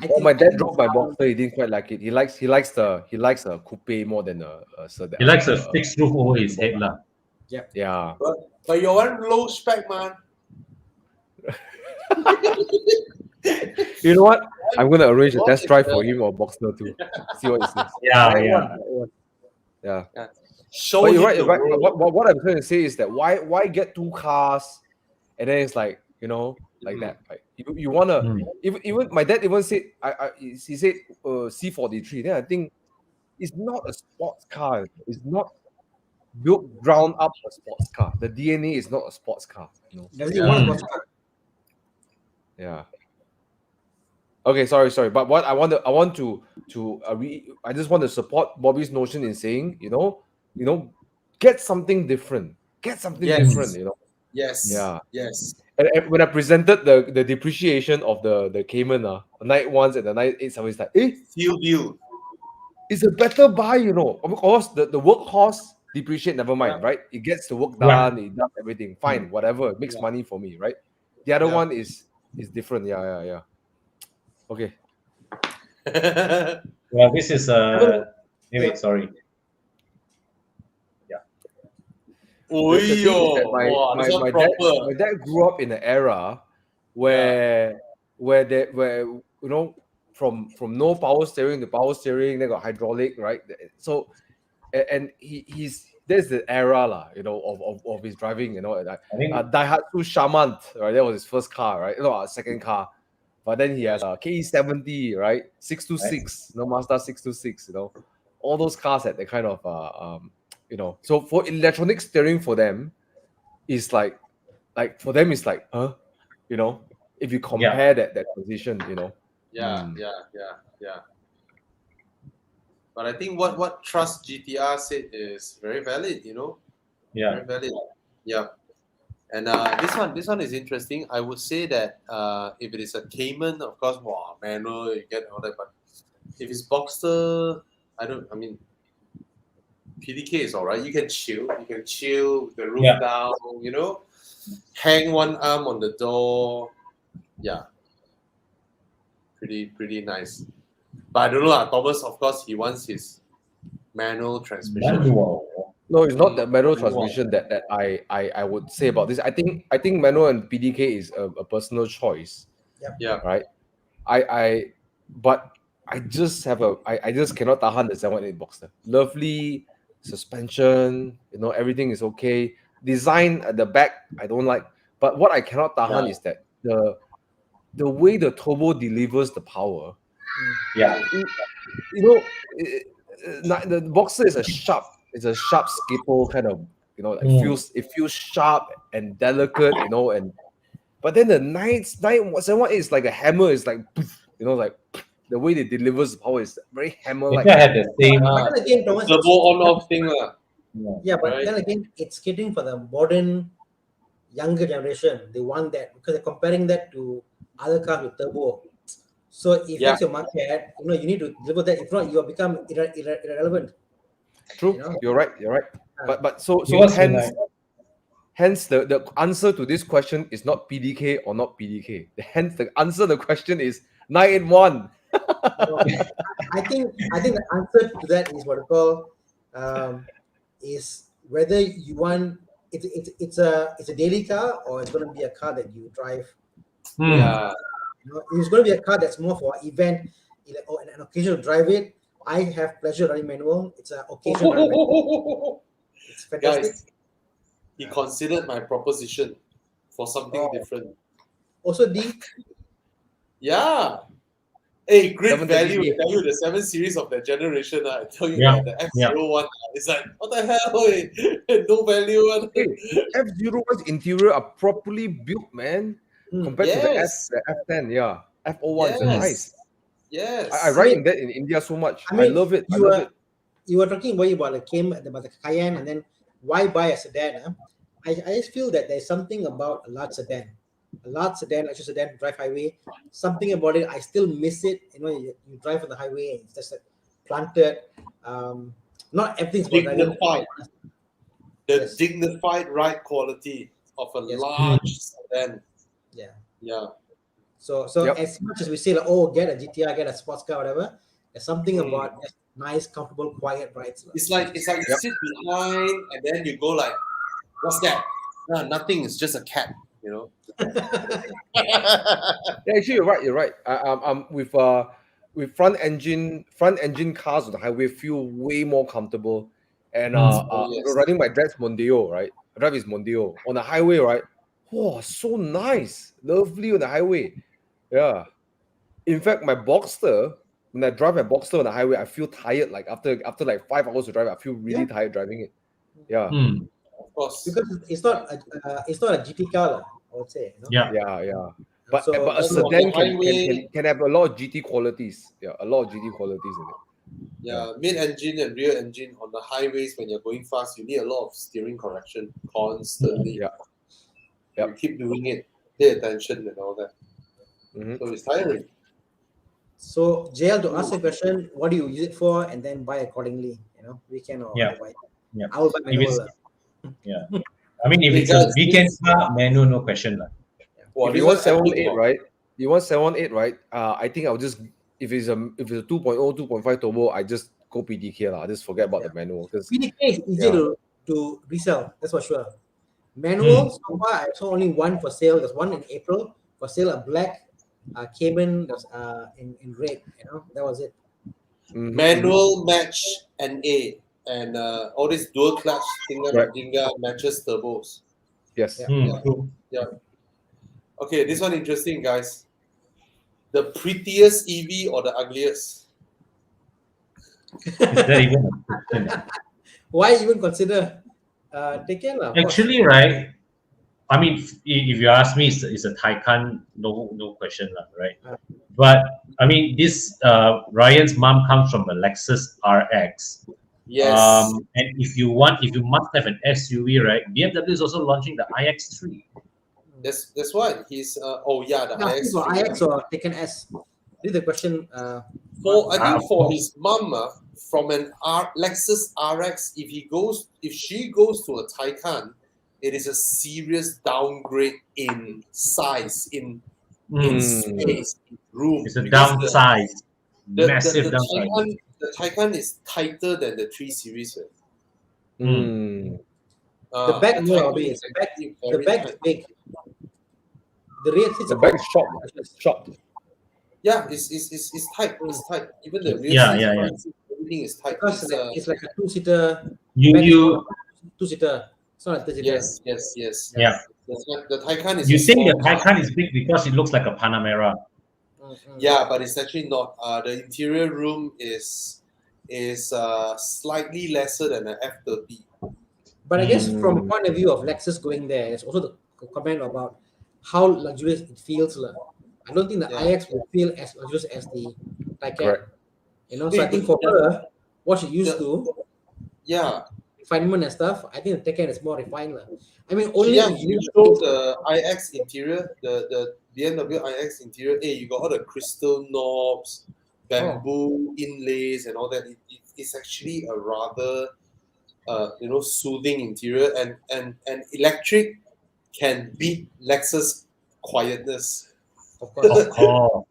think my dad drove my Boxster. He didn't quite like it. He likes a coupe more than a sedan. He likes a fixed roof over his head, lah. Yeah. But your one low spec, man. You know what? I'm gonna arrange a test drive for him or Boxster too. See what he says. Yeah. Show But him you're right. the Right. road. What I'm trying to say is that why get two cars, and then it's like like that. Like you wanna even my dad even said he said C43. Then I think it's not a sports car. It's not built ground up a sports car. The DNA is not a sports car. Does he want a sports car? Yeah. Okay, sorry. But what I just want to support Bobby's notion in saying, get something different. Get something different, Yes. Yeah. Yes. And when I presented the depreciation of the Cayman, the night ones and the night 8, it's like, Feel deal. it's a better buy, Of course, the workhorse depreciate, never mind, right? It gets the work done, it does everything. Fine, whatever. It makes money for me, right? The other one is different. Yeah. Okay. Well, this is wait, sorry. Yeah. The thing is that my dad grew up in an era where from no power steering to power steering, they got hydraulic, right? So and he's there's the era of his driving, I think Daihatsu Charmant, right? That was his first car, right? Second car. But then he has a KE70, right? 626, Mazda 626, all those cars had the kind of So for electronic steering for them, is like for them it's like, if you compare that position, Yeah. But I think what Trust GTR said is very valid, Yeah. Very valid. Yeah. And this one is interesting. I would say that if it is a Cayman, of course, manual, you get all that. But if it's Boxster, PDK is all right. You can chill. With the roof down, hang one arm on the door. Yeah. Pretty nice. But I don't know, Thomas, of course, he wants his manual transmission. No, it's not the manual transmission that I would say about this. I think manual and PDK is a personal choice. Yeah. Right. But I just cannot tahan the 718 Boxster. Lovely suspension, everything is okay. Design at the back, I don't like. But what I cannot tahan is that the way the turbo delivers the power. Yeah. The Boxster is a sharp skipper kind of, it feels sharp and delicate, but then the 917 is like a hammer, is like, like the way it delivers the power is very hammer-like. I had the same again, Thomas, turbo on-off thing. Yeah, but then again, it's catering for the modern, younger generation. They want that because they're comparing that to other cars with turbo. So if that's your market, you need to deliver that. If not, you will become irrelevant. True, you're right. But so hence the answer to this question is not PDK or not PDK. Hence the answer to the question is 981. I think the answer to that is what I call is whether you want it's a daily car or it's going to be a car that you drive. Yeah. It's going to be a car that's more for event or an occasion to drive it. I have pleasure running manual. It's an occasion. It's fantastic. Guys, he considered my proposition for something different. Also, D. Yeah. Hey, great 730D. value. I tell you, the 7 Series of that generation, I tell you, Yeah. the F01, it's like, what the hell? No value. F01's interior are properly built, man. Compared to the F10, F01 is nice. Yes. I ride in that in India so much. I love it. You were talking about the Cayenne, and then why buy a sedan? I just feel that there's something about a large sedan, luxury sedan, drive highway. Something about it, I still miss it. You drive on the highway and it's just planted. Not everything's dignified. Dignified ride quality of a large sedan. Yeah. So Yep. as much as we say like, oh, get a GTR, get a sports car, whatever, there's something about just nice, comfortable, quiet rides. It's like you sit behind and then you go like, what's that? No, nothing. It's just a cat. You know. Yeah, actually, you're right. I'm with front engine cars on the highway feel way more comfortable. And yes. riding my dad's Mondeo, right? I drive his Mondeo on the highway, right? Oh, so nice, lovely on the highway. Yeah. In fact, my Boxster, when I drive my Boxster on the highway, I feel tired. Like after like 5 hours to drive, I feel really tired driving it. Yeah. Of course. Because it's not a GT car, I would say. You know? Yeah. But So- a so sedan highway- can have a lot of GT qualities. Yeah, a lot of GT qualities in it. Yeah, mid-engine and rear engine on the highways when you're going fast, you need a lot of steering correction constantly. Yeah. You keep doing it, pay attention and all that. Mhm. So it's tiring. So JL, to ask a question, what do you use it for, and then buy accordingly. You know, weekend or Yeah. buy. Yeah. I will buy If manual. it's- I mean, if Hey, it's a guys, weekend this- car, manual, no question. Wow, If this you want one 718, epic, right? You want 718, right? I think I'll just if it's a 2.0, 2.5 turbo, I just go PDK lah. I just forget about the manual because PDK is easier to resell. That's for sure. Manual, so far I saw only one for sale. There's one in April for sale, a black Cayman that's in red. You know, that was it. manual match NA and all these dual clutch Tinga matches turbos. yes. True. Okay, this one interesting, guys. The prettiest EV or the ugliest? Is that even a question? Why even consider taking Actually, right? I mean, if you ask me, it's a Taycan, no question, right? But I mean, this Ryan's mom comes from a Lexus RX. Yes. And if you must have an SUV, right? BMW is also launching the iX3. That's why he's the iX. for iX or Taken S. This is the question. I think for his mum, from an Lexus RX, if she goes to a Taycan, it is a serious downgrade in size, in space, in room. It's a because downsize, massive the downsize. The Taycan is tighter than the 3 Series. The back the back is big. The rear seats The are back is short. Yeah, it's tight. It's tight. Even the rear Yeah. front seat, everything is tight. because it's like a two-seater. You Two-seater. It's not a three-seater. Yes. Yeah. The Taycan is. You a think the small car. Taycan is big because it looks like a Panamera. Yeah, but it's actually not. The interior room is slightly lesser than an F30. But I guess from a point of view of Lexus going there, it's also the comment about how luxurious it feels. I don't think the iX will feel as luxurious as the Taycan. Correct. You know, so I think for her, what she used to, Yeah. refinement and stuff, I think the Taycan is more refined. I mean, only if You show the iX interior, the BMW iX interior. Hey, you got all the crystal knobs, bamboo inlays, and all that. It's actually a rather, soothing interior, and electric can beat Lexus quietness. of course. Of course.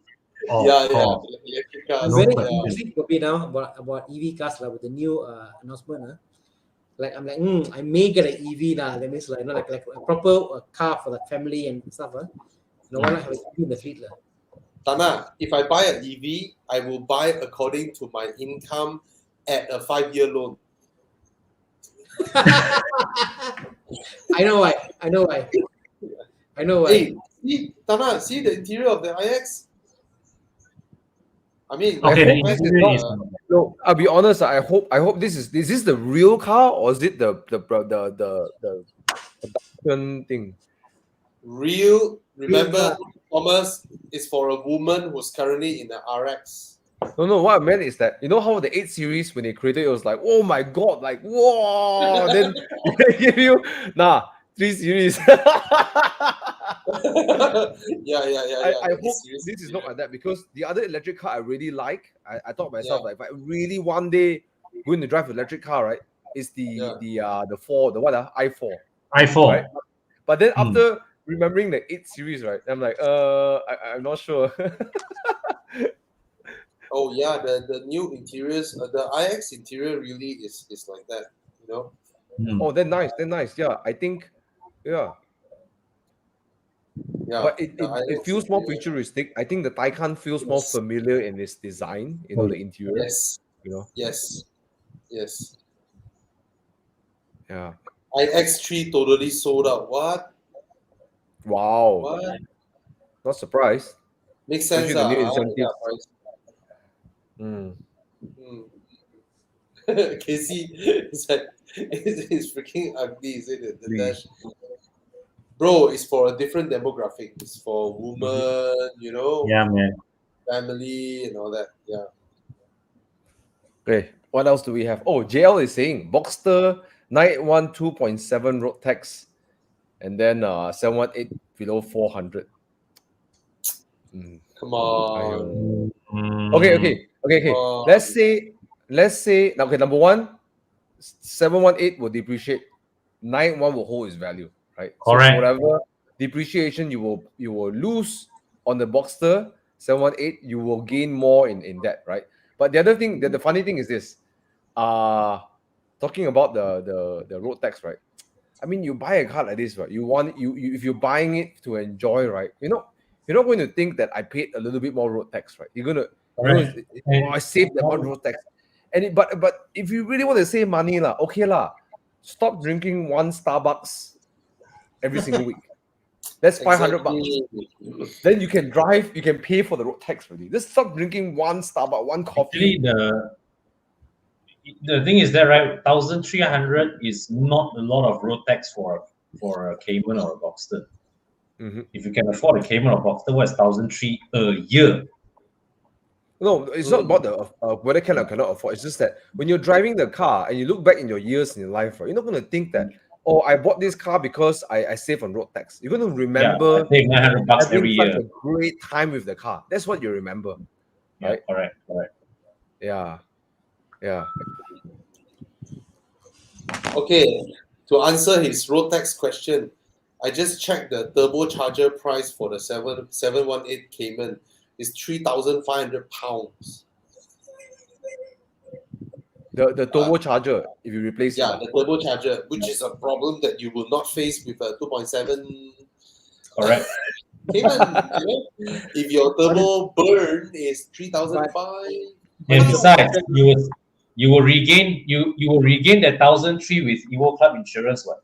Electric cars. I'm very question. happy now about EV cars with the new announcement. Like I'm like, I may get an EV now. That means like a proper car for the family and stuff. No one have an EV in the fleet. Tana, if I buy an EV, I will buy according to my income at a 5-year loan. I know why. Hey, Tana, see the interior of the iX? I mean, Okay, the compared to interior is No, I'll be honest. I hope this is this the real car or is it the production thing? real. Remember, Thomas is for a woman who's currently in the RX. No. What I meant is that you know how the 8 Series when they created it was like, oh my god, like whoa. Then they give you 3 Series. Yeah. I hope this is not like that because the other electric car I really like. I thought myself like if I really one day going to drive an electric car, right? Is the i4. i4. Right? But then after remembering the 8 series, right? I'm like, I'm not sure. Oh yeah, the new interiors, the iX interior really is like that, you know. Oh, they're nice. They're nice. Yeah, I think, yeah. Yeah, But it the iX feels more interior. futuristic. I think the Taycan feels more Yes, familiar in its design, the interior, yes, yes, yes. Yeah. iX3 totally sold out. What? Wow. What? Not surprised. Makes Especially sense, the new yeah, incentives. price. Mm. Casey is like, it's freaking ugly, is it? The dash. Bro, it's for a different demographic. It's for women, Yeah, man. family and all that. Yeah. Okay. What else do we have? Oh, JL is saying Boxster 981 2.7 road tax, and then 718 below 400. Come on. Okay. Let's say okay. Number one, 718 will depreciate. 91 will hold its value, right? So Correct. whatever depreciation you will lose on the Boxster 718, you will gain more in that, right? But the other thing, the funny thing is this. Talking about the road tax, right? I mean, you buy a car like this, right? You if you're buying it to enjoy, right? You're not going to think that I paid a little bit more road tax, right? You're gonna Correct. I saved that much road tax. But if you really want to save money, lah, okay lah, stop drinking one Starbucks every single week. That's $500. Then you can drive, you can pay for the road tax already. Just stop drinking one Starbucks, one coffee. Actually, the thing is that, right, 1,300 is not a lot of road tax for a Cayman or a Boxster. If you can afford a Cayman or Boxster, what's 1,300 a year? No, it's not about the whether can or cannot afford. It's just that when you're driving the car and you look back in your years in your life, right, you're not going to think that, oh, I bought this car because I saved on road tax. You're going to remember I pay $900 having every such year. a great time with the car. That's what you remember, right? Correct. Yeah. Okay, to answer his road tax question, I just checked the turbocharger price for the 718 Cayman is £3,500. The turbocharger, if you replace Yeah, it. the turbocharger, which is a problem that you will not face with a 2.7 Correct. Cayman. If your turbo burn is 3,500. And besides, you will regain that 1,300 with Evo Club Insurance, what?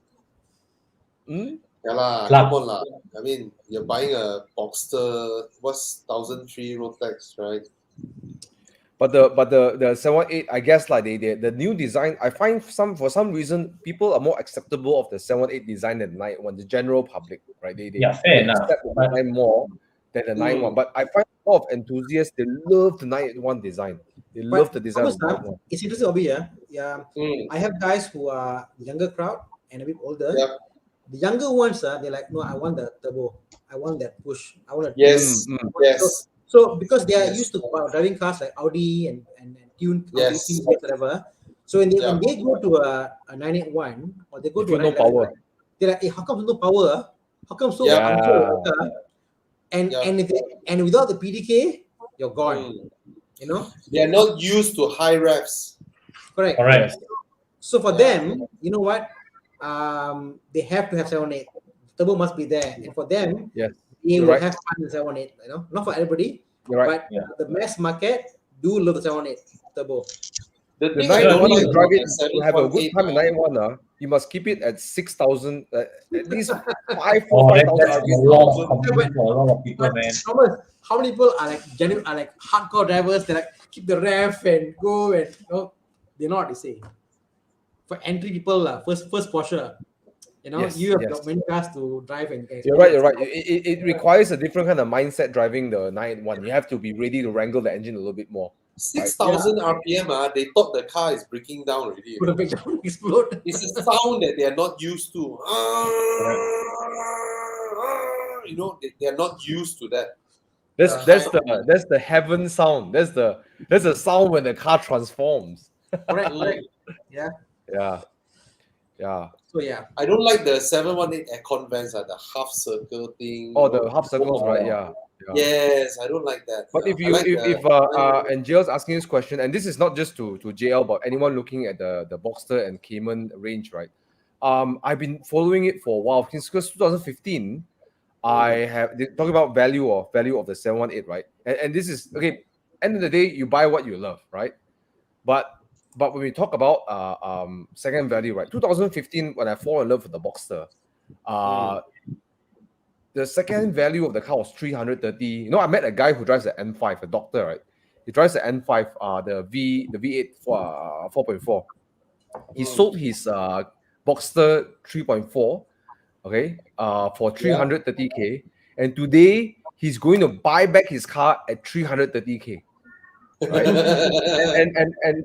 Yeah lah, Club. come on lah. I mean, you're buying a Boxster, what's 1,300 road tax, right? But the 718, I guess like the new design, I find for some reason people are more acceptable of the 718 design than the 991, the general public, right? They fair enough. accept the design more than the 991. But I find a lot of enthusiasts, they love the 981 design. They love the design of the 981. It's interesting, Obi, yeah. I have guys who are younger crowd and a bit older. Yeah. The younger ones, they're like, no, I want the turbo. I want that push. I want to Yes. So because they are used to driving cars like Audi and tuned Audi, whatever. So when they go to a 981 or they go to a no power, they're like, hey, how come no power? How come so unfair? And without the PDK, you're gone. They are not used to high revs. Correct. So for them, you know what? They have to have 718. Turbo must be there, and for them, they will have fun with 718. Not for everybody, but the mass market do love the 718 turbo. The 991, you drive it to have a good time in 991. You must keep it at 6,000, at least 5,000 RPM. A lot of people, man. Thomas, how many people are like genuine, are like hardcore drivers? They like keep the rev and go and they're not. You say for entry people, first Porsche. You have many cars to drive and You're right. It requires a different kind of mindset driving the 991. You have to be ready to wrangle the engine a little bit more. 6,000 RPM, they thought the car is breaking down already. Could have explode. It's a sound that they are not used to. They are not used to that. That's the heaven sound. That's the sound when the car transforms. Correct. Yeah. Yeah. So yeah, I don't like the 718 aircon vents, the half circle thing. Oh, the half circles, right? Yeah. Yes, I don't like that. But Yeah. if I you like and JL's asking this question, and this is not just to JL, but anyone looking at the Boxster and Cayman range, right? I've been following it for a while since 2015. I have talking about value of the 718, right? And this is okay. End of the day, you buy what you love, right? But when we talk about second value, right? 2015, when I fall in love with the Boxster, the second value of the car was 330. You know, I met a guy who drives the N5, a doctor, right? He drives the N5, the V8 4.4. He sold his Boxster 3.4, okay, for 330K, and today he's going to buy back his car at 330K. Right,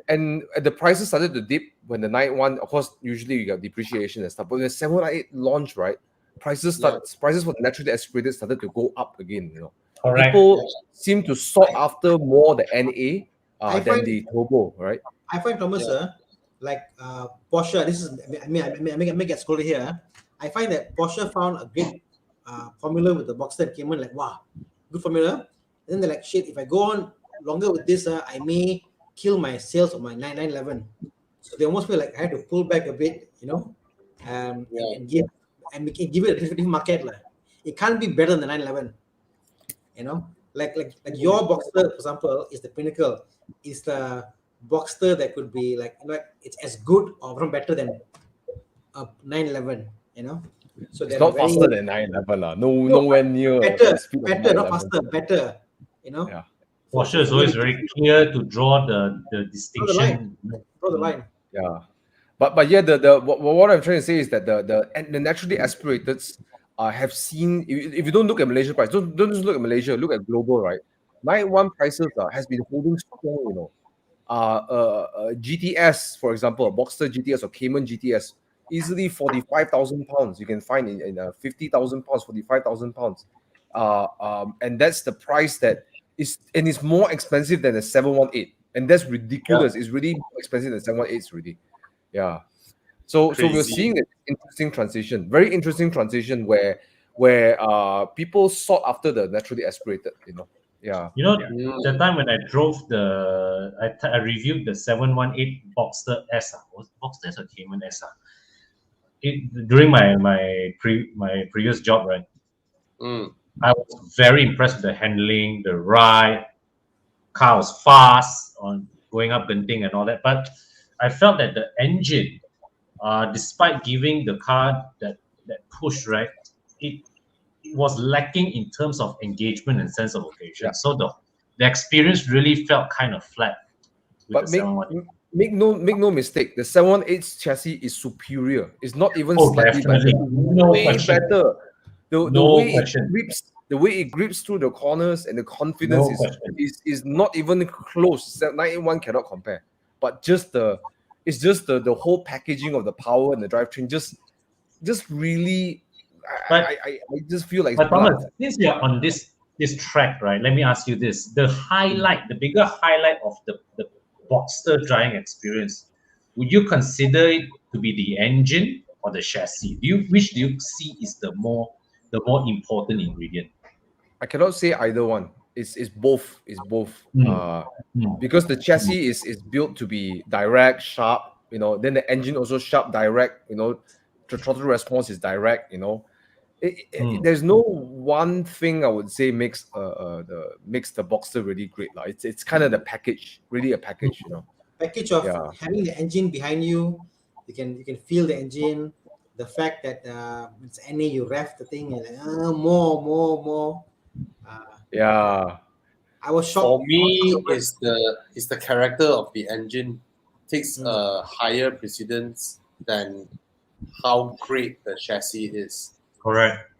and the prices started to dip when the 91. Of course, usually you got depreciation and stuff. But when the 718 launched, right, prices for the naturally aspirated started to go up again. You know, Correct. people seem to sought after more the NA than the turbo, right? I find Thomas, like Porsche. This is I may get scolded here. I find that Porsche found a great formula with the Boxster and Cayman. Like wow, good formula. And then they're like shit. If I go on longer with this, I may kill my sales of my 911. So they almost feel like I had to pull back a bit, you know, and give it a different market. It can't be better than the 911, you know. Like your Boxster, for example, is the pinnacle. Is the Boxster that could be like it's as good or even better than a 911, you know. So it's not faster than 911, nowhere near better, the speed of not faster, better, you know. Yeah. Porsche is always very clear to draw the distinction. Draw the line. Yeah, but yeah, the what I'm trying to say is that the naturally aspirated have seen. If you don't look at Malaysia price, don't just look at Malaysia. Look at global, right? 91 prices has been holding strong. You know, GTS, for example, a Boxster GTS or Cayman GTS, easily 45,000 pounds. You can find in 50,000 pounds, 45,000 pounds, and that's the price that is, and it's more expensive than the 718, and that's ridiculous. It's really more expensive than 718s, really. Yeah. So we're seeing an interesting transition, very interesting transition where people sought after the naturally aspirated, you know. Yeah. You know, the time when I drove I reviewed the 718 Boxster S. Was it Boxster S or Cayman S? During my previous job, right? I was very impressed with the handling, the ride. Car was fast on going up Genting and all that, but I felt that the engine, despite giving the car that push, right, it was lacking in terms of engagement and sense of occasion. So the experience really felt kind of flat. But make no mistake, the 718 chassis is superior. It's not even slightly better. Way better. The way it grips through the corners and the confidence is not even close. 981 cannot compare. But it's just the whole packaging of the power and the drivetrain just really. I just feel like. But Thomas, since you're on this track, right? Let me ask you this: the bigger highlight of the Boxster driving experience, would you consider it to be the engine or the chassis? Which do you see is the more important ingredient? I cannot say either one. It's both. It's both. Because the chassis is built to be direct, sharp. You know, then the engine also sharp, direct. You know, the throttle response is direct. You know, there's no one thing I would say makes the Boxster really great. It's kind of the package, really a package. You know, package of having the engine behind you. You can feel the engine. The fact that it's NA, you rev the thing and more. I was shocked. For me, is the character of the engine takes a higher precedence than how great the chassis is. Correct.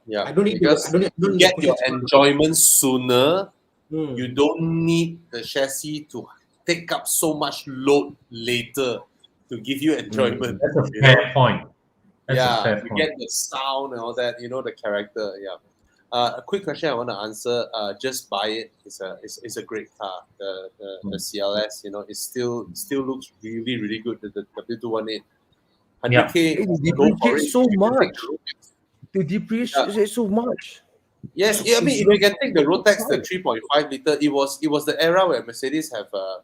Yeah, I don't need because to, you get your enjoyment sooner. You don't need the chassis to take up so much load later to give you enjoyment. That's a fair point. You get the sound and all that. You know, the character. Yeah. A quick question I want to answer. Just buy it. It's a great car. The CLS. You know, it still looks really good. The W218. 100K. They Go for depreciate it. so You can take much. the road tax. They depreciate so much. Yes, I mean, if you can take the road tax, the 3.5 liter, it was the era where Mercedes have a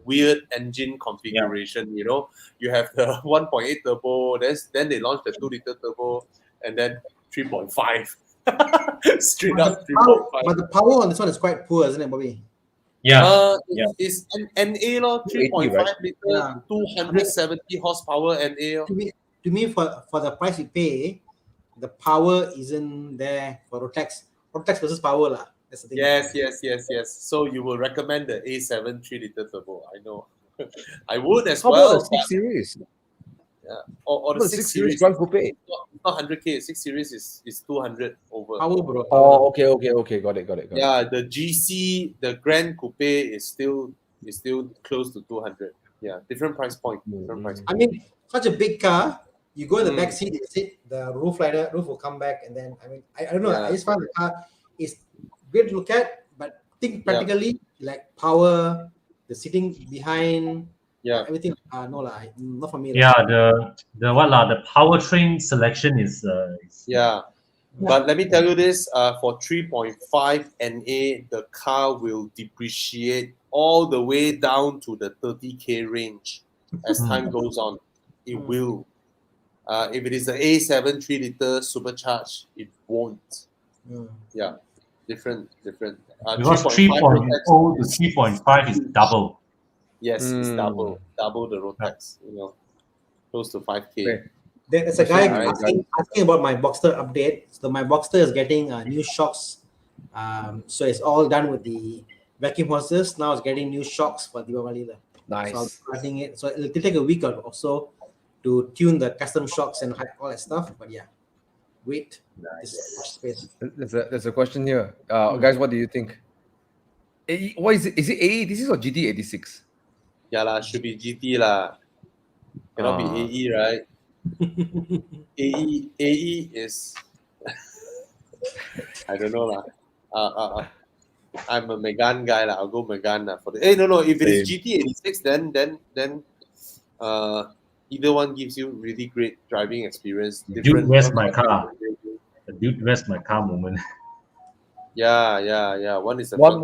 weird engine configuration. You know, you have the 1.8 turbo, then they launched the 2-liter turbo, and then 3.5. Straight up 3.5. But the power on this one is quite poor, isn't it, Bobby? Yeah. It's an NA law, 280, 3.5 right? liter, Yeah. 270 horsepower NA. To me, for the price you pay, the power isn't there for Rotax. Rotax versus power lah. That's the thing. Yes. So you will recommend the A7 3-liter turbo? I know. I would as How well. about the 6 Series? Or the 6 series. Grand Coupe? Not 100K. 6 series is 200 over. Power, bro. Oh, okay. Got it. Yeah, the GC, the Grand Coupe is still close to 200. Yeah, different price point. I mean, such a big car. You go in the back seat, you sit, the roof will come back, and then I don't know. Yeah. I just find the car is great to look at, but think practically, like power, the sitting behind, everything. No lah, not for me. Yeah, the powertrain selection is But let me tell you this: for 3.5 NA, the car will depreciate all the way down to the 30K range as time goes on. It will. If it is the A7 3-liter supercharged, it won't. Yeah, different. because 3.0 to 3.5 is double. Yes, it's double the road tax. You know, close to 5K. Okay. There's a guy asking about my Boxster update. So my Boxster is getting new shocks. So it's all done with the vacuum hoses. Now it's getting new shocks for Diwali. Nice. So I'm running it. So it'll take a week or so to tune the custom shocks and all that stuff. But yeah, wait. Nice. There's a question here. Guys, what do you think? What is it? Is it A86 or GT86? Yeah lah, should be GT lah. Cannot be AE, right? AE is I don't know lah. I'm a Megane guy lah. I'll go Megane lah for the. Hey, no. If it is GT86, then either one gives you really great driving experience. Dude, where's my car? The dude, where's my car moment. Yeah. One is one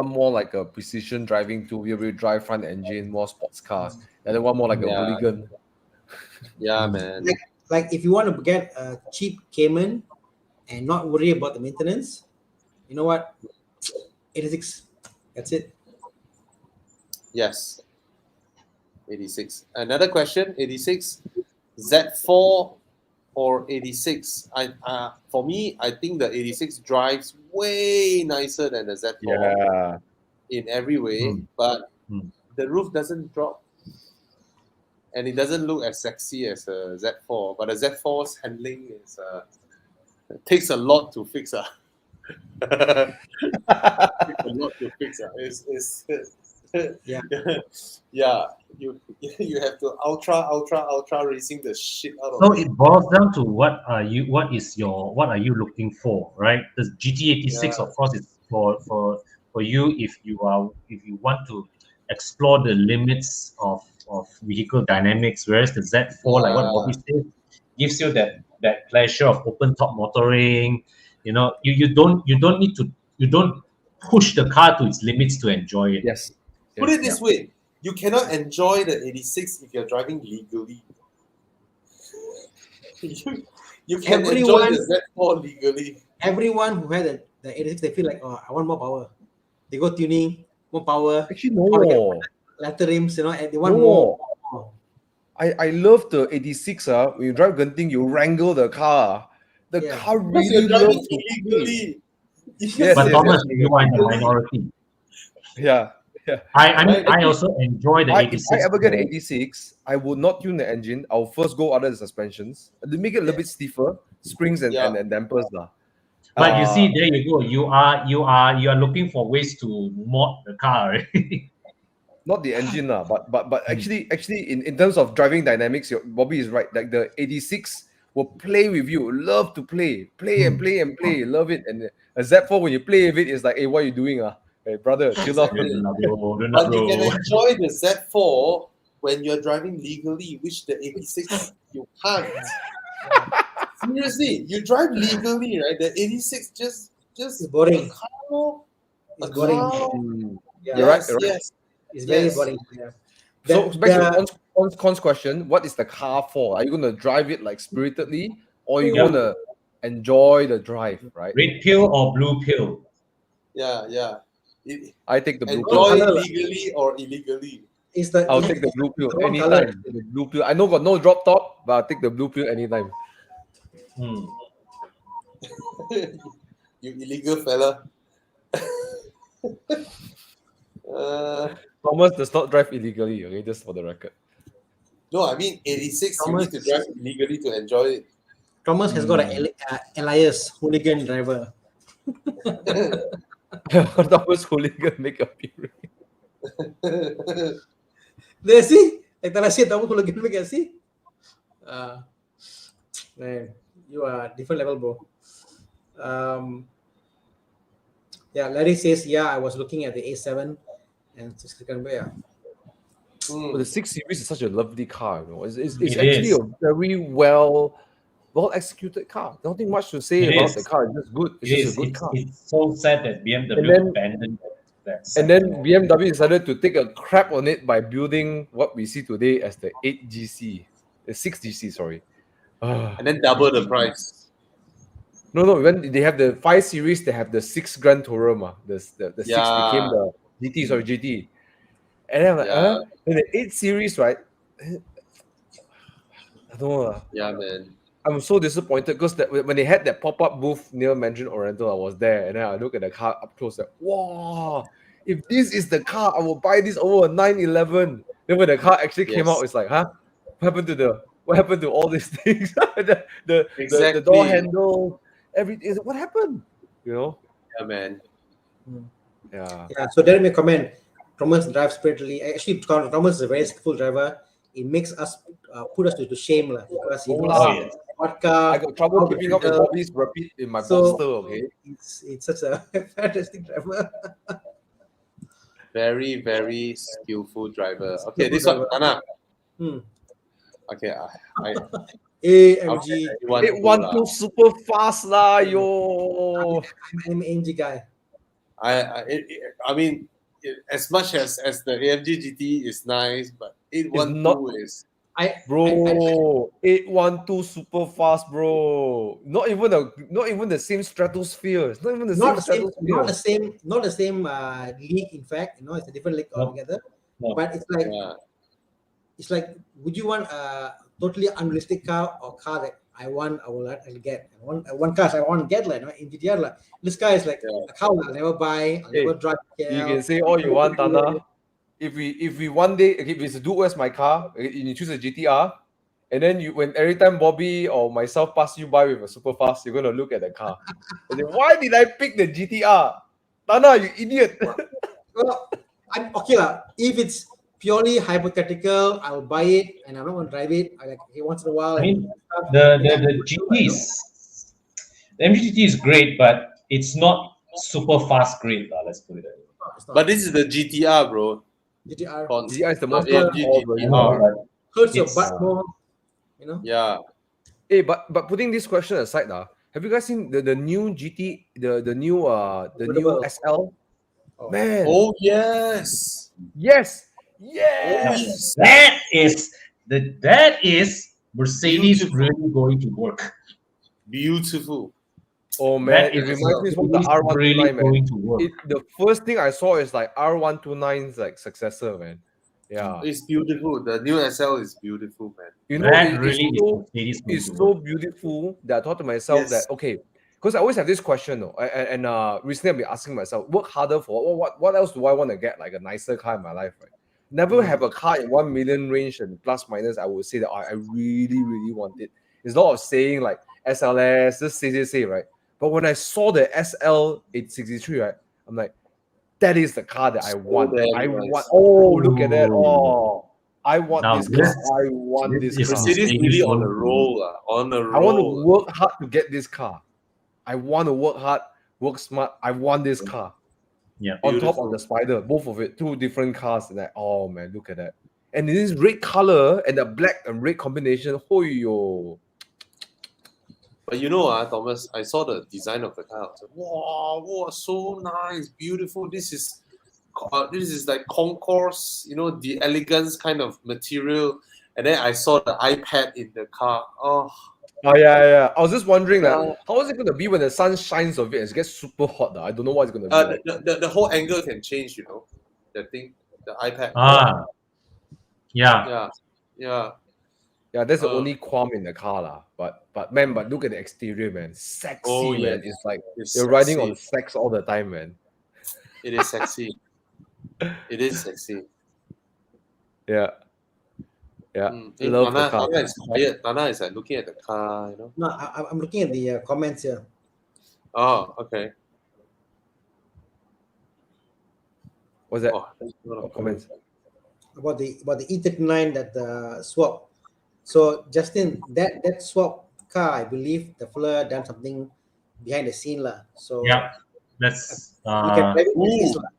more like a precision driving two-wheel drive front engine, more sports car, and then one more like a hooligan. Yeah, man. Like if you want to get a cheap Cayman and not worry about the maintenance, you know what? 86. That's it. Yes. 86. Another question, 86. Z4 or 86? For me, I think the 86 drives way nicer than the Z4 in every way, but the roof doesn't drop. And it doesn't look as sexy as a Z4, but a Z4's handling is it takes a lot to fix. Takes a lot to fix. You have to ultra racing the shit out of it. So it boils down to what are you looking for, right? The GT86 of course is for you if you want to explore the limits of vehicle dynamics, whereas the Z4, like what Bobby said, gives you that pleasure of open top motoring. You know, you don't push the car to its limits to enjoy it. Yes. Put it this way, you cannot enjoy the 86 if you're driving legally. You can enjoy the Z4 legally. Everyone who had the 86, they feel like, oh, I want more power. They go tuning, more power. Actually, no. Latter rims, you know, they want more. I love the 86. When you drive Genting, you wrangle the car. The car really loves to illegally. Yes, but Thomas, you are in the minority. Yeah. I also enjoy the 86. If I ever get 86, I would not tune the engine. I'll first go under the suspensions. They make it a little bit stiffer, springs and dampers. But you see, there you go. You are looking for ways to mod the car, right? Not the engine, but actually in terms of driving dynamics, Bobby is right. Like the 86 will play with you, love to play and play, love it. And a Z4, when you play with it, it's like, hey, what are you doing? Hey, brother, chill out. But you can enjoy the Z4 when you're driving legally, which the 86 you can't. Seriously, you drive legally, right? The 86 just It's boring. a car, It's a boring. car. Yeah. You're right. Yes, You're right. yes. It's very Yes. boring. Yeah. So back to Con's question, what is the car for? Are you going to drive it like spiritedly, or are you going to enjoy the drive, right? Red pill or blue pill? Yeah. I take the blue Enjoy pill. it legally or illegally. I'll take the blue pill the wrong anytime. colour. The blue pill. I know got no drop top, but I'll take the blue pill anytime. You illegal fella. Thomas does not drive illegally, okay, just for the record. No, I mean 86. Thomas- You need to drive illegally to enjoy it. Thomas has got an Elias hooligan driver. Thomas hooligan make appearance. There, see? Like that I said, Thomas hooligan make see? Man, you are different level, bro. Yeah, Larry says, yeah, I was looking at the A7 and But the 6 Series is such a lovely car, you know. It's It actually is. a very well executed car. Nothing much to say It about is. the car. It's just good. It's just a good car. It's so sad that BMW And then- abandoned that. And then BMW decided to take a crap on it by building what we see today as the 8GC, the 6GC, sorry. And then double the price. No, when they have the 5 Series, they have the 6 Grand Tourer, the 6 became the GT. And then I'm like, Yeah. Then the 8 Series, right? I don't know. Yeah, man. I'm so disappointed because when they had that pop-up booth near Mandarin Oriental, I was there, and then I look at the car up close, like, wow, if this is the car, I will buy this over a 911. Then when the car actually came out, it's like, huh? What happened to all these things? the Exactly. door handle, everything. What happened? You know? Yeah, man. Yeah. Yeah, so there may comment. Thomas drives spiritedly. Actually, Thomas is a very skillful driver. It makes us put us to shame because he knows yes. what car. I got trouble keeping up with Bobby's repeat in my Boxster, okay? It's such a fantastic driver. Very, very skillful driver. Skillful Okay, this driver. one, Anna. Okay, AMG. 812 super fast lah, yo. I'm an AMG guy. I mean, as much as the AMG GT is nice, but 812 is. Bro, 812 super fast, bro. Not even the same stratosphere. It's not even the same stratosphere. Not the same league. In fact, it's a different league altogether. No. But it's like, would you want a totally unrealistic car or car that I'll get? One car I want to get in GTR like. This guy is like a car I'll never buy. I'll never drive. You can say all you want, Tana. If we one day, if it's a dual as my car, you choose a GTR, and then when every time Bobby or myself pass you by with a super fast, you're gonna look at the car. And then, why did I pick the GTR? Tana, you idiot. Well, I'm okay lah. If it's purely hypothetical, I'll buy it and I'm not gonna drive it. I like once in a while. I mean, the GTs, the MG GT is great, but it's not super fast great. Let's put it that way. But this is the GTR, bro. GTR. GTR is the most AMG GTR. Hurts your It's- butt more. Yeah. Hey, but putting this question aside, have you guys seen the new GT, the new SL? Oh. Man. Oh yes. Yes. Yes. That is Mercedes really going to work. Beautiful. Oh man, That it is reminds me of the R129, really man. going to work. The first thing I saw is like R129's like successor, man. Yeah. It's beautiful. The new SL is beautiful, man. You know, That it's really is so, Mercedes going it's to so work. beautiful that I thought to myself Yes. that, okay, because I always have this question, and recently I've been asking myself, work harder for what else do I want to get, like a nicer car in my life, right? Never have a car in 1 million range and plus minus. I would say that I really, really want it. It's a lot of saying like SLS, just say, right? But when I saw the SL 863, right, I'm like, that is the car that I want. damn I nice. want. Oh, look at that! Oh, I want Now this car. this- I want this this car. is- Mercedes really on a roll. On a roll. I want to work hard to get this car. I want to work hard, work smart. I want this car. Yeah. On top Beautiful. of the Spider, both of it, two different cars. And oh man, look at that. and this red color and the black and red combination. Hoyo. But you know, Thomas, I saw the design of the car. I was like, wow, so nice, beautiful. This is like concourse, the elegance kind of material. And then I saw the iPad in the car. Oh yeah. I was just wondering that yeah. how is it gonna be when the sun shines on it and it gets super hot? I don't know what it's gonna be like. The whole angle can change, the thing, the iPad. Yeah. Yeah. Yeah, that's the only qualm in the car, lah. But look at the exterior, man. Sexy, man. It's like you're riding on sex all the time, man. It is sexy. It is sexy. Yeah. Love the car. Tana is quiet. Tana is like looking at the car, No, I'm looking at the comments here. Oh, okay. What's that? Comments. About the E39 that swap. So Justin, that swap car, I believe the fella done something behind the scene lah. So yeah, that's you can play with this lah.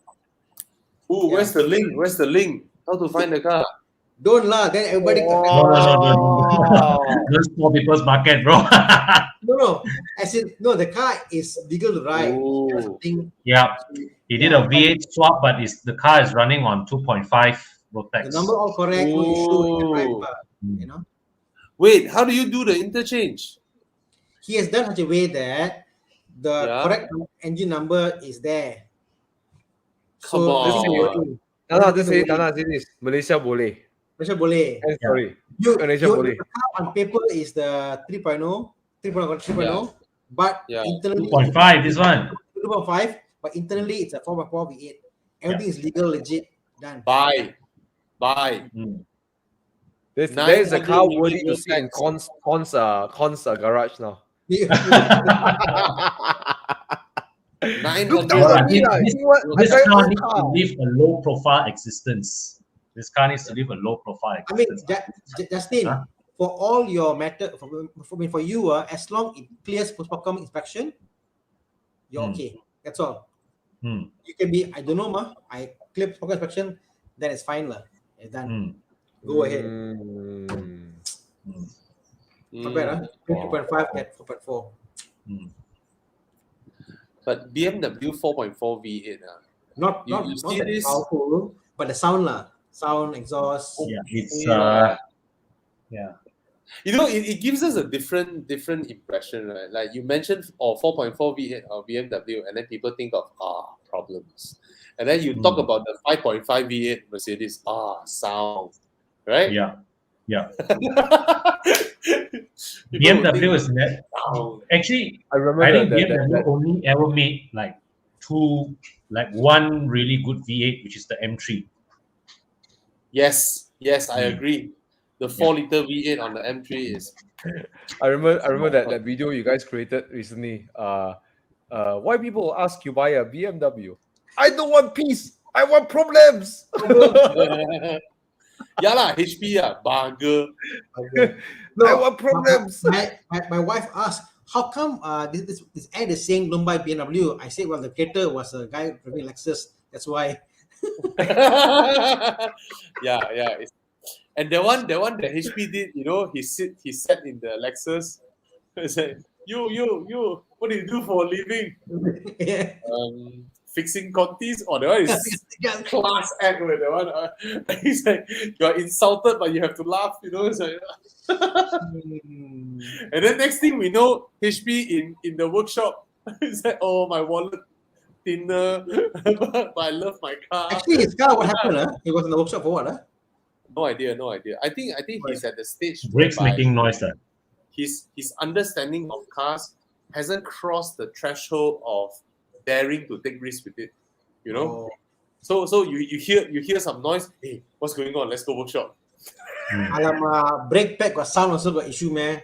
Where's the link? Where's the link? How to find the car? Don't lah, then everybody No. Don't spoil people's market, bro. No. As in, no, the car is legal to ride. Yeah. He did a V8 swap, but the car is running on 2.5 road tax. The number all correct, no issue, you know. Wait, how do you do the interchange? He has done such a way that the correct engine number is there. Come on. Tana say this. Malaysia boleh. Malaysia boleh. Sorry. Malaysia boleh. The car on paper is the 3.0, but internally 2.5, this one. 2.5, but internally it's a 4x4 V8. Everything is legal, legit, done. Buy. There's a car worthy to see in Con's garage now. This car needs to live a low profile existence. This car needs to live a low profile existence. I mean, Justin, for all your matter, for you, as long it clears post-mortem inspection, you're okay. That's all. You can be, I don't know, I clear post-mortem inspection, then it's fine, it's done. Go ahead. Not bad, 2.5 at 4.4. But BMW 4.4 V8, not that powerful, but the sound sound, exhaust. Yeah, it's it gives us a different impression, right? Like you mentioned 4.4 V8 or BMW, and then people think of problems, and then you talk about the 5.5 V8 Mercedes, sound, right? Yeah. BMW is that. Actually, I think BMW only ever made one really good V8, which is the M3. Yes, I agree. The 4-liter V8 on the M3 is. I remember that video you guys created recently. Why people ask you buy a BMW? I don't want peace. I want problems. Yeah lah, HP bugger. No, I want problems. My wife asked, how come this ad is saying don't buy BMW? I said, well, the creator was a guy driving Lexus. That's why. Yeah. And the one that HP did, he sat in the Lexus. He said, you, what do you do for a living? Fixing Contis, or the one is class act with the one. He's like, you're insulted, but you have to laugh, It's like, and then next thing we know, HP in the workshop. He's like, oh, my wallet thinner, but I love my car. Actually, his car, what happened? He was in the workshop for what? No idea. I think he's at the stage. Brakes making noise. His understanding of cars hasn't crossed the threshold of daring to take risks with it, So you hear some noise. Hey, what's going on? Let's go workshop. Brake pad got sound also got issue, man.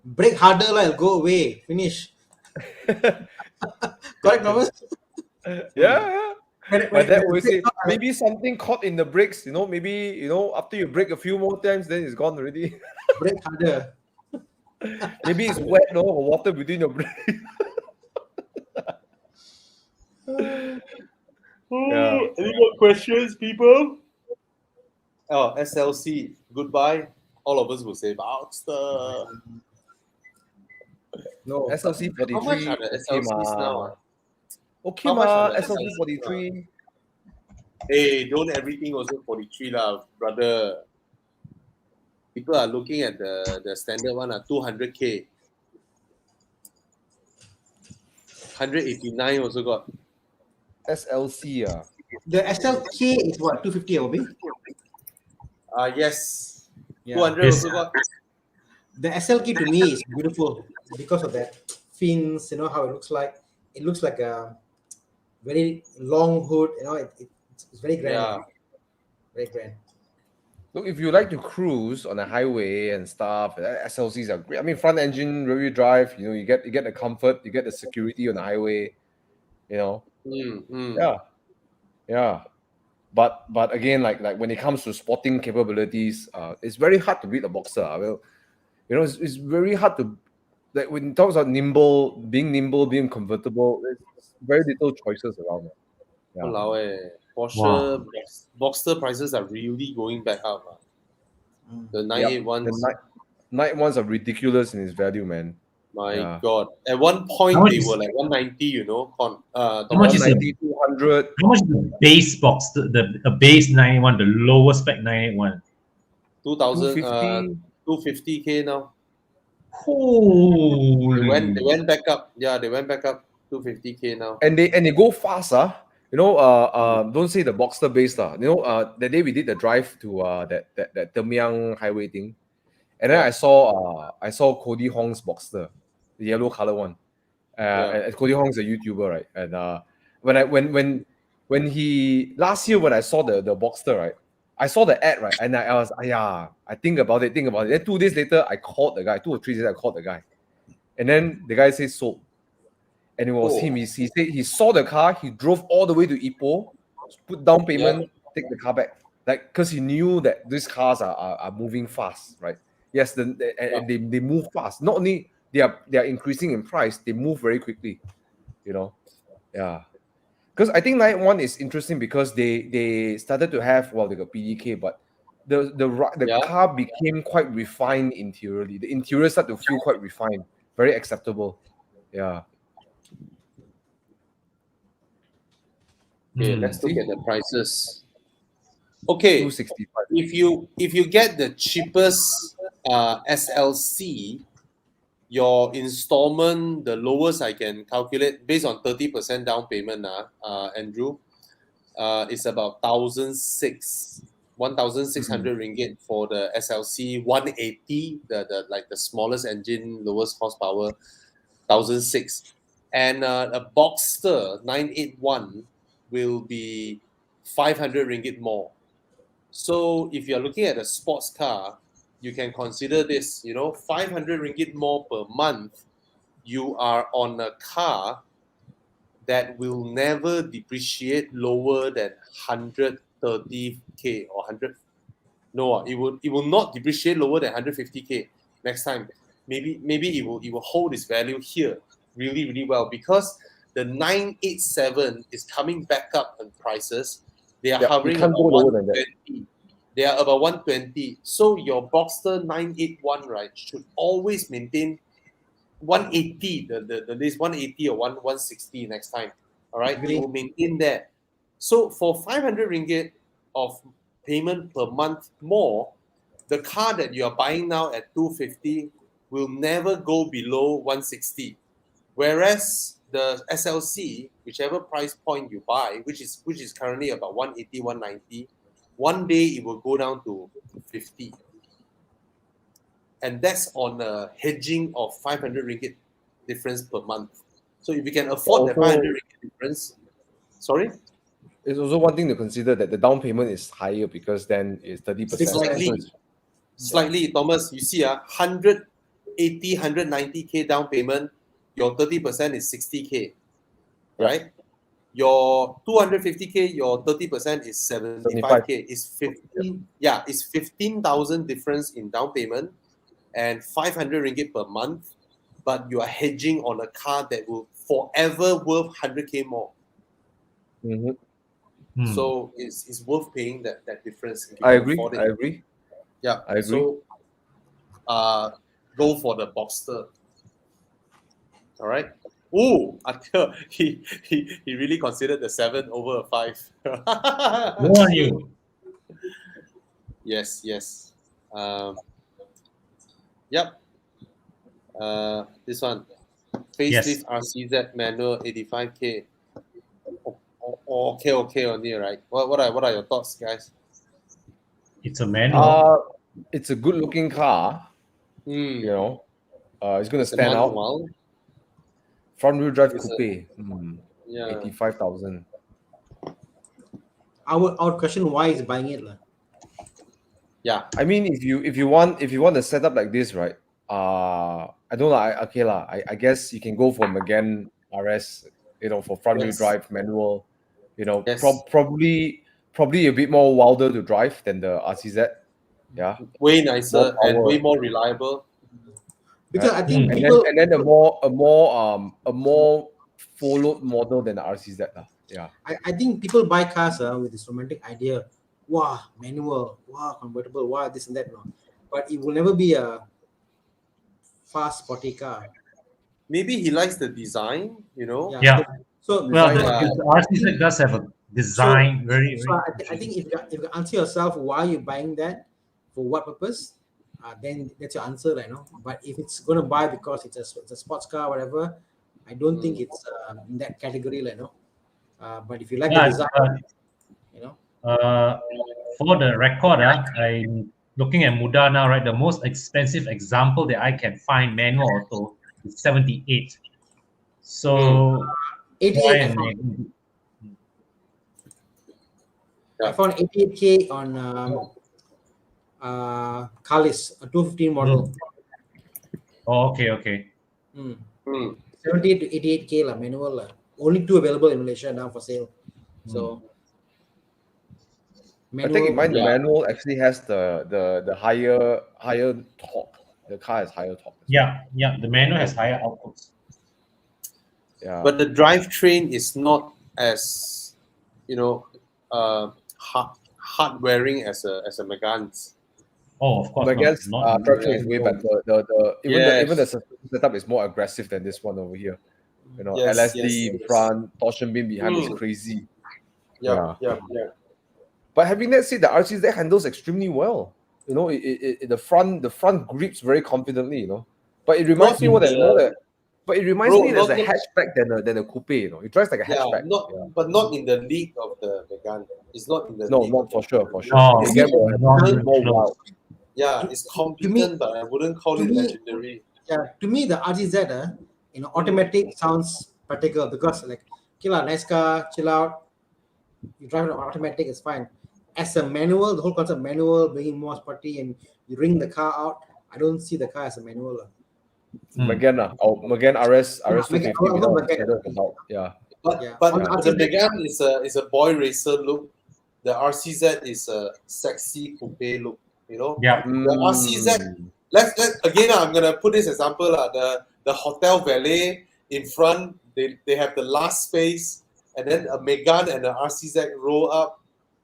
Brake harder, it'll go away. Finish. Correct, Thomas? Yeah. But that always say maybe something caught in the brakes. Maybe after you brake a few more times, then it's gone already. Brake harder. Maybe it's wet, or water between your brakes. Any more questions, people? Oh, SLC, goodbye. All of us will say Boxster. No. SLC How much 43. are the Okay, SLCs now? Okay, How much are ma. the SLC SLCs 43. Hey, don't everything also 43 lah, brother. People are looking at the standard one, 200K. 189 also got. SLC, The SLK is what, 250 LB? Yes. Yeah. 200 Yes. also got. The SLK to me is beautiful because of that fins, how it looks like. It looks like a very long hood, it's very grand. Yeah. Very grand. Look, if you like to cruise on a highway and stuff, SLCs are great. I mean, front engine, rear drive. You get the comfort, you get the security on the highway. Yeah. But again, like when it comes to sporting capabilities, it's very hard to beat a Boxster. Well, it's very hard to, like, when it talks about nimble, being convertible. There's very little choices around. Yeah. Walao Porsche Boxster prices are really going back up. The 981s. The night ones are ridiculous in its value, man. My God. At one point, they were like 190, How much is 190, 200. How much is the base box, the base 981, the lowest spec 981? 2,000, 250K now. Holy. They went back up. Yeah, they went back up 250K now. And they go fast, don't say the Boxster base, the day we did the drive to that Temyang highway thing, and then I saw Cody Hong's Boxster, the yellow color one. And Cody Hong's a YouTuber, right? And when he last year, when I saw the Boxster, right, I saw the ad, right, and I was I think about it. Then 2 days later, I called the guy. 2 or 3 days, I called the guy, and then the guy says sold. And it was him. He said he saw the car, he drove all the way to Ipoh, put down payment, take the car back. Like, because he knew that these cars are moving fast, right? Yes, and they move fast. Not only they are increasing in price, they move very quickly. Yeah. Because I think Night One is interesting because they started to have, they got PDK, but the car became quite refined interiorly. The interior started to feel quite refined, very acceptable. Yeah. Okay, let's look at the prices. Okay, 265. if you get the cheapest SLC, your installment, the lowest I can calculate based on 30% down payment, Andrew, is about 1,600 ringgit for the SLC 180, the smallest engine, lowest horsepower, 1,600. And a Boxster 981 will be 500 ringgit more. So if you're looking at a sports car, you can consider this, 500 ringgit more per month. You are on a car that will never depreciate lower than 130K or 100. No, it will not depreciate lower than 150K next time. Maybe it will hold its value here really, really well because the 987 is coming back up in prices. They are hovering about 120. They are about 120. So your Boxster 981, right, should always maintain 180, the list 180 or 160 next time. All right, it will maintain that. So for 500 ringgit of payment per month more, the car that you are buying now at 250 will never go below 160. Whereas the SLC, whichever price point you buy, which is currently about 180, 190, one day it will go down to 50. And that's on a hedging of 500 ringgit difference per month. So if you can afford the 500 ringgit difference, sorry? It's also one thing to consider that the down payment is higher because then it's 30%. Slightly, Thomas, you see, 180, 190K down payment, your 30% is 60K, right? Your 250K, your 30% is 75K. It's 15. Yeah, it's 15,000 difference in down payment and 500 ringgit per month, but you are hedging on a car that will forever worth 100K more. So it's worth paying that difference. If you I can agree. afford it. I agree. Yeah. I agree. So go for the Boxster. All right. Oh, until he really considered the 7 over a 5. Go on you. Yes. Yep. This one. Facelift RCZ manual 85K. Okay only, right? What are your thoughts, guys? It's a manual. It's a good looking car. You know, it's gonna It's a stand out. manual. Front wheel drive It's coupe. Yeah. 85,000. Our question, why is buying it? Yeah. I mean, if you want a setup like this, right? I don't know. Okay lah. I guess you can go for Megane RS. You know, for front wheel Yes. drive manual. You know, Yes. probably a bit more wilder to drive than the RCZ. Yeah. Way nicer More and power. way more reliable. Because I think and people, then a more followed model than the RCZ lah. Yeah. I think people buy cars with this romantic idea. Wow, manual. Wow, convertible. Wow, this and that. No. But it will never be a fast, sporty car. Maybe he likes the design, you know. Yeah. So Well, Design, the RCZ does have a design. So I think if you answer yourself why you're buying that, for what purpose, then that's your answer, you know. But if it's gonna buy because it's a sports car, whatever, I don't think it's in that category, you know. But if you like the design, you know. For the record, I'm looking at Muda now, right? The most expensive example that I can find manual auto is 78. So 88. I found 88K on Carlis, a 215 model. Oh, okay. 78 to 88K la, manual la. Only 2 available in Malaysia now for sale. So I think in mind the manual actually has the higher torque. The car has higher torque. Yeah. The manual has higher outputs. Yeah. But the drivetrain is not as, you know, hard wearing as a Megane's. Oh, of course. Megane's not drivetrain is way better. Even the setup is more aggressive than this one over here. You know, LSD in front, torsion beam behind is crazy. Yeah. But having that said, the RCZ handles extremely well. You know, the front grips very confidently. You know, but it reminds me there's a hatchback than a coupe. You know, it drives like a hatchback. But not in the league of the Megane. It's not in the league. Not for sure. No, more wild. Yeah, it's competent, but I wouldn't call it legendary. Yeah, to me the RCZ, automatic sounds practical because like, okay lah, nice car, chill out. You drive it automatic, it's fine. As a manual, the whole concept of manual, bringing more sporty, and you ring the car out, I don't see the car as a manual. Megane RS 250. Yeah. But the Megane is a boy racer look. The RCZ is a sexy coupe look. You know. Yeah. The RCZ. Let's again. I'm gonna put this example. The hotel valet in front. They have the last space, and then a Megane and the RCZ roll up.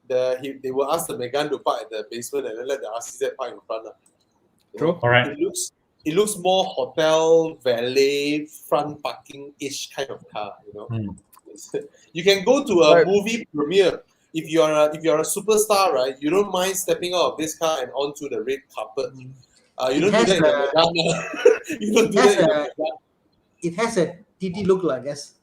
They will ask the Megane to park at the basement and then let the RCZ park in front. True. All right. It looks more hotel valet front parking ish kind of car. You know. You can go to a movie premiere. If you're a superstar, right? You don't mind stepping out of this car and onto the red carpet. You don't do that in the Megane. You don't do that in the Megane. It has a TT look, I guess.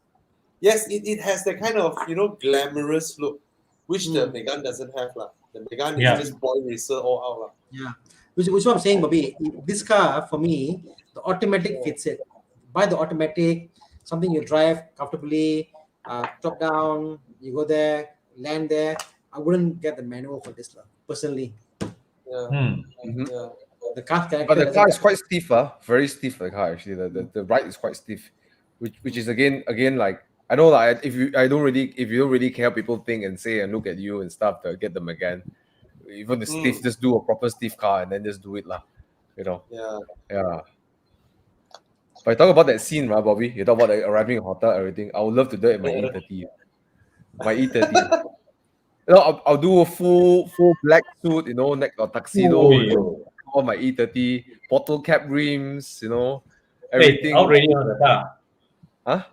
Yes, it has that kind of glamorous look, which the Megane doesn't have lah. The Megane is just boy racer all out lah. Yeah, which is what I'm saying, Bobby. This car for me, the automatic fits it. Buy the automatic, something you drive comfortably, top down. You go there, land there. I wouldn't get the manual for this lah, personally. Yeah. The car is quite stiff, very stiff. The car actually, the ride is quite stiff, which is again like I know like if you don't really care what people think and say and look at you and stuff to get them again. Even the stiff, just do a proper stiff car and then just do it lah. You know. Yeah. But talk about that scene, right, Bobby? You talk about like arriving in hotel, everything. I would love to do it in my E30. My E30. I'll do a full black suit, neck or tuxedo, all my E30, bottle cap rims, everything. Out already on the car. Huh?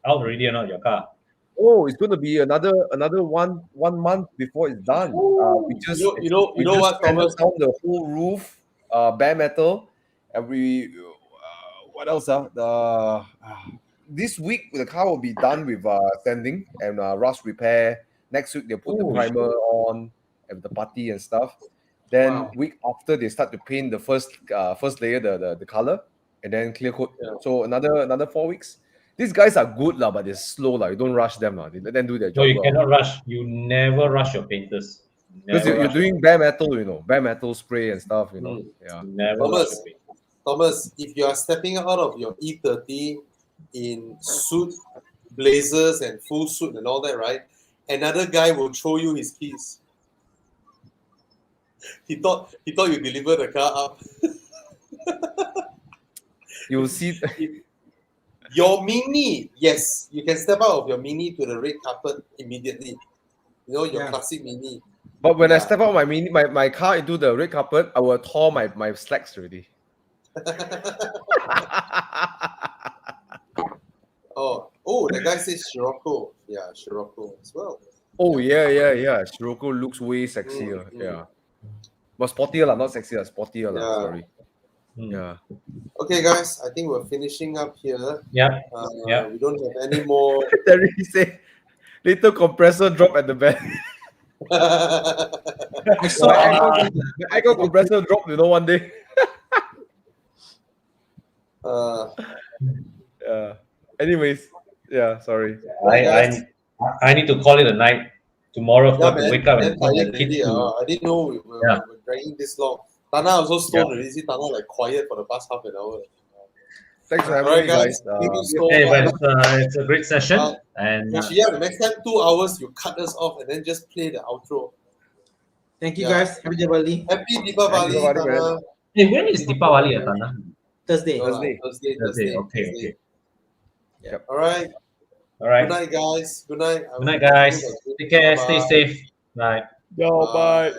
Out already or not your car? Oh, it's going to be another 1 month before it's done. We just what, sanded Thomas? down the whole roof, bare metal, and we what else? This week the car will be done with sanding and rust repair. Next week they'll put the primer on and the putty and stuff. Then week after they start to paint the first layer, the color, and then clear coat. Yeah. So another 4 weeks. These guys are good but they're slow You don't rush them They let them do their job. No, you cannot rush. You never rush your painters. Because you're doing bare metal, bare metal spray and stuff. Yeah. Never Thomas, if you are stepping out of your E30 in suit, blazers, and full suit and all that, right? Another guy will throw you his keys. He thought you delivered the car up. You will see. Your Mini, yes, you can step out of your Mini to the red carpet immediately. Your classic Mini. But when I step out my car into the red carpet, I will tore my slacks already. Oh, the guy says Scirocco. Yeah, Scirocco as well. Oh yeah. Scirocco looks way sexier. Yeah. But sportier not sexier, sportier sorry. Yeah. Okay, guys, I think we're finishing up here. Yeah. We don't have any more. Terry say little compressor drop at the back. I saw the echo compressor drop, one day. Anyways, sorry. I need to call it a night. Tomorrow I've got to wake up and I didn't know we were dragging this long. Tana also stoned already. See Tana like quiet for the past half an hour. Thanks for having me, guys. Thank you so much. much. It's a great session. And the next time 2 hours you cut us off and then just play the outro. Thank you, guys. Happy Diwali. Happy Deepavali, Tana. Hey, when is Deepavali, Tana? Thursday. Okay. Yep. All right. Good night, guys. Good night. Good night, guys. Take care. Stay safe. Bye. Yo, bye.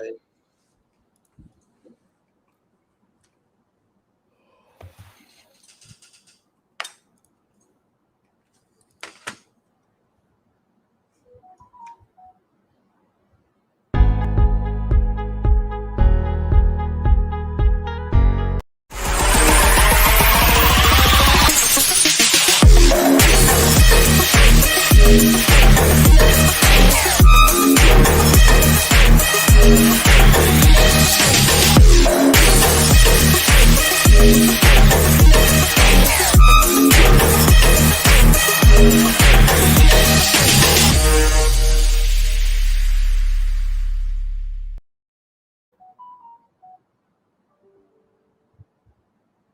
We'll be right back.